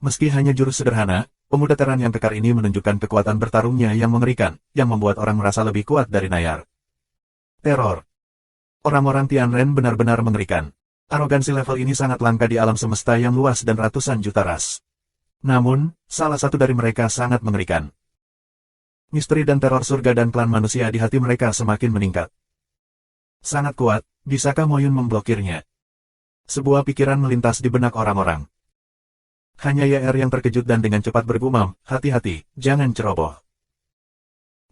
Meski hanya jurus sederhana, pemuda Teran yang kekar ini menunjukkan kekuatan bertarungnya yang mengerikan, yang membuat orang merasa lebih kuat dari Nayar. Teror. Orang-orang Tianren benar-benar mengerikan. Arogansi level ini sangat langka di alam semesta yang luas dan ratusan juta ras. Namun, salah satu dari mereka sangat mengerikan. Misteri dan teror surga dan klan manusia di hati mereka semakin meningkat. Sangat kuat, bisakah Moyun memblokirnya? Sebuah pikiran melintas di benak orang-orang. Hanya YR yang terkejut dan dengan cepat bergumam, hati-hati, jangan ceroboh.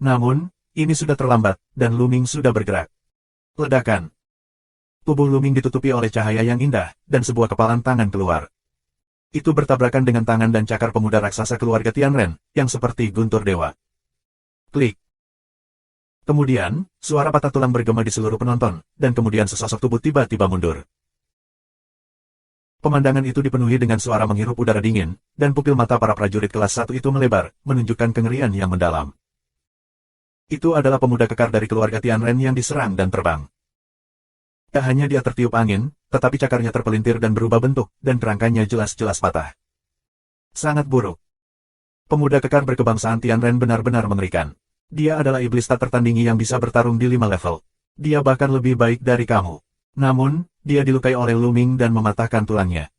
Namun, ini sudah terlambat, dan Luming sudah bergerak. Ledakan. Tubuh Luming ditutupi oleh cahaya yang indah, dan sebuah kepalan tangan keluar. Itu bertabrakan dengan tangan dan cakar pemuda raksasa keluarga Tianren, yang seperti guntur dewa. Klik. Kemudian, suara patah tulang bergema di seluruh penonton, dan kemudian sesosok tubuh tiba-tiba mundur. Pemandangan itu dipenuhi dengan suara menghirup udara dingin, dan pupil mata para prajurit kelas 1 itu melebar, menunjukkan kengerian yang mendalam. Itu adalah pemuda kekar dari keluarga Tianren yang diserang dan terbang. Tak hanya dia tertiup angin, tetapi cakarnya terpelintir dan berubah bentuk, dan kerangkanya jelas-jelas patah. Sangat buruk. Pemuda kekar berkebangsaan Tianren benar-benar mengerikan. Dia adalah iblis tak tertandingi yang bisa bertarung di 5 level. Dia bahkan lebih baik dari kamu. Namun, dia dilukai oleh Luming dan mematahkan tulangnya.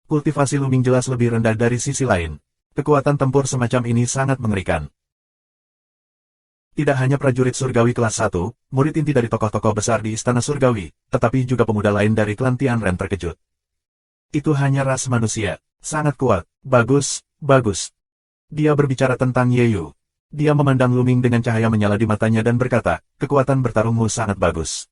Kultivasi Luming jelas lebih rendah dari sisi lain. Kekuatan tempur semacam ini sangat mengerikan. Tidak hanya prajurit surgawi kelas 1, murid inti dari tokoh-tokoh besar di Istana Surgawi, tetapi juga pemuda lain dari klan Tianren terkejut. Itu hanya ras manusia. Sangat kuat. Bagus, bagus. Dia berbicara tentang Yeyu. Dia memandang Luming dengan cahaya menyala di matanya dan berkata, kekuatan bertarungmu sangat bagus.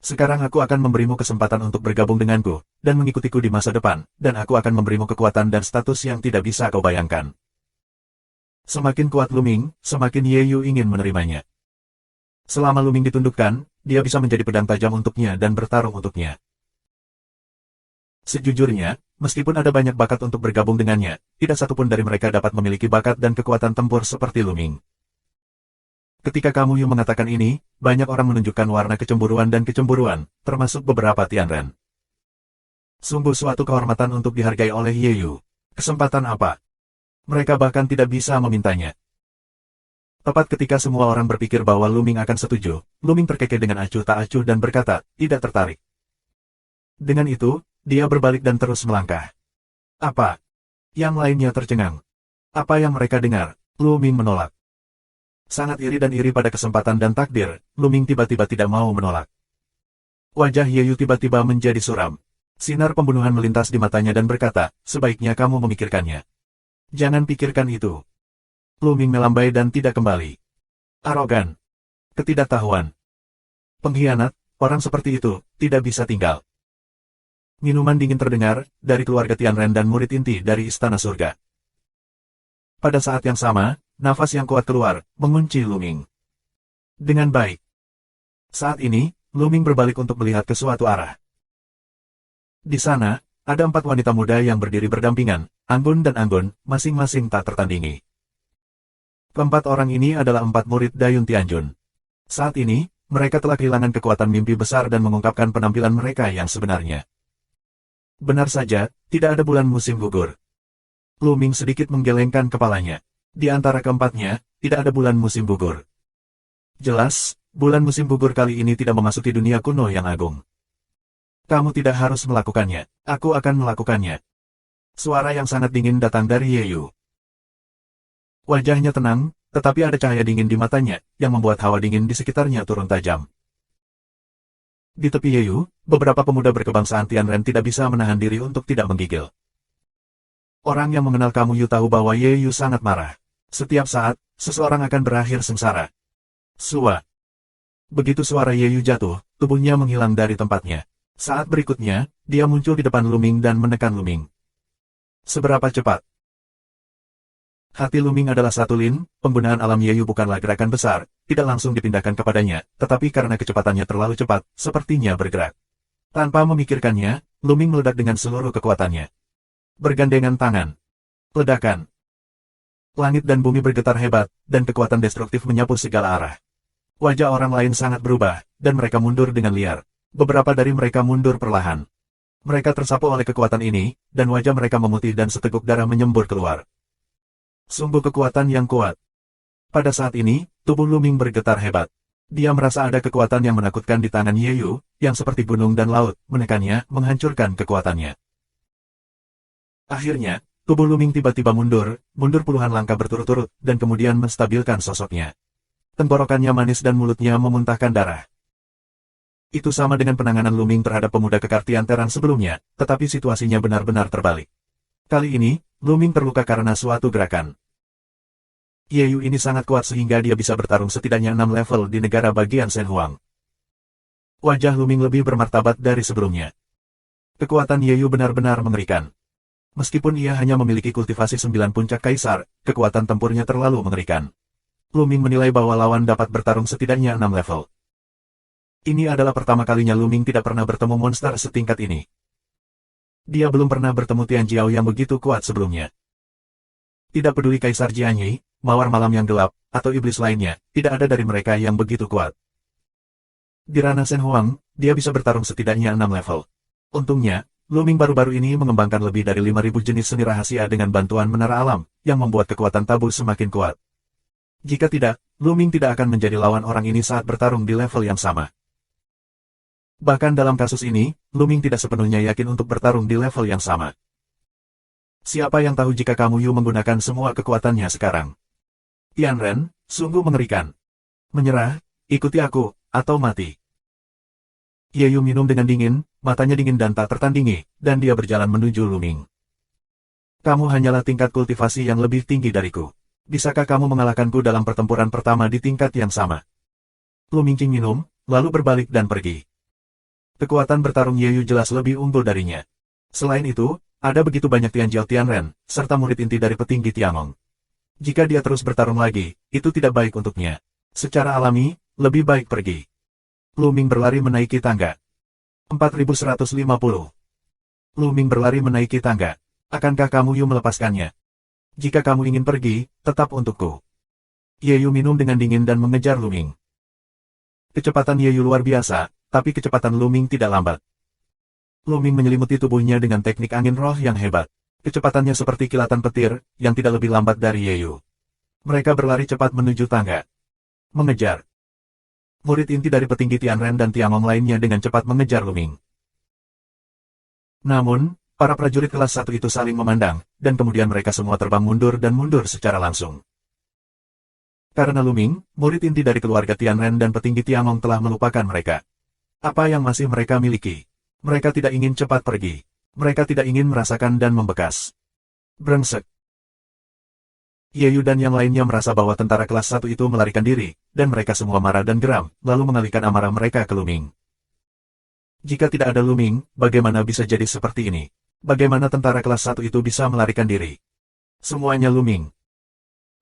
Sekarang aku akan memberimu kesempatan untuk bergabung denganku, dan mengikutiku di masa depan, dan aku akan memberimu kekuatan dan status yang tidak bisa kau bayangkan. Semakin kuat Luming, semakin Ye Yu ingin menerimanya. Selama Luming ditundukkan, dia bisa menjadi pedang tajam untuknya dan bertarung untuknya. Sejujurnya, meskipun ada banyak bakat untuk bergabung dengannya, tidak satupun dari mereka dapat memiliki bakat dan kekuatan tempur seperti Luming. Ketika Kamu Yu mengatakan ini, banyak orang menunjukkan warna kecemburuan dan kecemburuan, termasuk beberapa Tianren. Sungguh suatu kehormatan untuk dihargai oleh Ye Yu. Kesempatan apa? Mereka bahkan tidak bisa memintanya. Tepat ketika semua orang berpikir bahwa Luming akan setuju, Luming terkekeh dengan acuh tak acuh dan berkata, tidak tertarik. Dengan itu, dia berbalik dan terus melangkah. Apa? Yang lainnya tercengang. Apa yang mereka dengar? Luming menolak. Sangat iri dan iri pada kesempatan dan takdir, Luming tiba-tiba tidak mau menolak. Wajah Ye Yu tiba-tiba menjadi suram. Sinar pembunuhan melintas di matanya dan berkata, sebaiknya kamu memikirkannya. Jangan pikirkan itu. Luming melambai dan tidak kembali. Arogan. Ketidaktahuan. Pengkhianat, orang seperti itu, tidak bisa tinggal. Minuman dingin terdengar, dari keluarga Tianren dan murid inti dari Istana Surga. Pada saat yang sama, nafas yang kuat keluar, mengunci Luming. Dengan baik. Saat ini, Luming berbalik untuk melihat ke suatu arah. Di sana, ada 4 wanita muda yang berdiri berdampingan, Anggun dan Anggun, masing-masing tak tertandingi. Keempat orang ini adalah 4 murid Dayun Tianjun. Saat ini, mereka telah kehilangan kekuatan mimpi besar dan mengungkapkan penampilan mereka yang sebenarnya. Benar saja, tidak ada bulan musim gugur. Luming sedikit menggelengkan kepalanya. Di antara keempatnya, tidak ada bulan musim gugur. Jelas, bulan musim gugur kali ini tidak memasuki dunia kuno yang agung. Kamu tidak harus melakukannya, aku akan melakukannya. Suara yang sangat dingin datang dari Ye Yu. Wajahnya tenang, tetapi ada cahaya dingin di matanya, yang membuat hawa dingin di sekitarnya turun tajam. Di tepi Ye Yu, beberapa pemuda berkebangsaan Tianren tidak bisa menahan diri untuk tidak menggigil. Orang yang mengenal Kamu Yu tahu bahwa Ye Yu sangat marah. Setiap saat, seseorang akan berakhir sengsara. Sua. Begitu suara Ye Yu jatuh, tubuhnya menghilang dari tempatnya. Saat berikutnya, dia muncul di depan Luming dan menekan Luming. Seberapa cepat? Hati Luming adalah satu lin, penggunaan alam Ye Yu bukanlah gerakan besar, tidak langsung dipindahkan kepadanya, tetapi karena kecepatannya terlalu cepat, sepertinya bergerak. Tanpa memikirkannya, Luming meledak dengan seluruh kekuatannya. Bergandengan tangan. Ledakan. Langit dan bumi bergetar hebat, dan kekuatan destruktif menyapu segala arah. Wajah orang lain sangat berubah, dan mereka mundur dengan liar. Beberapa dari mereka mundur perlahan. Mereka tersapu oleh kekuatan ini, dan wajah mereka memutih dan seteguk darah menyembur keluar. Sungguh kekuatan yang kuat. Pada saat ini, tubuh Luming bergetar hebat. Dia merasa ada kekuatan yang menakutkan di tangan Ye Yu, yang seperti gunung dan laut, menekannya, menghancurkan kekuatannya. Akhirnya, tubuh Luming tiba-tiba mundur puluhan langkah berturut-turut, dan kemudian menstabilkan sosoknya. Tenggorokannya manis dan mulutnya memuntahkan darah. Itu sama dengan penanganan Luming terhadap pemuda kekar Tianteran sebelumnya, tetapi situasinya benar-benar terbalik. Kali ini, Luming terluka karena suatu gerakan. Ye Yu ini sangat kuat sehingga dia bisa bertarung setidaknya 6 level di negara bagian Shenhuang. Wajah Luming lebih bermartabat dari sebelumnya. Kekuatan Ye Yu benar-benar mengerikan. Meskipun ia hanya memiliki kultivasi 9 puncak kaisar, kekuatan tempurnya terlalu mengerikan. Luming menilai bahwa lawan dapat bertarung setidaknya 6 level. Ini adalah pertama kalinya Luming tidak pernah bertemu monster setingkat ini. Dia belum pernah bertemu Tian Jiao yang begitu kuat sebelumnya. Tidak peduli Kaisar Jianyi, Mawar Malam yang Gelap, atau iblis lainnya, tidak ada dari mereka yang begitu kuat. Di ranah Shenhuang, dia bisa bertarung setidaknya 6 level. Untungnya, Luming baru-baru ini mengembangkan lebih dari 5.000 jenis seni rahasia dengan bantuan menara alam, yang membuat kekuatan tabu semakin kuat. Jika tidak, Luming tidak akan menjadi lawan orang ini saat bertarung di level yang sama. Bahkan dalam kasus ini, Luming tidak sepenuhnya yakin untuk bertarung di level yang sama. Siapa yang tahu jika Kamu Yu menggunakan semua kekuatannya sekarang? Tianren, sungguh mengerikan. Menyerah, ikuti aku, atau mati. Ye Yu minum dengan dingin, matanya dingin dan tak tertandingi, dan dia berjalan menuju Luming. Kamu hanyalah tingkat kultivasi yang lebih tinggi dariku. Bisakah kamu mengalahkanku dalam pertempuran pertama di tingkat yang sama? Luming Qing minum, lalu berbalik dan pergi. Kekuatan bertarung Yeyu jelas lebih unggul darinya. Selain itu, ada begitu banyak Tianjiao Tianren, serta murid inti dari petinggi Tiangong. Jika dia terus bertarung lagi, itu tidak baik untuknya. Secara alami, lebih baik pergi. Lu Ming berlari menaiki tangga. 4150. Lu Ming berlari menaiki tangga. Akankah kamu Yu melepaskannya? Jika kamu ingin pergi, tetap untukku. Yeyu minum dengan dingin dan mengejar Lu Ming. Kecepatan Yeyu luar biasa, tapi kecepatan Lu Ming tidak lambat. Lu Ming menyelimuti tubuhnya dengan teknik angin roh yang hebat. Kecepatannya seperti kilatan petir, yang tidak lebih lambat dari Yeyu. Mereka berlari cepat menuju tangga. Mengejar. Murid inti dari petinggi Tianren dan Tiangong lainnya dengan cepat mengejar Lu Ming. Namun, para prajurit kelas 1 itu saling memandang, dan kemudian mereka semua terbang mundur dan mundur secara langsung. Karena Lu Ming, murid inti dari keluarga Tianren dan petinggi Tiangong telah melupakan mereka. Apa yang masih mereka miliki? Mereka tidak ingin cepat pergi. Mereka tidak ingin merasakan dan membekas. Brengsek. Yeyu dan yang lainnya merasa bahwa tentara kelas 1 itu melarikan diri, dan mereka semua marah dan geram, lalu mengalihkan amarah mereka ke Lu Ming. Jika tidak ada Lu Ming, bagaimana bisa jadi seperti ini? Bagaimana tentara kelas 1 itu bisa melarikan diri? Semuanya Lu Ming.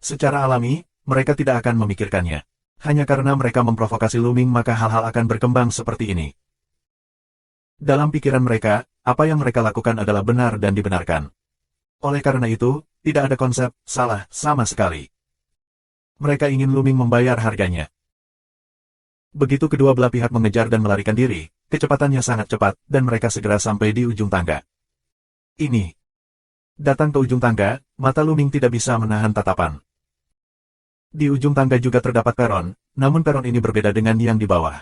Secara alami, mereka tidak akan memikirkannya. Hanya karena mereka memprovokasi Lu Ming maka hal-hal akan berkembang seperti ini. Dalam pikiran mereka, apa yang mereka lakukan adalah benar dan dibenarkan. Oleh karena itu, tidak ada konsep salah sama sekali. Mereka ingin Lu Ming membayar harganya. Begitu kedua belah pihak mengejar dan melarikan diri, kecepatannya sangat cepat, dan mereka segera sampai di ujung tangga. Ini. Datang ke ujung tangga, mata Lu Ming tidak bisa menahan tatapan. Di ujung tangga juga terdapat peron, namun peron ini berbeda dengan yang di bawah.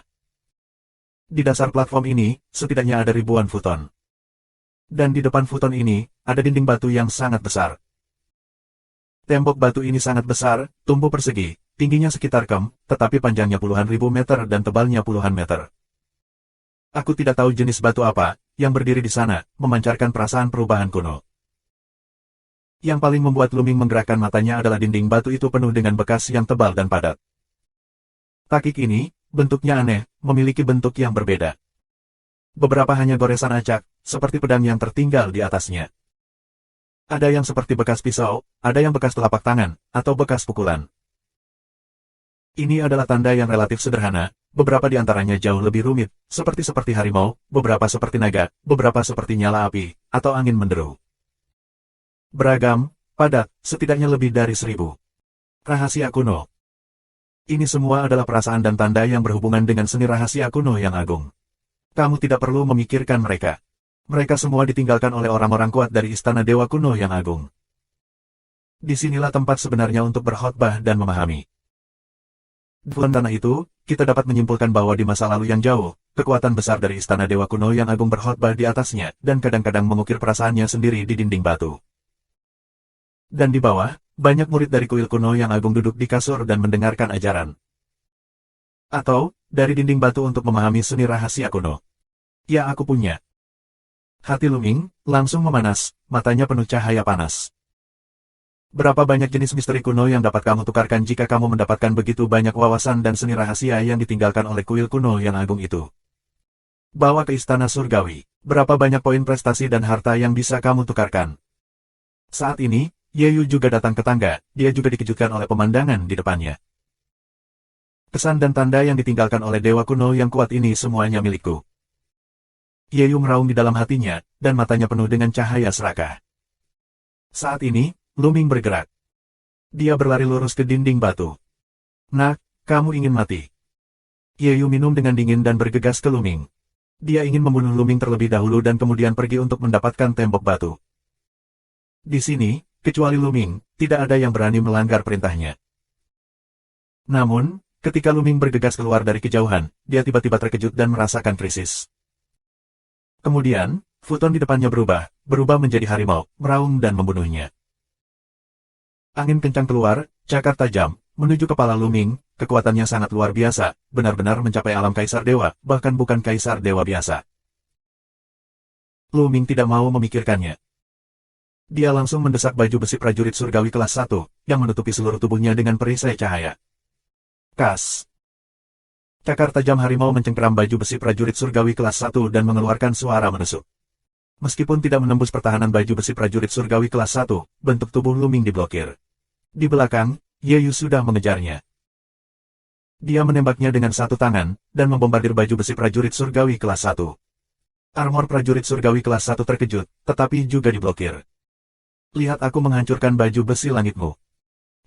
Di dasar platform ini, setidaknya ada ribuan futon. Dan di depan futon ini, ada dinding batu yang sangat besar. Tembok batu ini sangat besar, tumbuh persegi, tingginya sekitar kem, tetapi panjangnya puluhan ribu meter dan tebalnya puluhan meter. Aku tidak tahu jenis batu apa, yang berdiri di sana, memancarkan perasaan perubahan kuno. Yang paling membuat Lu Ming menggerakkan matanya adalah dinding batu itu penuh dengan bekas yang tebal dan padat. Takik ini, bentuknya aneh, memiliki bentuk yang berbeda. Beberapa hanya goresan acak, seperti pedang yang tertinggal di atasnya. Ada yang seperti bekas pisau, ada yang bekas telapak tangan, atau bekas pukulan. Ini adalah tanda yang relatif sederhana, beberapa di antaranya jauh lebih rumit, seperti harimau, beberapa seperti naga, beberapa seperti nyala api, atau angin menderu. Beragam, padat, setidaknya lebih dari 1000. Rahasia kuno. Ini semua adalah perasaan dan tanda yang berhubungan dengan seni rahasia kuno yang agung. Kamu tidak perlu memikirkan mereka. Mereka semua ditinggalkan oleh orang-orang kuat dari istana dewa kuno yang agung. Disinilah tempat sebenarnya untuk berkhotbah dan memahami. Dalam tanah itu, kita dapat menyimpulkan bahwa di masa lalu yang jauh, kekuatan besar dari istana dewa kuno yang agung berkhotbah di atasnya, dan kadang-kadang mengukir perasaannya sendiri di dinding batu. Dan di bawah, banyak murid dari kuil kuno yang agung duduk di kasur dan mendengarkan ajaran. Atau, dari dinding batu untuk memahami seni rahasia kuno. Ya aku punya. Hati Lu Ming langsung memanas, matanya penuh cahaya panas. Berapa banyak jenis misteri kuno yang dapat kamu tukarkan jika kamu mendapatkan begitu banyak wawasan dan seni rahasia yang ditinggalkan oleh kuil kuno yang agung itu? Bawa ke istana surgawi. Berapa banyak poin prestasi dan harta yang bisa kamu tukarkan? Saat ini, Yeyu juga datang ke tangga, dia juga dikejutkan oleh pemandangan di depannya. Kesan dan tanda yang ditinggalkan oleh dewa kuno yang kuat ini semuanya milikku. Yeyu meraung di dalam hatinya, dan matanya penuh dengan cahaya serakah. Saat ini, Lu Ming bergerak. Dia berlari lurus ke dinding batu. Nak, kamu ingin mati. Yeyu minum dengan dingin dan bergegas ke Lu Ming. Dia ingin membunuh Lu Ming terlebih dahulu dan kemudian pergi untuk mendapatkan tembok batu. Di sini, kecuali Lu Ming, tidak ada yang berani melanggar perintahnya. Namun, ketika Lu Ming bergegas keluar dari kejauhan, dia tiba-tiba terkejut dan merasakan krisis. Kemudian, futon di depannya berubah menjadi harimau, meraung dan membunuhnya. Angin kencang keluar, cakar tajam, menuju kepala Lu Ming, kekuatannya sangat luar biasa, benar-benar mencapai alam kaisar dewa, bahkan bukan kaisar dewa biasa. Lu Ming tidak mau memikirkannya. Dia langsung mendesak baju besi prajurit surgawi kelas 1, yang menutupi seluruh tubuhnya dengan perisai cahaya. Kas. Cakar tajam harimau mencengkeram baju besi prajurit surgawi kelas 1 dan mengeluarkan suara menusuk. Meskipun tidak menembus pertahanan baju besi prajurit surgawi kelas 1, bentuk tubuh Luming diblokir. Di belakang, Ye Yu sudah mengejarnya. Dia menembaknya dengan satu tangan, dan membombardir baju besi prajurit surgawi kelas 1. Armor prajurit surgawi kelas 1 terkejut, tetapi juga diblokir. Lihat aku menghancurkan baju besi langitmu.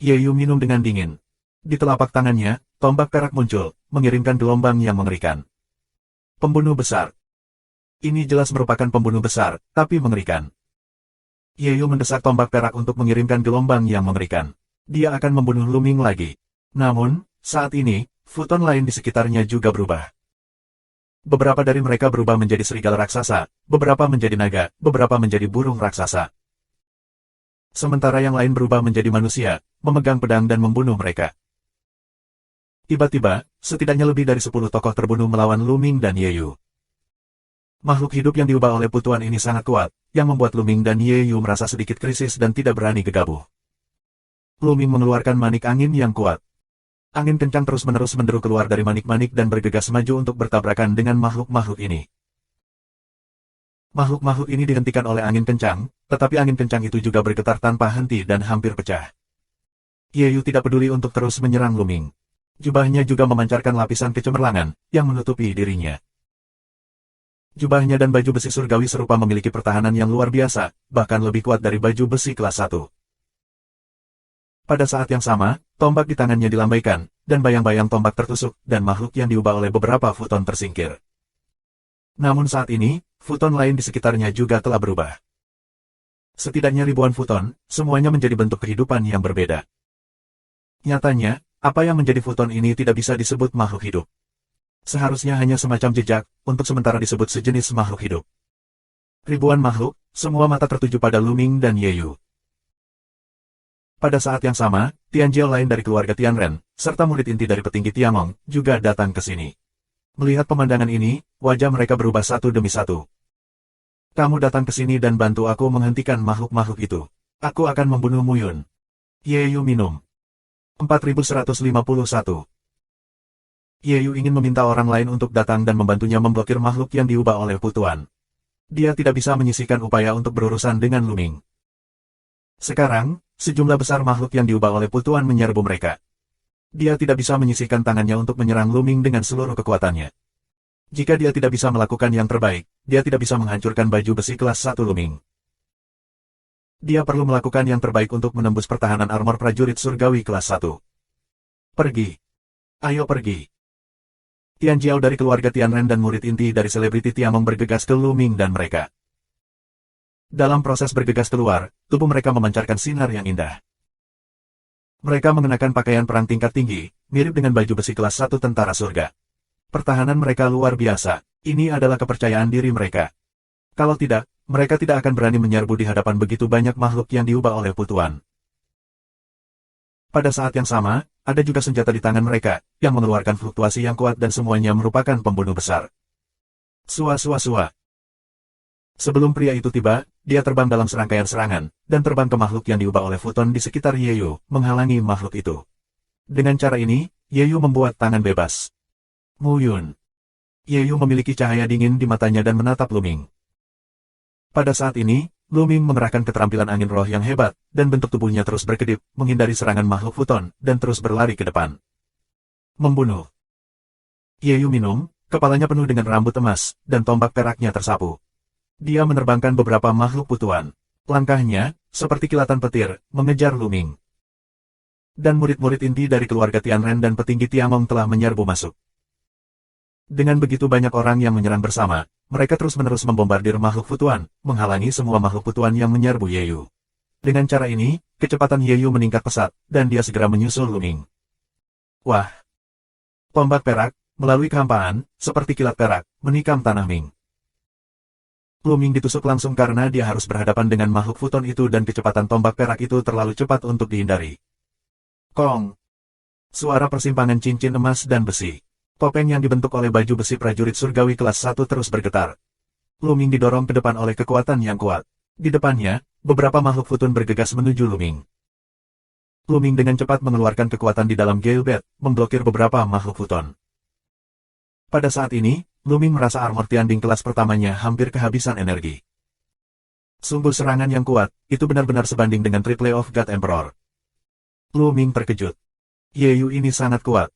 Ye Yu minum dengan dingin. Di telapak tangannya, tombak perak muncul, mengirimkan gelombang yang mengerikan. Pembunuh besar. Ini jelas merupakan pembunuh besar, tapi mengerikan. Ye Yu mendesak tombak perak untuk mengirimkan gelombang yang mengerikan. Dia akan membunuh Luming lagi. Namun, saat ini, futon lain di sekitarnya juga berubah. Beberapa dari mereka berubah menjadi serigala raksasa, beberapa menjadi naga, beberapa menjadi burung raksasa. Sementara yang lain berubah menjadi manusia, memegang pedang dan membunuh mereka. Tiba-tiba, setidaknya lebih dari 10 tokoh terbunuh melawan Luming dan Ye Yu. Makhluk hidup yang diubah oleh putuan ini sangat kuat, yang membuat Luming dan Ye Yu merasa sedikit krisis dan tidak berani gegabah. Luming mengeluarkan manik angin yang kuat. Angin kencang terus-menerus menderu keluar dari manik-manik dan bergegas maju untuk bertabrakan dengan makhluk-makhluk ini. Makhluk-makhluk ini dihentikan oleh angin kencang, tetapi angin kencang itu juga bergetar tanpa henti dan hampir pecah. Ye Yu tidak peduli untuk terus menyerang Luming. Jubahnya juga memancarkan lapisan kecemerlangan, yang menutupi dirinya. Jubahnya dan baju besi surgawi serupa memiliki pertahanan yang luar biasa, bahkan lebih kuat dari baju besi kelas 1. Pada saat yang sama, tombak di tangannya dilambaikan, dan bayang-bayang tombak tertusuk, dan makhluk yang diubah oleh beberapa futon tersingkir. Namun saat ini, futon lain di sekitarnya juga telah berubah. Setidaknya ribuan futon, semuanya menjadi bentuk kehidupan yang berbeda. Nyatanya, apa yang menjadi futon ini tidak bisa disebut makhluk hidup. Seharusnya hanya semacam jejak, untuk sementara disebut sejenis makhluk hidup. Ribuan makhluk, semua mata tertuju pada Luming dan Ye Yu. Pada saat yang sama, Tianjiao lain dari keluarga Tianren, serta murid inti dari petinggi Tiangong, juga datang ke sini. Melihat pemandangan ini, wajah mereka berubah satu demi satu. Kamu datang ke sini dan bantu aku menghentikan makhluk-makhluk itu. Aku akan membunuh Muyun. Ye Yu minum. 4151. Ye Yu ingin meminta orang lain untuk datang dan membantunya memblokir makhluk yang diubah oleh putuan. Dia tidak bisa menyisihkan upaya untuk berurusan dengan Luming. Sekarang, sejumlah besar makhluk yang diubah oleh putuan menyerbu mereka. Dia tidak bisa menyisihkan tangannya untuk menyerang Luming dengan seluruh kekuatannya. Jika dia tidak bisa melakukan yang terbaik, dia tidak bisa menghancurkan baju besi kelas 1 Luming. Dia perlu melakukan yang terbaik untuk menembus pertahanan armor prajurit surgawi kelas 1. Pergi. Ayo pergi. Tianjiao dari keluarga Tianren dan murid inti dari selebriti Tiamong bergegas ke Luming dan mereka. Dalam proses bergegas keluar, tubuh mereka memancarkan sinar yang indah. Mereka mengenakan pakaian perang tingkat tinggi, mirip dengan baju besi kelas 1 tentara surga. Pertahanan mereka luar biasa, ini adalah kepercayaan diri mereka. Kalau tidak, mereka tidak akan berani menyerbu di hadapan begitu banyak makhluk yang diubah oleh putuan. Pada saat yang sama, ada juga senjata di tangan mereka, yang mengeluarkan fluktuasi yang kuat dan semuanya merupakan pembunuh besar. Sua-sua-sua. Sebelum pria itu tiba, dia terbang dalam serangkaian serangan, dan terbang ke makhluk yang diubah oleh futon di sekitar Ye Yu, menghalangi makhluk itu. Dengan cara ini, Ye Yu membuat tangan bebas. Muyun. Ye Yu memiliki cahaya dingin di matanya dan menatap Luming. Pada saat ini, Luming mengerahkan keterampilan angin roh yang hebat, dan bentuk tubuhnya terus berkedip, menghindari serangan makhluk futon, dan terus berlari ke depan. Membunuh. Ye Yu minum, kepalanya penuh dengan rambut emas, dan tombak peraknya tersapu. Dia menerbangkan beberapa makhluk putuan. Langkahnya, seperti kilatan petir, mengejar Luming. Dan murid-murid inti dari keluarga Tianren dan petinggi Tiangong telah menyerbu masuk. Dengan begitu banyak orang yang menyerang bersama, mereka terus-menerus membombardir makhluk putuan, menghalangi semua makhluk putuan yang menyerbu Ye Yu. Dengan cara ini, kecepatan Ye Yu meningkat pesat, dan dia segera menyusul Luming. Wah! Tombak perak, melalui kehampaan, seperti kilat perak, menikam tanah Ming. Luming ditusuk langsung karena dia harus berhadapan dengan makhluk futon itu dan kecepatan tombak perak itu terlalu cepat untuk dihindari. Kong! Suara persimpangan cincin emas dan besi. Topeng yang dibentuk oleh baju besi prajurit surgawi kelas 1 terus bergetar. Luming didorong ke depan oleh kekuatan yang kuat. Di depannya, beberapa makhluk futon bergegas menuju Luming. Luming dengan cepat mengeluarkan kekuatan di dalam Gale Bat, memblokir beberapa makhluk futon. Pada saat ini, Luming merasa armor Tianding kelas pertamanya hampir kehabisan energi. Sungguh serangan yang kuat, itu benar-benar sebanding dengan Triple of God Emperor. Luming terkejut. Yeyu ini sangat kuat.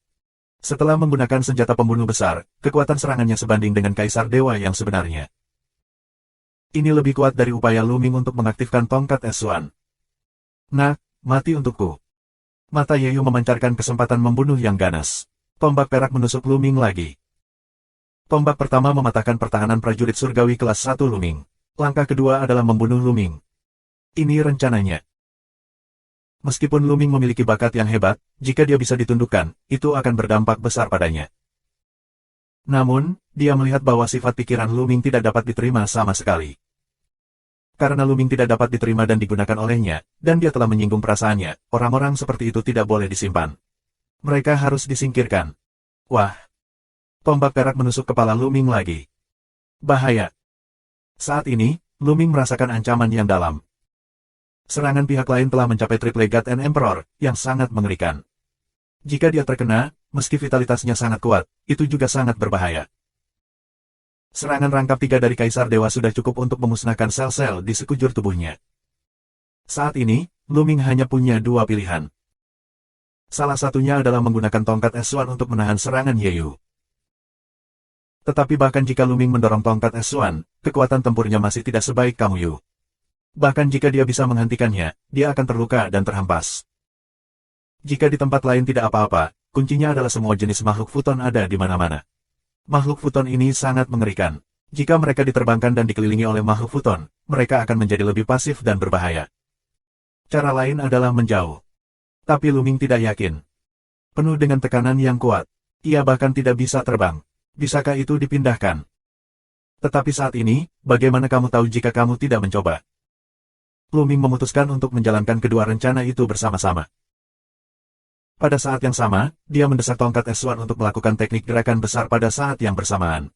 Setelah menggunakan senjata pembunuh besar, kekuatan serangannya sebanding dengan Kaisar Dewa yang sebenarnya. Ini lebih kuat dari upaya Luming untuk mengaktifkan tongkat S1. Nah, mati untukku. Mata Yeyu memancarkan kesempatan membunuh yang ganas. Tombak perak menusuk Luming lagi. Tombak pertama mematahkan pertahanan prajurit surgawi kelas 1 Luming. Langkah kedua adalah membunuh Luming. Ini rencananya. Meskipun Luming memiliki bakat yang hebat, jika dia bisa ditundukkan, itu akan berdampak besar padanya. Namun, dia melihat bahwa sifat pikiran Luming tidak dapat diterima sama sekali. Karena Luming tidak dapat diterima dan digunakan olehnya, dan dia telah menyinggung perasaannya, orang-orang seperti itu tidak boleh disimpan. Mereka harus disingkirkan. Wah! Tombak perak menusuk kepala Luming lagi. Bahaya. Saat ini, Luming merasakan ancaman yang dalam. Serangan pihak lain telah mencapai Triple God and Emperor, yang sangat mengerikan. Jika dia terkena, meski vitalitasnya sangat kuat, itu juga sangat berbahaya. Serangan rangkap 3 dari Kaisar Dewa sudah cukup untuk memusnahkan sel-sel di sekujur tubuhnya. Saat ini, Luming hanya punya 2 pilihan. Salah satunya adalah menggunakan tongkat S1 untuk menahan serangan Yeyu. Tetapi bahkan jika Luming mendorong tongkat S1, kekuatan tempurnya masih tidak sebaik Kamui. Bahkan jika dia bisa menghentikannya, dia akan terluka dan terhempas. Jika di tempat lain tidak apa-apa, kuncinya adalah semua jenis makhluk futon ada di mana-mana. Makhluk futon ini sangat mengerikan. Jika mereka diterbangkan dan dikelilingi oleh makhluk futon, mereka akan menjadi lebih pasif dan berbahaya. Cara lain adalah menjauh. Tapi Luming tidak yakin. Penuh dengan tekanan yang kuat, ia bahkan tidak bisa terbang. Bisakah itu dipindahkan? Tetapi saat ini, bagaimana kamu tahu jika kamu tidak mencoba? Luming memutuskan untuk menjalankan kedua rencana itu bersama-sama. Pada saat yang sama, dia mendesak tongkat S1 untuk melakukan teknik gerakan besar pada saat yang bersamaan.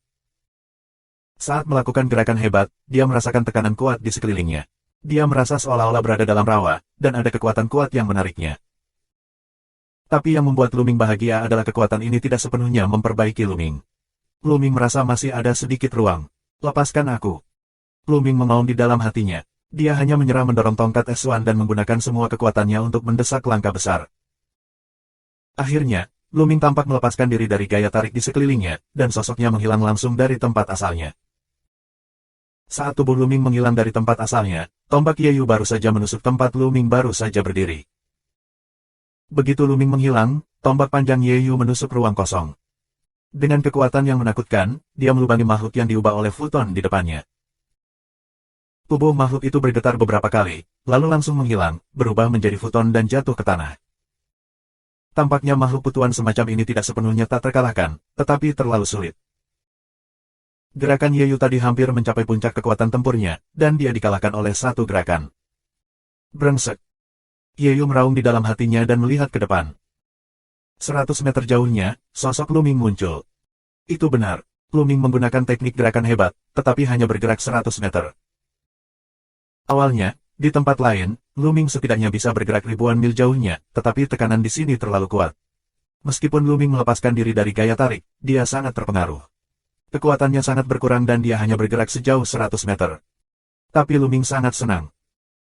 Saat melakukan gerakan hebat, dia merasakan tekanan kuat di sekelilingnya. Dia merasa seolah-olah berada dalam rawa, dan ada kekuatan kuat yang menariknya. Tapi yang membuat Luming bahagia adalah kekuatan ini tidak sepenuhnya memperbaiki Luming. Luming merasa masih ada sedikit ruang. Lepaskan aku. Luming mengaum di dalam hatinya. Dia hanya menyerah mendorong tongkat S1 dan menggunakan semua kekuatannya untuk mendesak langkah besar. Akhirnya, Luming tampak melepaskan diri dari gaya tarik di sekelilingnya, dan sosoknya menghilang langsung dari tempat asalnya. Saat tubuh Luming menghilang dari tempat asalnya, tombak Yeyu baru saja menusuk tempat Luming baru saja berdiri. Begitu Luming menghilang, tombak panjang Yeyu menusuk ruang kosong. Dengan kekuatan yang menakutkan, dia melubangi makhluk yang diubah oleh futon di depannya. Tubuh makhluk itu bergetar beberapa kali, lalu langsung menghilang, berubah menjadi futon dan jatuh ke tanah. Tampaknya makhluk putuan semacam ini tidak sepenuhnya tak terkalahkan, tetapi terlalu sulit. Gerakan Yeyu tadi hampir mencapai puncak kekuatan tempurnya, dan dia dikalahkan oleh satu gerakan. Brengsek. Yeyu meraung di dalam hatinya dan melihat ke depan. 100 meter jauhnya, sosok Luming muncul. Itu benar, Luming menggunakan teknik gerakan hebat, tetapi hanya bergerak 100 meter. Awalnya, di tempat lain, Luming setidaknya bisa bergerak ribuan mil jauhnya, tetapi tekanan di sini terlalu kuat. Meskipun Luming melepaskan diri dari gaya tarik, dia sangat terpengaruh. Kekuatannya sangat berkurang dan dia hanya bergerak sejauh 100 meter. Tapi Luming sangat senang.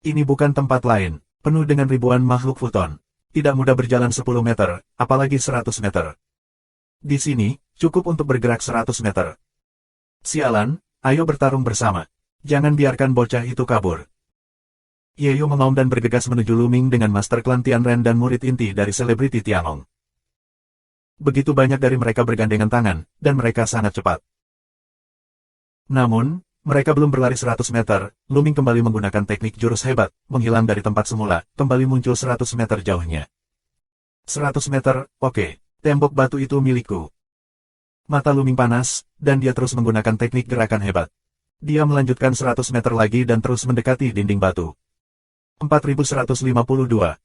Ini bukan tempat lain, penuh dengan ribuan makhluk futon. Tidak mudah berjalan 10 meter, apalagi 100 meter. Di sini, cukup untuk bergerak 100 meter. Sialan, ayo bertarung bersama. Jangan biarkan bocah itu kabur. Yeyu mengaum dan bergegas menuju Luming dengan Master Klan Tianren dan murid inti dari selebriti Tianlong. Begitu banyak dari mereka bergandengan tangan, dan mereka sangat cepat. Namun, mereka belum berlari 100 meter, Luming kembali menggunakan teknik jurus hebat, menghilang dari tempat semula, kembali muncul 100 meter jauhnya. 100 meter, oke, tembok batu itu milikku. Mata Luming panas, dan dia terus menggunakan teknik gerakan hebat. Dia melanjutkan 100 meter lagi dan terus mendekati dinding batu. 4152.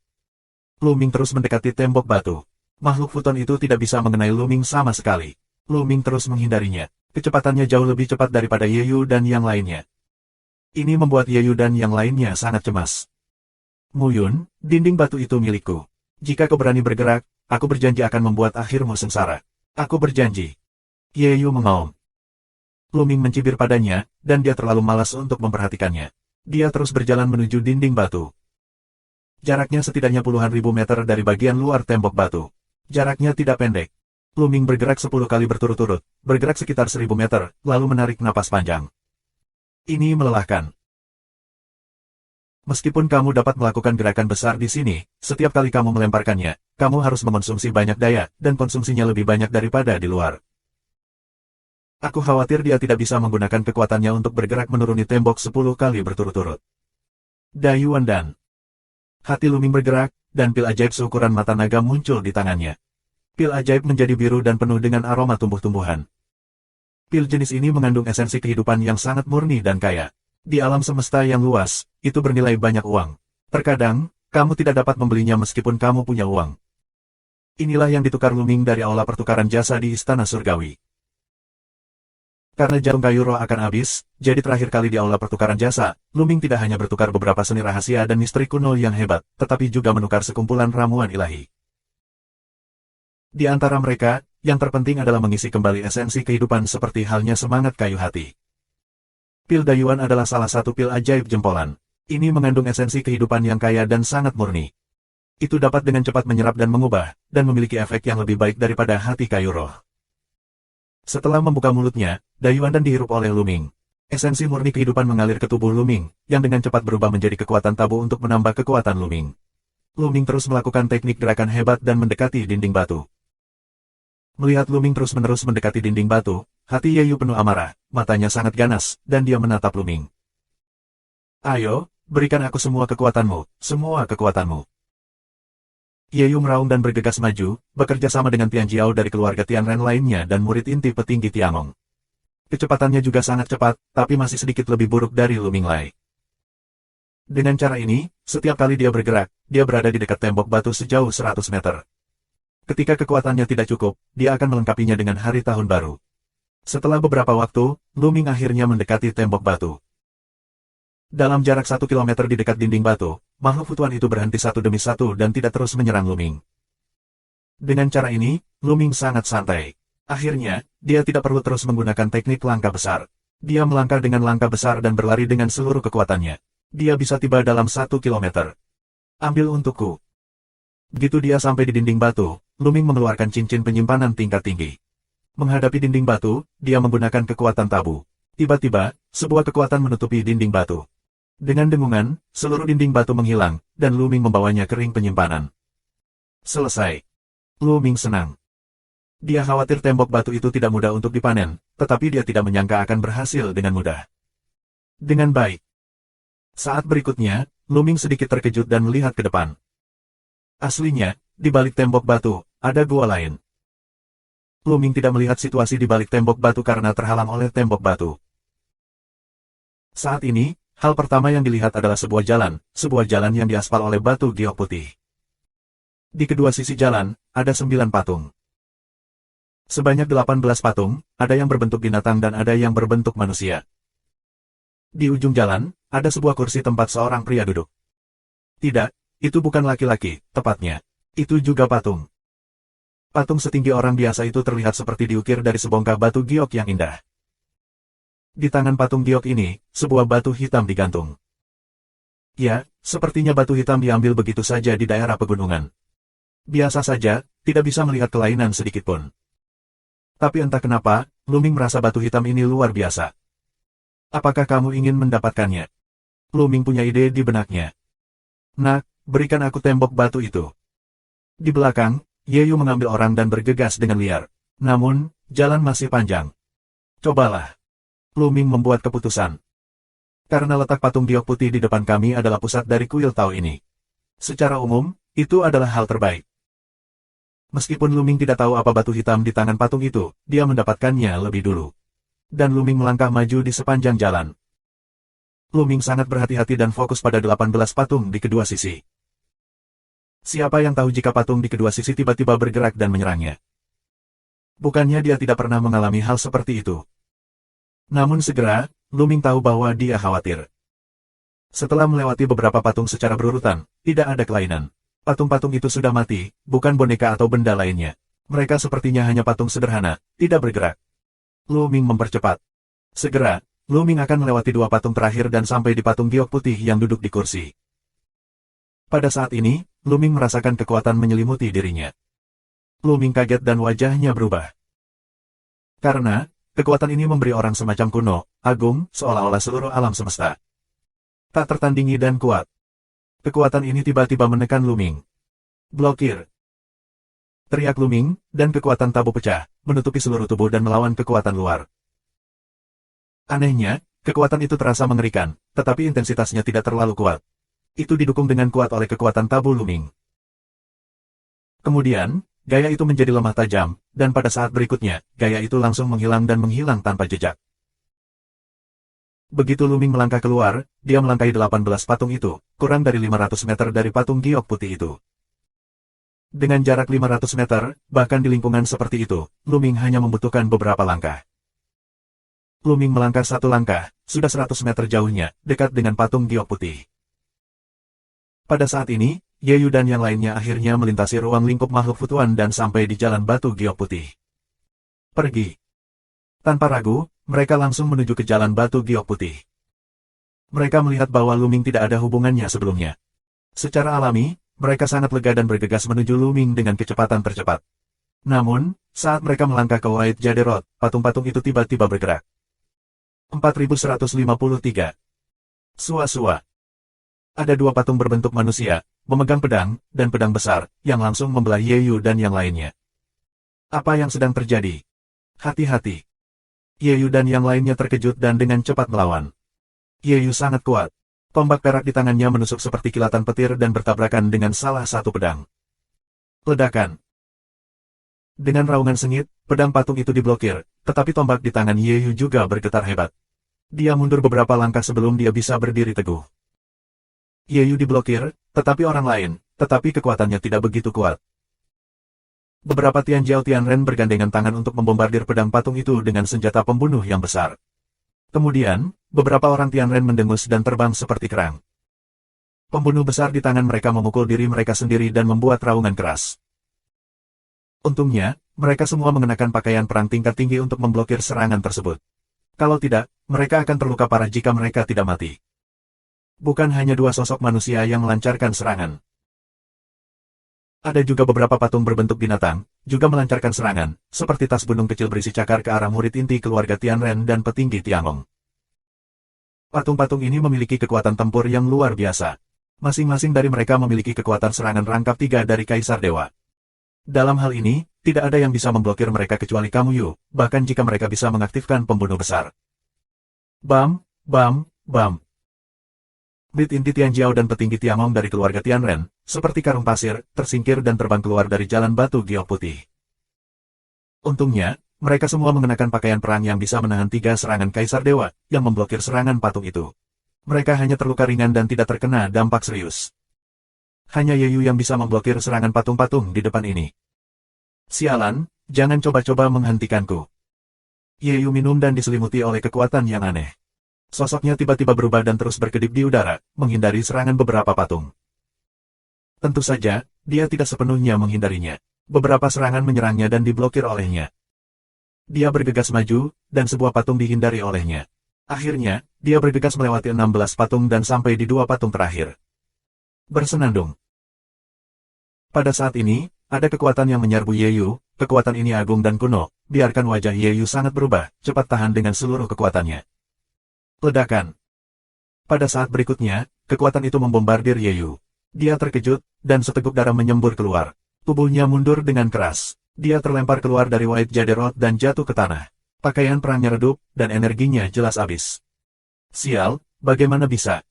Luming terus mendekati tembok batu. Makhluk futon itu tidak bisa mengenai Luming sama sekali. Luming terus menghindarinya. Kecepatannya jauh lebih cepat daripada Yeyu dan yang lainnya. Ini membuat Yeyu dan yang lainnya sangat cemas. Muyun, dinding batu itu milikku. Jika kau berani bergerak, aku berjanji akan membuat akhirmu sengsara. Aku berjanji. Ye Yu mengaum. Luming mencibir padanya, dan dia terlalu malas untuk memperhatikannya. Dia terus berjalan menuju dinding batu. Jaraknya setidaknya puluhan ribu meter dari bagian luar tembok batu. Jaraknya tidak pendek. Luming bergerak 10 kali berturut-turut, bergerak sekitar 1000 meter, lalu menarik napas panjang. Ini melelahkan. Meskipun kamu dapat melakukan gerakan besar di sini, setiap kali kamu melemparkannya, kamu harus mengonsumsi banyak daya, dan konsumsinya lebih banyak daripada di luar. Aku khawatir dia tidak bisa menggunakan kekuatannya untuk bergerak menuruni tembok 10 kali berturut-turut. Dayuan dan hati Luming bergerak, dan pil ajaib seukuran mata naga muncul di tangannya. Pil ajaib menjadi biru dan penuh dengan aroma tumbuh-tumbuhan. Pil jenis ini mengandung esensi kehidupan yang sangat murni dan kaya. Di alam semesta yang luas, itu bernilai banyak uang. Terkadang, kamu tidak dapat membelinya meskipun kamu punya uang. Inilah yang ditukar Luming dari aula pertukaran jasa di Istana Surgawi. Karena jarum kayu roh akan habis, jadi terakhir kali di aula pertukaran jasa, Luming tidak hanya bertukar beberapa seni rahasia dan misteri kuno yang hebat, tetapi juga menukar sekumpulan ramuan ilahi. Di antara mereka, yang terpenting adalah mengisi kembali esensi kehidupan seperti halnya semangat kayu hati. Pil Dayuan adalah salah satu pil ajaib jempolan. Ini mengandung esensi kehidupan yang kaya dan sangat murni. Itu dapat dengan cepat menyerap dan mengubah, dan memiliki efek yang lebih baik daripada hati kayu roh. Setelah membuka mulutnya, Dayuan dan dihirup oleh Luming. Esensi murni kehidupan mengalir ke tubuh Luming, yang dengan cepat berubah menjadi kekuatan tabu untuk menambah kekuatan Luming. Luming terus melakukan teknik gerakan hebat dan mendekati dinding batu. Melihat Luming terus-menerus mendekati dinding batu, hati Ye Yu penuh amarah, matanya sangat ganas, dan dia menatap Luming. Ayo, berikan aku semua kekuatanmu, semua kekuatanmu. Ye Yu meraung dan bergegas maju, bekerja sama dengan Tian Jiao dari keluarga Tianren lainnya dan murid inti petinggi Tiangong. Kecepatannya juga sangat cepat, tapi masih sedikit lebih buruk dari Luming Lai. Dengan cara ini, setiap kali dia bergerak, dia berada di dekat tembok batu sejauh 100 meter. Ketika kekuatannya tidak cukup, dia akan melengkapinya dengan hari tahun baru. Setelah beberapa waktu, Luming akhirnya mendekati tembok batu. Dalam jarak 1 kilometer di dekat dinding batu, makhluk futuan itu berhenti satu demi satu dan tidak terus menyerang Luming. Dengan cara ini, Luming sangat santai. Akhirnya, dia tidak perlu terus menggunakan teknik langkah besar. Dia melangkah dengan langkah besar dan berlari dengan seluruh kekuatannya. Dia bisa tiba dalam 1 kilometer. Ambil untukku. Begitu dia sampai di dinding batu, Luming mengeluarkan cincin penyimpanan tingkat tinggi. Menghadapi dinding batu, dia menggunakan kekuatan tabu. Tiba-tiba, sebuah kekuatan menutupi dinding batu. Dengan dengungan, seluruh dinding batu menghilang, dan Luming membawanya ke ring penyimpanan. Selesai. Luming senang. Dia khawatir tembok batu itu tidak mudah untuk dipanen, tetapi dia tidak menyangka akan berhasil dengan mudah. Dengan baik. Saat berikutnya, Luming sedikit terkejut dan melihat ke depan. Aslinya, di balik tembok batu, ada gua lain. Luming tidak melihat situasi di balik tembok batu karena terhalang oleh tembok batu. Saat ini, hal pertama yang dilihat adalah sebuah jalan yang diaspal oleh batu giok putih. Di kedua sisi jalan, ada 9 patung. Sebanyak 18 patung, ada yang berbentuk binatang dan ada yang berbentuk manusia. Di ujung jalan, ada sebuah kursi tempat seorang pria duduk. Tidak, itu bukan laki-laki, tepatnya. Itu juga patung. Patung setinggi orang biasa itu terlihat seperti diukir dari sebongkah batu giok yang indah. Di tangan patung giok ini, sebuah batu hitam digantung. Ya, sepertinya batu hitam diambil begitu saja di daerah pegunungan. Biasa saja, tidak bisa melihat kelainan sedikitpun. Tapi entah kenapa, Luming merasa batu hitam ini luar biasa. Apakah kamu ingin mendapatkannya? Luming punya ide di benaknya. Nak, berikan aku tembok batu itu. Di belakang, Ye Yu mengambil orang dan bergegas dengan liar. Namun, jalan masih panjang. Cobalah. Luming membuat keputusan. Karena letak patung giok putih di depan kami adalah pusat dari kuil Tao ini. Secara umum, itu adalah hal terbaik. Meskipun Luming tidak tahu apa batu hitam di tangan patung itu, dia mendapatkannya lebih dulu. Dan Luming melangkah maju di sepanjang jalan. Luming sangat berhati-hati dan fokus pada 18 patung di kedua sisi. Siapa yang tahu jika patung di kedua sisi tiba-tiba bergerak dan menyerangnya? Bukannya dia tidak pernah mengalami hal seperti itu. Namun segera, Luming tahu bahwa dia khawatir. Setelah melewati beberapa patung secara berurutan, tidak ada kelainan. Patung-patung itu sudah mati, bukan boneka atau benda lainnya. Mereka sepertinya hanya patung sederhana, tidak bergerak. Lu Ming mempercepat. Segera, Lu Ming akan melewati dua patung terakhir dan sampai di patung giok putih yang duduk di kursi. Pada saat ini, Lu Ming merasakan kekuatan menyelimuti dirinya. Lu Ming kaget dan wajahnya berubah. Karena, kekuatan ini memberi orang semacam kuno, agung, seolah-olah seluruh alam semesta. Tak tertandingi dan kuat. Kekuatan ini tiba-tiba menekan Lu Ming. Blokir. Teriak Lu Ming, dan kekuatan tabu pecah, menutupi seluruh tubuh dan melawan kekuatan luar. Anehnya, kekuatan itu terasa mengerikan, tetapi intensitasnya tidak terlalu kuat. Itu didukung dengan kuat oleh kekuatan tabu Lu Ming. Kemudian, gaya itu menjadi lemah tajam, dan pada saat berikutnya, gaya itu langsung menghilang dan menghilang tanpa jejak. Begitu Lu Ming melangkah keluar, dia melangkahi 18 patung itu, kurang dari 500 meter dari patung giok putih itu. Dengan jarak 500 meter, bahkan di lingkungan seperti itu, Lu Ming hanya membutuhkan beberapa langkah. Lu Ming melangkah satu langkah, sudah 100 meter jauhnya, dekat dengan patung giok putih. Pada saat ini, Ye Yu dan yang lainnya akhirnya melintasi ruang lingkup makhluk Futuan dan sampai di jalan batu giok putih. Pergi. Tanpa ragu, mereka langsung menuju ke jalan batu giok putih. Mereka melihat bahwa Lu Ming tidak ada hubungannya sebelumnya. Secara alami, mereka sangat lega dan bergegas menuju Lu Ming dengan kecepatan tercepat. Namun, saat mereka melangkah ke White Jade Road, patung-patung itu tiba-tiba bergerak. 4153. Sua-sua. Ada dua patung berbentuk manusia, memegang pedang, dan pedang besar, yang langsung membelah Ye Yu dan yang lainnya. Apa yang sedang terjadi? Hati-hati. Ye Yu dan yang lainnya terkejut dan dengan cepat melawan. Ye Yu sangat kuat. Tombak perak di tangannya menusuk seperti kilatan petir dan bertabrakan dengan salah satu pedang. Ledakan. Dengan raungan sengit, pedang patung itu diblokir, tetapi tombak di tangan Ye Yu juga bergetar hebat. Dia mundur beberapa langkah sebelum dia bisa berdiri teguh. Ye Yu diblokir, tetapi tetapi kekuatannya tidak begitu kuat. Beberapa Tianjiao Tianren bergandengan tangan untuk membombardir pedang patung itu dengan senjata pembunuh yang besar. Kemudian, beberapa orang Tianren mendengus dan terbang seperti kerang. Pembunuh besar di tangan mereka memukul diri mereka sendiri dan membuat raungan keras. Untungnya, mereka semua mengenakan pakaian perang tingkat tinggi untuk memblokir serangan tersebut. Kalau tidak, mereka akan terluka parah jika mereka tidak mati. Bukan hanya dua sosok manusia yang melancarkan serangan. Ada juga beberapa patung berbentuk binatang, juga melancarkan serangan, seperti tas gunung kecil berisi cakar ke arah murid inti keluarga Tianren dan petinggi Tiangong. Patung-patung ini memiliki kekuatan tempur yang luar biasa. Masing-masing dari mereka memiliki kekuatan serangan rangkap 3 dari Kaisar Dewa. Dalam hal ini, tidak ada yang bisa memblokir mereka kecuali kamu Yu, bahkan jika mereka bisa mengaktifkan pembunuh besar. Bam, bam, bam. Murid inti Tianjiao dan petinggi Tiangong dari keluarga Tianren, seperti karung pasir, tersingkir dan terbang keluar dari jalan batu giok putih. Untungnya, mereka semua mengenakan pakaian perang yang bisa menahan 3 serangan Kaisar Dewa, yang memblokir serangan patung itu. Mereka hanya terluka ringan dan tidak terkena dampak serius. Hanya Ye Yu yang bisa memblokir serangan patung-patung di depan ini. Sialan, jangan coba-coba menghentikanku. Ye Yu minum dan diselimuti oleh kekuatan yang aneh. Sosoknya tiba-tiba berubah dan terus berkedip di udara, menghindari serangan beberapa patung. Tentu saja, dia tidak sepenuhnya menghindarinya. Beberapa serangan menyerangnya dan diblokir olehnya. Dia bergegas maju, dan sebuah patung dihindari olehnya. Akhirnya, dia bergegas melewati 16 patung dan sampai di 2 patung terakhir. Bersenandung. Pada saat ini, ada kekuatan yang menyerbu Ye Yu, kekuatan ini agung dan kuno, biarkan wajah Ye Yu sangat berubah, cepat tahan dengan seluruh kekuatannya. Ledakan. Pada saat berikutnya, kekuatan itu membombardir Ye Yu. Dia terkejut, dan seteguk darah menyembur keluar. Tubuhnya mundur dengan keras. Dia terlempar keluar dari White Jade Road dan jatuh ke tanah. Pakaian perangnya redup, dan energinya jelas habis. Sial, bagaimana bisa?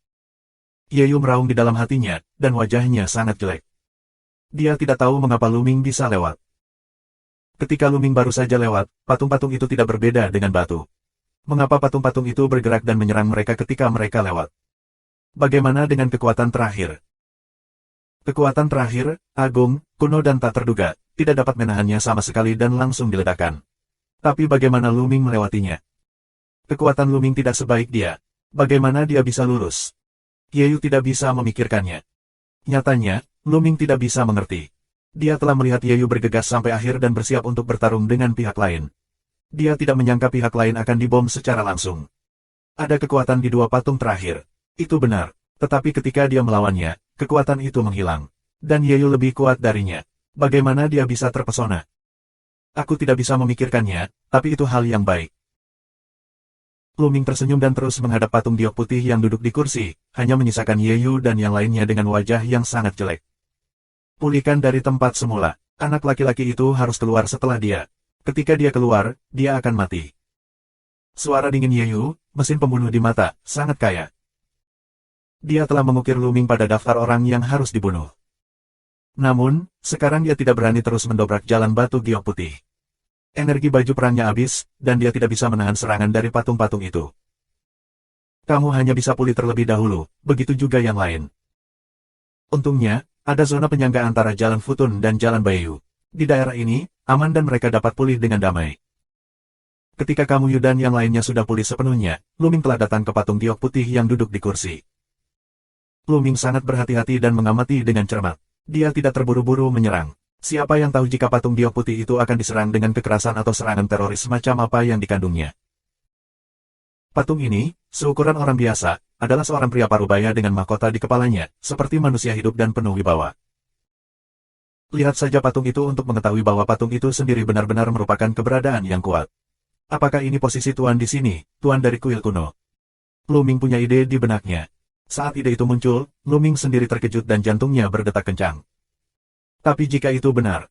Ye Yu meraung di dalam hatinya, dan wajahnya sangat jelek. Dia tidak tahu mengapa Lu Ming bisa lewat. Ketika Lu Ming baru saja lewat, patung-patung itu tidak berbeda dengan batu. Mengapa patung-patung itu bergerak dan menyerang mereka ketika mereka lewat? Bagaimana dengan kekuatan terakhir? Kekuatan terakhir, agung, kuno dan tak terduga, tidak dapat menahannya sama sekali dan langsung diledakkan. Tapi bagaimana Lu Ming melewatinya? Kekuatan Lu Ming tidak sebaik dia. Bagaimana dia bisa lurus? Ye Yu tidak bisa memikirkannya. Nyatanya, Lu Ming tidak bisa mengerti. Dia telah melihat Ye Yu bergegas sampai akhir dan bersiap untuk bertarung dengan pihak lain. Dia tidak menyangka pihak lain akan dibom secara langsung. Ada kekuatan di dua patung terakhir. Itu benar. Tetapi ketika dia melawannya, kekuatan itu menghilang. Dan Yeyu lebih kuat darinya. Bagaimana dia bisa terpesona? Aku tidak bisa memikirkannya, tapi itu hal yang baik. Lu Ming tersenyum dan terus menghadap patung giok putih yang duduk di kursi, hanya menyisakan Yeyu dan yang lainnya dengan wajah yang sangat jelek. Pulihkan dari tempat semula. Anak laki-laki itu harus keluar setelah dia. Ketika dia keluar, dia akan mati. Suara dingin Yeyu, mesin pembunuh di mata, sangat kaya. Dia telah mengukir Lu Ming pada daftar orang yang harus dibunuh. Namun, sekarang dia tidak berani terus mendobrak jalan batu giok putih. Energi baju perangnya habis, dan dia tidak bisa menahan serangan dari patung-patung itu. Kamu hanya bisa pulih terlebih dahulu, begitu juga yang lain. Untungnya, ada zona penyangga antara Jalan Futun dan Jalan Bayu. Di daerah ini, aman dan mereka dapat pulih dengan damai. Ketika kamu Yu dan yang lainnya sudah pulih sepenuhnya, Lu Ming telah datang ke patung giok putih yang duduk di kursi. Lu Ming sangat berhati-hati dan mengamati dengan cermat. Dia tidak terburu-buru menyerang. Siapa yang tahu jika patung giok putih itu akan diserang dengan kekerasan atau serangan teroris macam apa yang dikandungnya. Patung ini, seukuran orang biasa, adalah seorang pria parubaya dengan mahkota di kepalanya, seperti manusia hidup dan penuh wibawa. Lihat saja patung itu untuk mengetahui bahwa patung itu sendiri benar-benar merupakan keberadaan yang kuat. Apakah ini posisi tuan di sini, tuan dari kuil kuno? Lu Ming punya ide di benaknya. Saat ide itu muncul, Lu Ming sendiri terkejut dan jantungnya berdetak kencang. Tapi jika itu benar.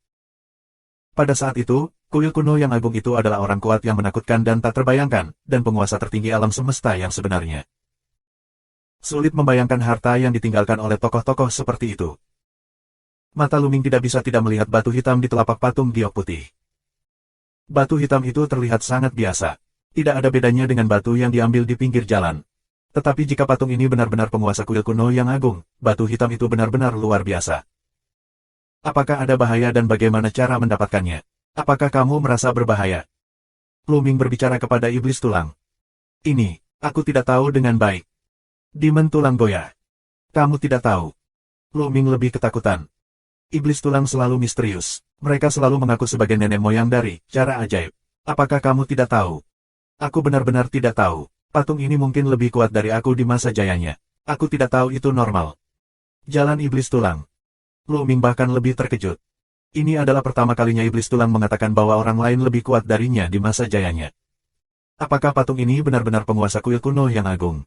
Pada saat itu, kuil kuno yang agung itu adalah orang kuat yang menakutkan dan tak terbayangkan, dan penguasa tertinggi alam semesta yang sebenarnya. Sulit membayangkan harta yang ditinggalkan oleh tokoh-tokoh seperti itu. Mata Lu Ming tidak bisa tidak melihat batu hitam di telapak patung giok putih. Batu hitam itu terlihat sangat biasa. Tidak ada bedanya dengan batu yang diambil di pinggir jalan. Tetapi jika patung ini benar-benar penguasa kuil kuno yang agung, batu hitam itu benar-benar luar biasa. Apakah ada bahaya dan bagaimana cara mendapatkannya? Apakah kamu merasa berbahaya? Lu Ming berbicara kepada iblis tulang. Ini, aku tidak tahu dengan baik. Demon tulang goyah. Kamu tidak tahu. Lu Ming lebih ketakutan. Iblis tulang selalu misterius. Mereka selalu mengaku sebagai nenek moyang dari cara ajaib. Apakah kamu tidak tahu? Aku benar-benar tidak tahu. Patung ini mungkin lebih kuat dari aku di masa jayanya. Aku tidak tahu itu normal. Jalan iblis tulang. Lu Ming bahkan lebih terkejut. Ini adalah pertama kalinya iblis tulang mengatakan bahwa orang lain lebih kuat darinya di masa jayanya. Apakah patung ini benar-benar penguasa kuil kuno yang agung?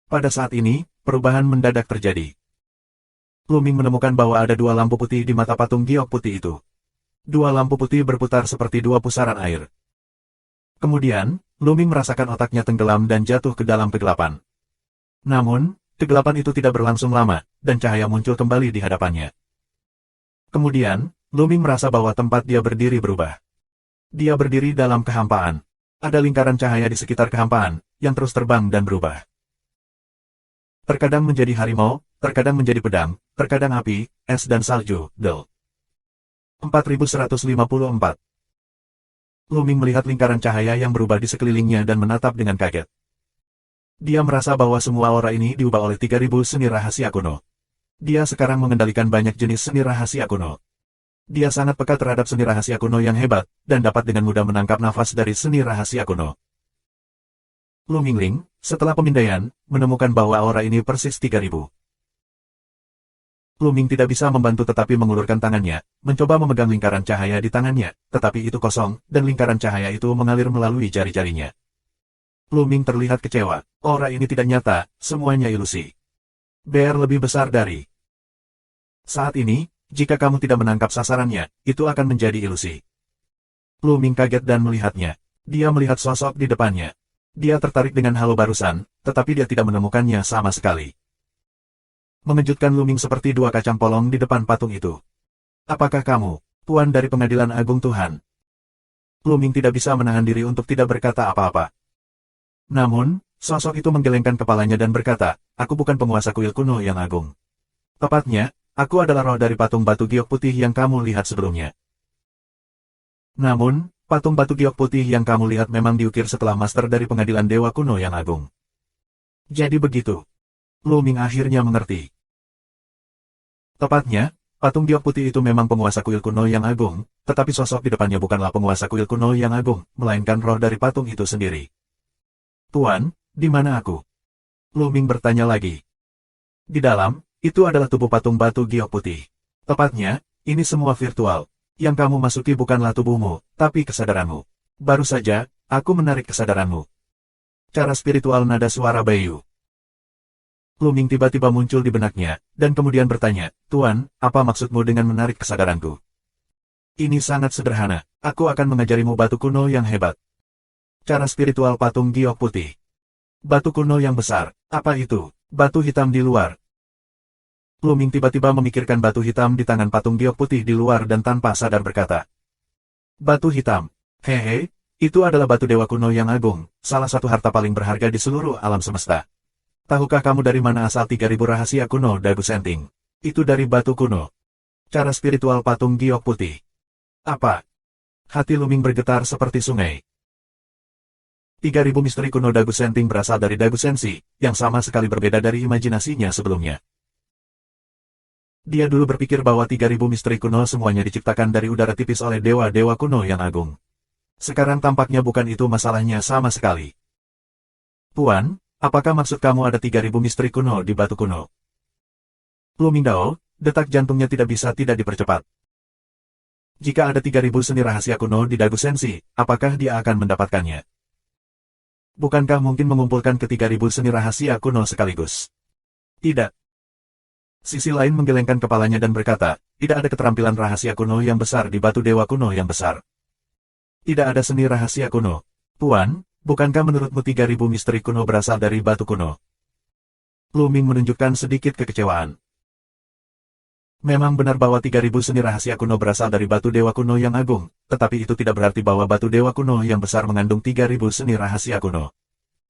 Pada saat ini, perubahan mendadak terjadi. Lu Ming menemukan bahwa ada dua lampu putih di mata patung giok putih itu. Dua lampu putih berputar seperti dua pusaran air. Kemudian, Lu Ming merasakan otaknya tenggelam dan jatuh ke dalam kegelapan. Namun, kegelapan itu tidak berlangsung lama, dan cahaya muncul kembali di hadapannya. Kemudian, Lu Ming merasa bahwa tempat dia berdiri berubah. Dia berdiri dalam kehampaan. Ada lingkaran cahaya di sekitar kehampaan, yang terus terbang dan berubah. Terkadang menjadi harimau, terkadang menjadi pedang, terkadang api, es dan salju, Del. 4154. Lu Ming melihat lingkaran cahaya yang berubah di sekelilingnya dan menatap dengan kaget. Dia merasa bahwa semua aura ini diubah oleh 3000 seni rahasia kuno. Dia sekarang mengendalikan banyak jenis seni rahasia kuno. Dia sangat peka terhadap seni rahasia kuno yang hebat, dan dapat dengan mudah menangkap nafas dari seni rahasia kuno. Lu Mingling, setelah pemindaian, menemukan bahwa aura ini persis 3000. Lu Ming tidak bisa membantu tetapi mengulurkan tangannya, mencoba memegang lingkaran cahaya di tangannya, tetapi itu kosong, dan lingkaran cahaya itu mengalir melalui jari-jarinya. Lu Ming terlihat kecewa. Aura ini tidak nyata, semuanya ilusi. BR lebih besar dari. Saat ini, jika kamu tidak menangkap sasarannya, itu akan menjadi ilusi. Lu Ming kaget dan melihatnya. Dia melihat sosok di depannya. Dia tertarik dengan halo barusan, tetapi dia tidak menemukannya sama sekali. Mengejutkan Lu Ming seperti dua kacang polong di depan patung itu. Apakah kamu, Tuan dari Pengadilan Agung Tuhan? Lu Ming tidak bisa menahan diri untuk tidak berkata apa-apa. Namun, sosok itu menggelengkan kepalanya dan berkata, aku bukan penguasa kuil kuno yang agung. Tepatnya, aku adalah roh dari patung batu giok putih yang kamu lihat sebelumnya. Namun, patung batu giok putih yang kamu lihat memang diukir setelah master dari Pengadilan Dewa Kuno yang agung. Jadi begitu. Lu Ming akhirnya mengerti. Tepatnya, patung giok putih itu memang penguasa kuil kuno yang agung, tetapi sosok di depannya bukanlah penguasa kuil kuno yang agung, melainkan roh dari patung itu sendiri. Tuan, di mana aku? Lu Ming bertanya lagi. Di dalam, itu adalah tubuh patung batu giok putih. Tepatnya, ini semua virtual. Yang kamu masuki bukanlah tubuhmu, tapi kesadaranmu. Baru saja, aku menarik kesadaranmu. Cara spiritual nada suara Bayu. Lu Ming tiba-tiba muncul di benaknya, dan kemudian bertanya, Tuan, apa maksudmu dengan menarik kesadaranku? Ini sangat sederhana, aku akan mengajarimu batu kuno yang hebat. Cara spiritual patung giok putih. Batu kuno yang besar, apa itu? Batu hitam di luar. Lu Ming tiba-tiba memikirkan batu hitam di tangan patung giok putih di luar dan tanpa sadar berkata. Batu hitam. Hehe, itu adalah batu dewa kuno yang agung, salah satu harta paling berharga di seluruh alam semesta. Tahukah kamu dari mana asal 3000 rahasia kuno dagu senting? Itu dari batu kuno. Cara spiritual patung giok putih. Apa? Hati Lu Ming bergetar seperti sungai. 3000 misteri kuno dagu senting berasal dari dagu sensi, yang sama sekali berbeda dari imajinasinya sebelumnya. Dia dulu berpikir bahwa 3000 misteri kuno semuanya diciptakan dari udara tipis oleh dewa-dewa kuno yang agung. Sekarang tampaknya bukan itu masalahnya sama sekali. Tuan, apakah maksud kamu ada 3000 misteri kuno di batu kuno? Lu Mingdao, detak jantungnya tidak bisa tidak dipercepat. Jika ada 3000 seni rahasia kuno di dagu sensi, apakah dia akan mendapatkannya? Bukankah mungkin mengumpulkan ke 3000 seni rahasia kuno sekaligus? Tidak. Sisi lain menggelengkan kepalanya dan berkata, tidak ada keterampilan rahasia kuno yang besar di batu dewa kuno yang besar. Tidak ada seni rahasia kuno. Tuan, bukankah menurutmu 3000 misteri kuno berasal dari batu kuno? Lu Ming menunjukkan sedikit kekecewaan. Memang benar bahwa 3000 seni rahasia kuno berasal dari batu dewa kuno yang agung, tetapi itu tidak berarti bahwa batu dewa kuno yang besar mengandung 3000 seni rahasia kuno.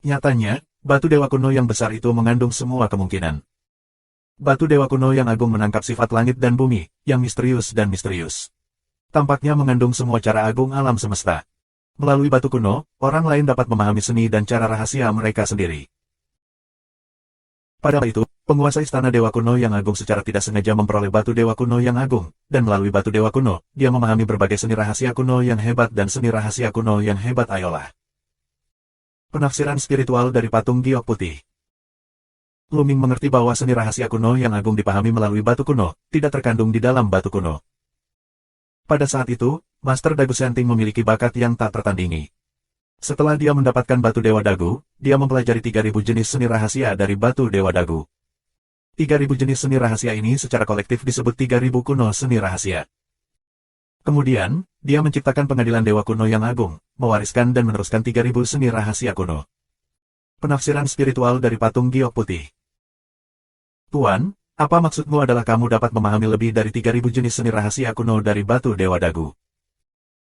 Nyatanya, batu dewa kuno yang besar itu mengandung semua kemungkinan. Batu dewa kuno yang agung menangkap sifat langit dan bumi, yang misterius dan misterius. Tampaknya mengandung semua cara agung alam semesta. Melalui batu kuno, orang lain dapat memahami seni dan cara rahasia mereka sendiri. Pada itu, penguasa istana dewa kuno yang agung secara tidak sengaja memperoleh batu dewa kuno yang agung, dan melalui batu dewa kuno, dia memahami berbagai seni rahasia kuno yang hebat dan seni rahasia kuno yang hebat. Ayolah. Penafsiran spiritual dari patung giok putih. Lu Ming mengerti bahwa seni rahasia kuno yang agung dipahami melalui batu kuno, tidak terkandung di dalam batu kuno. Pada saat itu, Master Dagu Senting memiliki bakat yang tak tertandingi. Setelah dia mendapatkan batu Dewa Dagu, dia mempelajari 3000 jenis seni rahasia dari batu Dewa Dagu. 3000 jenis seni rahasia ini secara kolektif disebut 3000 kuno seni rahasia. Kemudian, dia menciptakan pengadilan Dewa kuno yang agung, mewariskan dan meneruskan 3000 seni rahasia kuno. Penafsiran spiritual dari patung giok putih. Tuan, apa maksudmu adalah kamu dapat memahami lebih dari 3000 jenis seni rahasia kuno dari batu Dewa Dagu?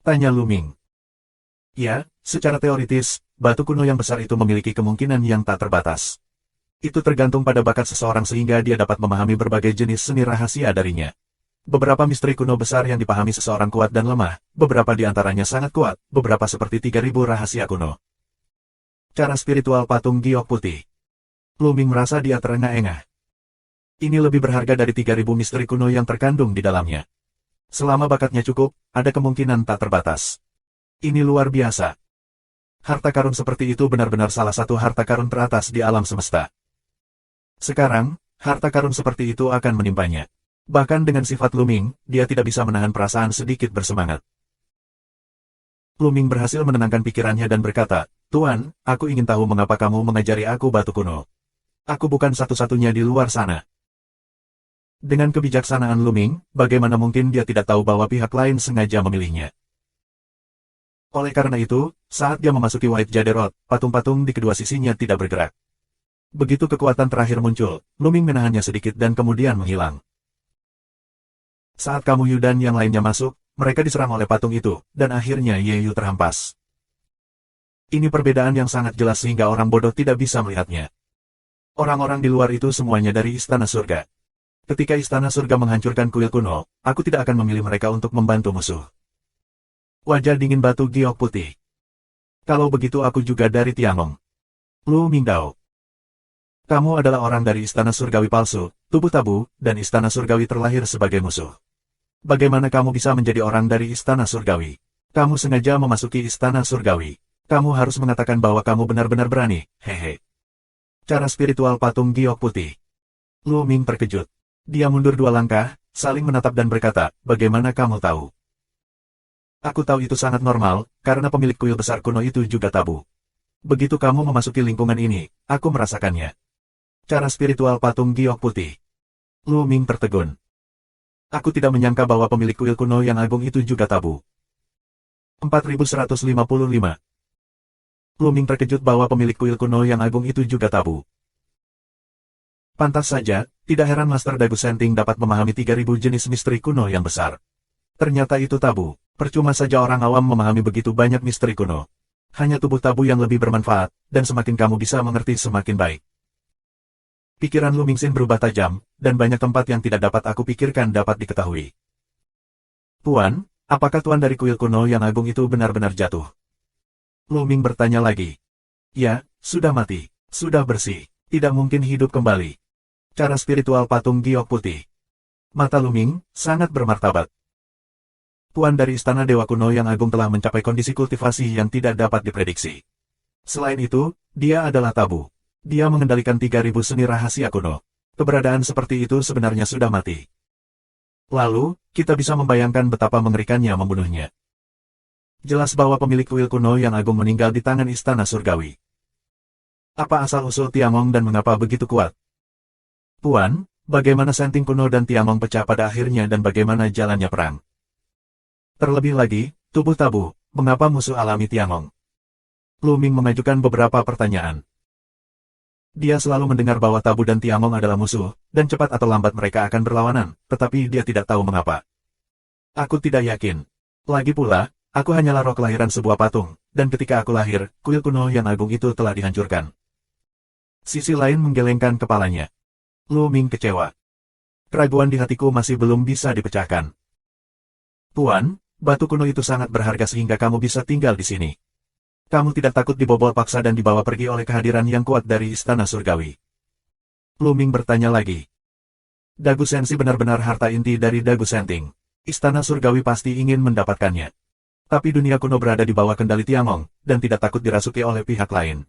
Tanya Lu Ming. Ya, secara teoritis, batu kuno yang besar itu memiliki kemungkinan yang tak terbatas. Itu tergantung pada bakat seseorang sehingga dia dapat memahami berbagai jenis seni rahasia darinya. Beberapa misteri kuno besar yang dipahami seseorang kuat dan lemah, beberapa di antaranya sangat kuat, beberapa seperti 3000 rahasia kuno. Cara spiritual patung giok putih. Lu Ming merasa dia terengah-engah. Ini lebih berharga dari 3000 misteri kuno yang terkandung di dalamnya. Selama bakatnya cukup, ada kemungkinan tak terbatas. Ini luar biasa. Harta karun seperti itu benar-benar salah satu harta karun teratas di alam semesta. Sekarang, harta karun seperti itu akan menimpanya. Bahkan dengan sifat Lu Ming, dia tidak bisa menahan perasaan sedikit bersemangat. Lu Ming berhasil menenangkan pikirannya dan berkata, Tuan, aku ingin tahu mengapa kamu mengajari aku batu kuno. Aku bukan satu-satunya di luar sana. Dengan kebijaksanaan Lu Ming, bagaimana mungkin dia tidak tahu bahwa pihak lain sengaja memilihnya. Oleh karena itu, saat dia memasuki White Jaderot, patung-patung di kedua sisinya tidak bergerak. Begitu kekuatan terakhir muncul, Lu Ming menahannya sedikit dan kemudian menghilang. Saat Kamu Yu dan yang lainnya masuk, mereka diserang oleh patung itu, dan akhirnya Ye Yu terhampas. Ini perbedaan yang sangat jelas sehingga orang bodoh tidak bisa melihatnya. Orang-orang di luar itu semuanya dari Istana Surga. Ketika Istana Surga menghancurkan kuil kuno, aku tidak akan memilih mereka untuk membantu musuh. Wajah dingin batu giok putih. Kalau begitu aku juga dari Tiangong. Lu Mingdao. Kamu adalah orang dari Istana Surgawi palsu, tubuh tabu, dan Istana Surgawi terlahir sebagai musuh. Bagaimana kamu bisa menjadi orang dari Istana Surgawi? Kamu sengaja memasuki Istana Surgawi. Kamu harus mengatakan bahwa kamu benar-benar berani, hehe. Cara spiritual patung giok putih. Lu Ming terkejut. Dia mundur 2 langkah, saling menatap dan berkata, bagaimana kamu tahu? Aku tahu itu sangat normal, karena pemilik kuil besar kuno itu juga tabu. Begitu kamu memasuki lingkungan ini, aku merasakannya. Cara spiritual patung giok putih. Lu Ming tertegun. Aku tidak menyangka bahwa pemilik kuil kuno yang agung itu juga tabu. 4155. Lu Ming terkejut bahwa pemilik kuil kuno yang agung itu juga tabu. Pantas saja, tidak heran Master Dagu Senting dapat memahami 3000 jenis misteri kuno yang besar. Ternyata itu tabu. Percuma saja orang awam memahami begitu banyak misteri kuno. Hanya tubuh tabu yang lebih bermanfaat, dan semakin kamu bisa mengerti semakin baik. Pikiran Lu Mingxin berubah tajam, dan banyak tempat yang tidak dapat aku pikirkan dapat diketahui. Tuan, apakah Tuan dari kuil kuno yang agung itu benar-benar jatuh? Lu Ming bertanya lagi. Ya, sudah mati, sudah bersih, tidak mungkin hidup kembali. Cara spiritual patung giok putih. Mata Lu Ming sangat bermartabat. Tuan dari Istana Dewa Kuno yang agung telah mencapai kondisi kultivasi yang tidak dapat diprediksi. Selain itu, dia adalah tabu. Dia mengendalikan 3000 seni rahasia kuno. Keberadaan seperti itu sebenarnya sudah mati. Lalu, kita bisa membayangkan betapa mengerikannya membunuhnya. Jelas bahwa pemilik kuil kuno yang agung meninggal di tangan Istana Surgawi. Apa asal-usul Tiangong dan mengapa begitu kuat? Tuan, bagaimana Senting kuno dan Tiangong pecah pada akhirnya dan bagaimana jalannya perang? Terlebih lagi, tubuh tabu, mengapa musuh alami Tiangong? Lu Ming mengajukan beberapa pertanyaan. Dia selalu mendengar bahwa tabu dan Tiangong adalah musuh, dan cepat atau lambat mereka akan berlawanan, tetapi dia tidak tahu mengapa. Aku tidak yakin. Lagi pula, aku hanyalah roh kelahiran sebuah patung, dan ketika aku lahir, kuil kuno yang agung itu telah dihancurkan. Sisi lain menggelengkan kepalanya. Lu Ming kecewa. Keraguan di hatiku masih belum bisa dipecahkan. Tuan, batu kuno itu sangat berharga sehingga kamu bisa tinggal di sini. Kamu tidak takut dibobol paksa dan dibawa pergi oleh kehadiran yang kuat dari Istana Surgawi? Lu Ming bertanya lagi. Dagu Sensi benar-benar harta inti dari Dagu Senting. Istana Surgawi pasti ingin mendapatkannya. Tapi dunia kuno berada di bawah kendali Tiangong, dan tidak takut dirasuki oleh pihak lain.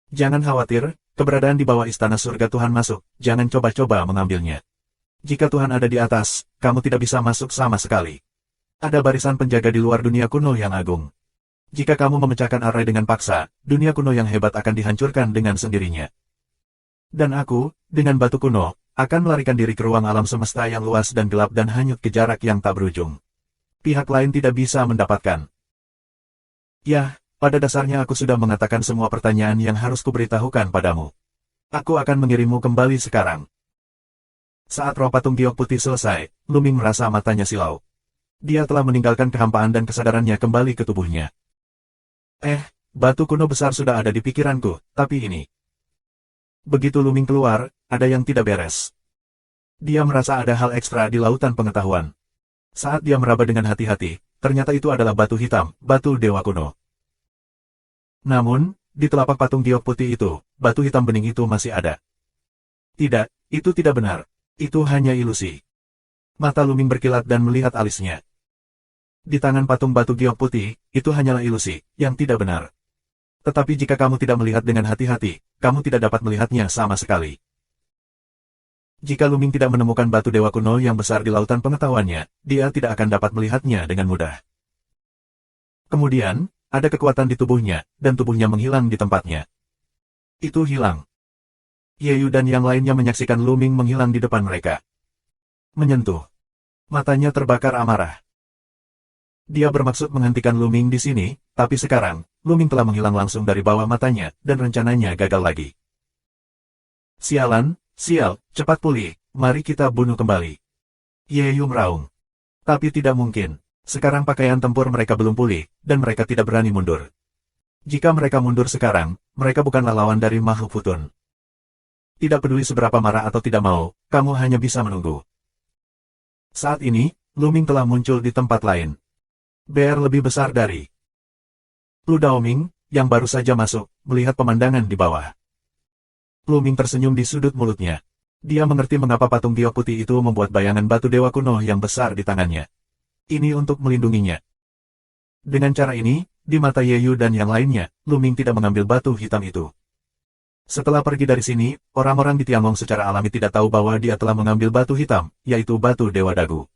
Jangan khawatir, keberadaan di bawah Istana Surga Tuhan masuk, jangan coba-coba mengambilnya. Jika Tuhan ada di atas, kamu tidak bisa masuk sama sekali. Ada barisan penjaga di luar dunia kuno yang agung. Jika kamu memecahkan arai dengan paksa, dunia kuno yang hebat akan dihancurkan dengan sendirinya. Dan aku, dengan batu kuno, akan melarikan diri ke ruang alam semesta yang luas dan gelap dan hanyut ke jarak yang tak berujung. Pihak lain tidak bisa mendapatkan. Ya, pada dasarnya aku sudah mengatakan semua pertanyaan yang harus kuberitahukan padamu. Aku akan mengirimmu kembali sekarang. Saat roh patung giok putih selesai, Lu Ming merasa matanya silau. Dia telah meninggalkan kehampaan dan kesadarannya kembali ke tubuhnya. Batu kuno besar sudah ada di pikiranku, tapi ini. Begitu Lu Ming keluar, ada yang tidak beres. Dia merasa ada hal ekstra di lautan pengetahuan. Saat dia meraba dengan hati-hati, ternyata itu adalah batu hitam, batu dewa kuno. Namun, di telapak patung giok putih itu, batu hitam bening itu masih ada. Tidak, itu tidak benar. Itu hanya ilusi. Mata Lu Ming berkilat dan melihat alisnya. Di tangan patung batu giok putih, itu hanyalah ilusi, yang tidak benar. Tetapi jika kamu tidak melihat dengan hati-hati, kamu tidak dapat melihatnya sama sekali. Jika Lu Ming tidak menemukan batu dewa kuno yang besar di lautan pengetahuannya, dia tidak akan dapat melihatnya dengan mudah. Kemudian, ada kekuatan di tubuhnya, dan tubuhnya menghilang di tempatnya. Itu hilang. Yeyu dan yang lainnya menyaksikan Lu Ming menghilang di depan mereka. Menyentuh. Matanya terbakar amarah. Dia bermaksud menghentikan Lu Ming di sini, tapi sekarang, Lu Ming telah menghilang langsung dari bawah matanya, dan rencananya gagal lagi. Sialan, sial, cepat pulih, mari kita bunuh kembali. Yeyu meraung. Tapi tidak mungkin. Sekarang pakaian tempur mereka belum pulih, dan mereka tidak berani mundur. Jika mereka mundur sekarang, mereka bukanlah lawan dari makhluk futun. Tidak peduli seberapa marah atau tidak mau, kamu hanya bisa menunggu. Saat ini, Lu Ming telah muncul di tempat lain. BR lebih besar dari Lu Daoming, yang baru saja masuk, melihat pemandangan di bawah. Luming tersenyum di sudut mulutnya. Dia mengerti mengapa patung giok putih itu membuat bayangan batu dewa kuno yang besar di tangannya. Ini untuk melindunginya. Dengan cara ini, di mata Yeyu dan yang lainnya, Luming tidak mengambil batu hitam itu. Setelah pergi dari sini, orang-orang di Tiangong secara alami tidak tahu bahwa dia telah mengambil batu hitam, yaitu batu Dewa Dagu.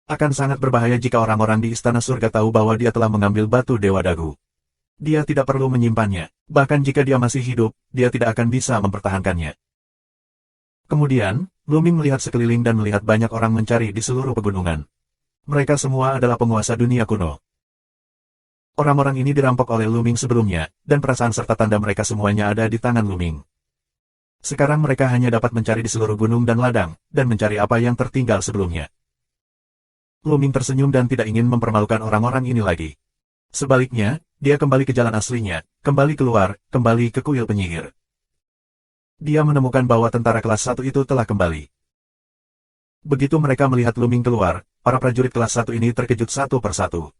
Akan sangat berbahaya jika orang-orang di Istana Surga tahu bahwa dia telah mengambil batu Dewa Dagu. Dia tidak perlu menyimpannya, bahkan jika dia masih hidup, dia tidak akan bisa mempertahankannya. Kemudian, Luming melihat sekeliling dan melihat banyak orang mencari di seluruh pegunungan. Mereka semua adalah penguasa dunia kuno. Orang-orang ini dirampok oleh Luming sebelumnya, dan perasaan serta tanda mereka semuanya ada di tangan Luming. Sekarang mereka hanya dapat mencari di seluruh gunung dan ladang, dan mencari apa yang tertinggal sebelumnya. Luming tersenyum dan tidak ingin mempermalukan orang-orang ini lagi. Sebaliknya, dia kembali ke jalan aslinya, kembali keluar, kembali ke kuil penyihir. Dia menemukan bahwa tentara kelas 1 itu telah kembali. Begitu mereka melihat Luming keluar, para prajurit kelas 1 ini terkejut satu persatu.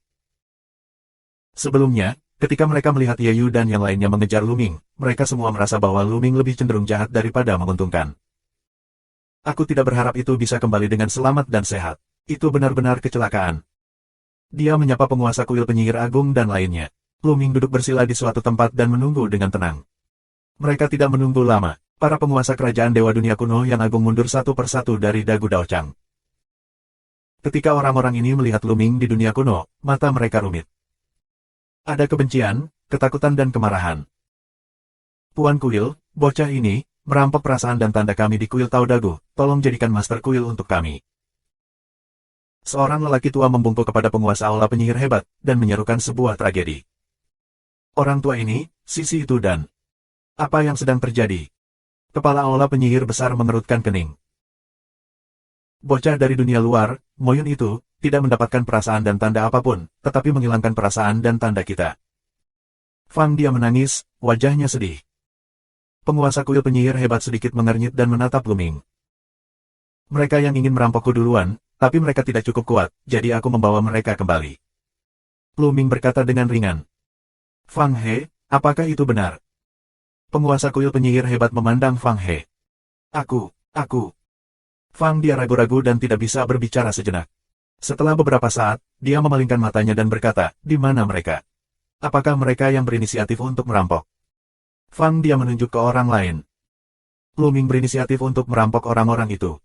Sebelumnya, ketika mereka melihat Yeyu dan yang lainnya mengejar Luming, mereka semua merasa bahwa Luming lebih cenderung jahat daripada menguntungkan. Aku tidak berharap itu bisa kembali dengan selamat dan sehat. Itu benar-benar kecelakaan. Dia menyapa penguasa kuil penyihir agung dan lainnya. Luming duduk bersila di suatu tempat dan menunggu dengan tenang. Mereka tidak menunggu lama. Para penguasa kerajaan Dewa Dunia Kuno yang agung mundur satu persatu dari dagu Daochang. Ketika orang-orang ini melihat Luming di dunia kuno, mata mereka rumit. Ada kebencian, ketakutan dan kemarahan. Puan Kuil, bocah ini, merampok perasaan dan tanda kami di kuil Tao Dagu, tolong jadikan master kuil untuk kami. Seorang lelaki tua membungkuk kepada penguasa aula penyihir hebat, dan menyerukan sebuah tragedi. Orang tua ini, sisi itu dan... Apa yang sedang terjadi? Kepala aula penyihir besar mengerutkan kening. Bocah dari dunia luar, Moyun itu, tidak mendapatkan perasaan dan tanda apapun, tetapi menghilangkan perasaan dan tanda kita. Fang dia menangis, wajahnya sedih. Penguasa kuil penyihir hebat sedikit mengernyit dan menatap Luming. Mereka yang ingin merampokku duluan, tapi mereka tidak cukup kuat, jadi aku membawa mereka kembali. Luming berkata dengan ringan. Fang He, apakah itu benar? Penguasa kuil penyihir hebat memandang Fang He. Aku. Fang dia ragu-ragu dan tidak bisa berbicara sejenak. Setelah beberapa saat, dia memalingkan matanya dan berkata, di mana mereka? Apakah mereka yang berinisiatif untuk merampok? Fang dia menunjuk ke orang lain. Luming berinisiatif untuk merampok orang-orang itu.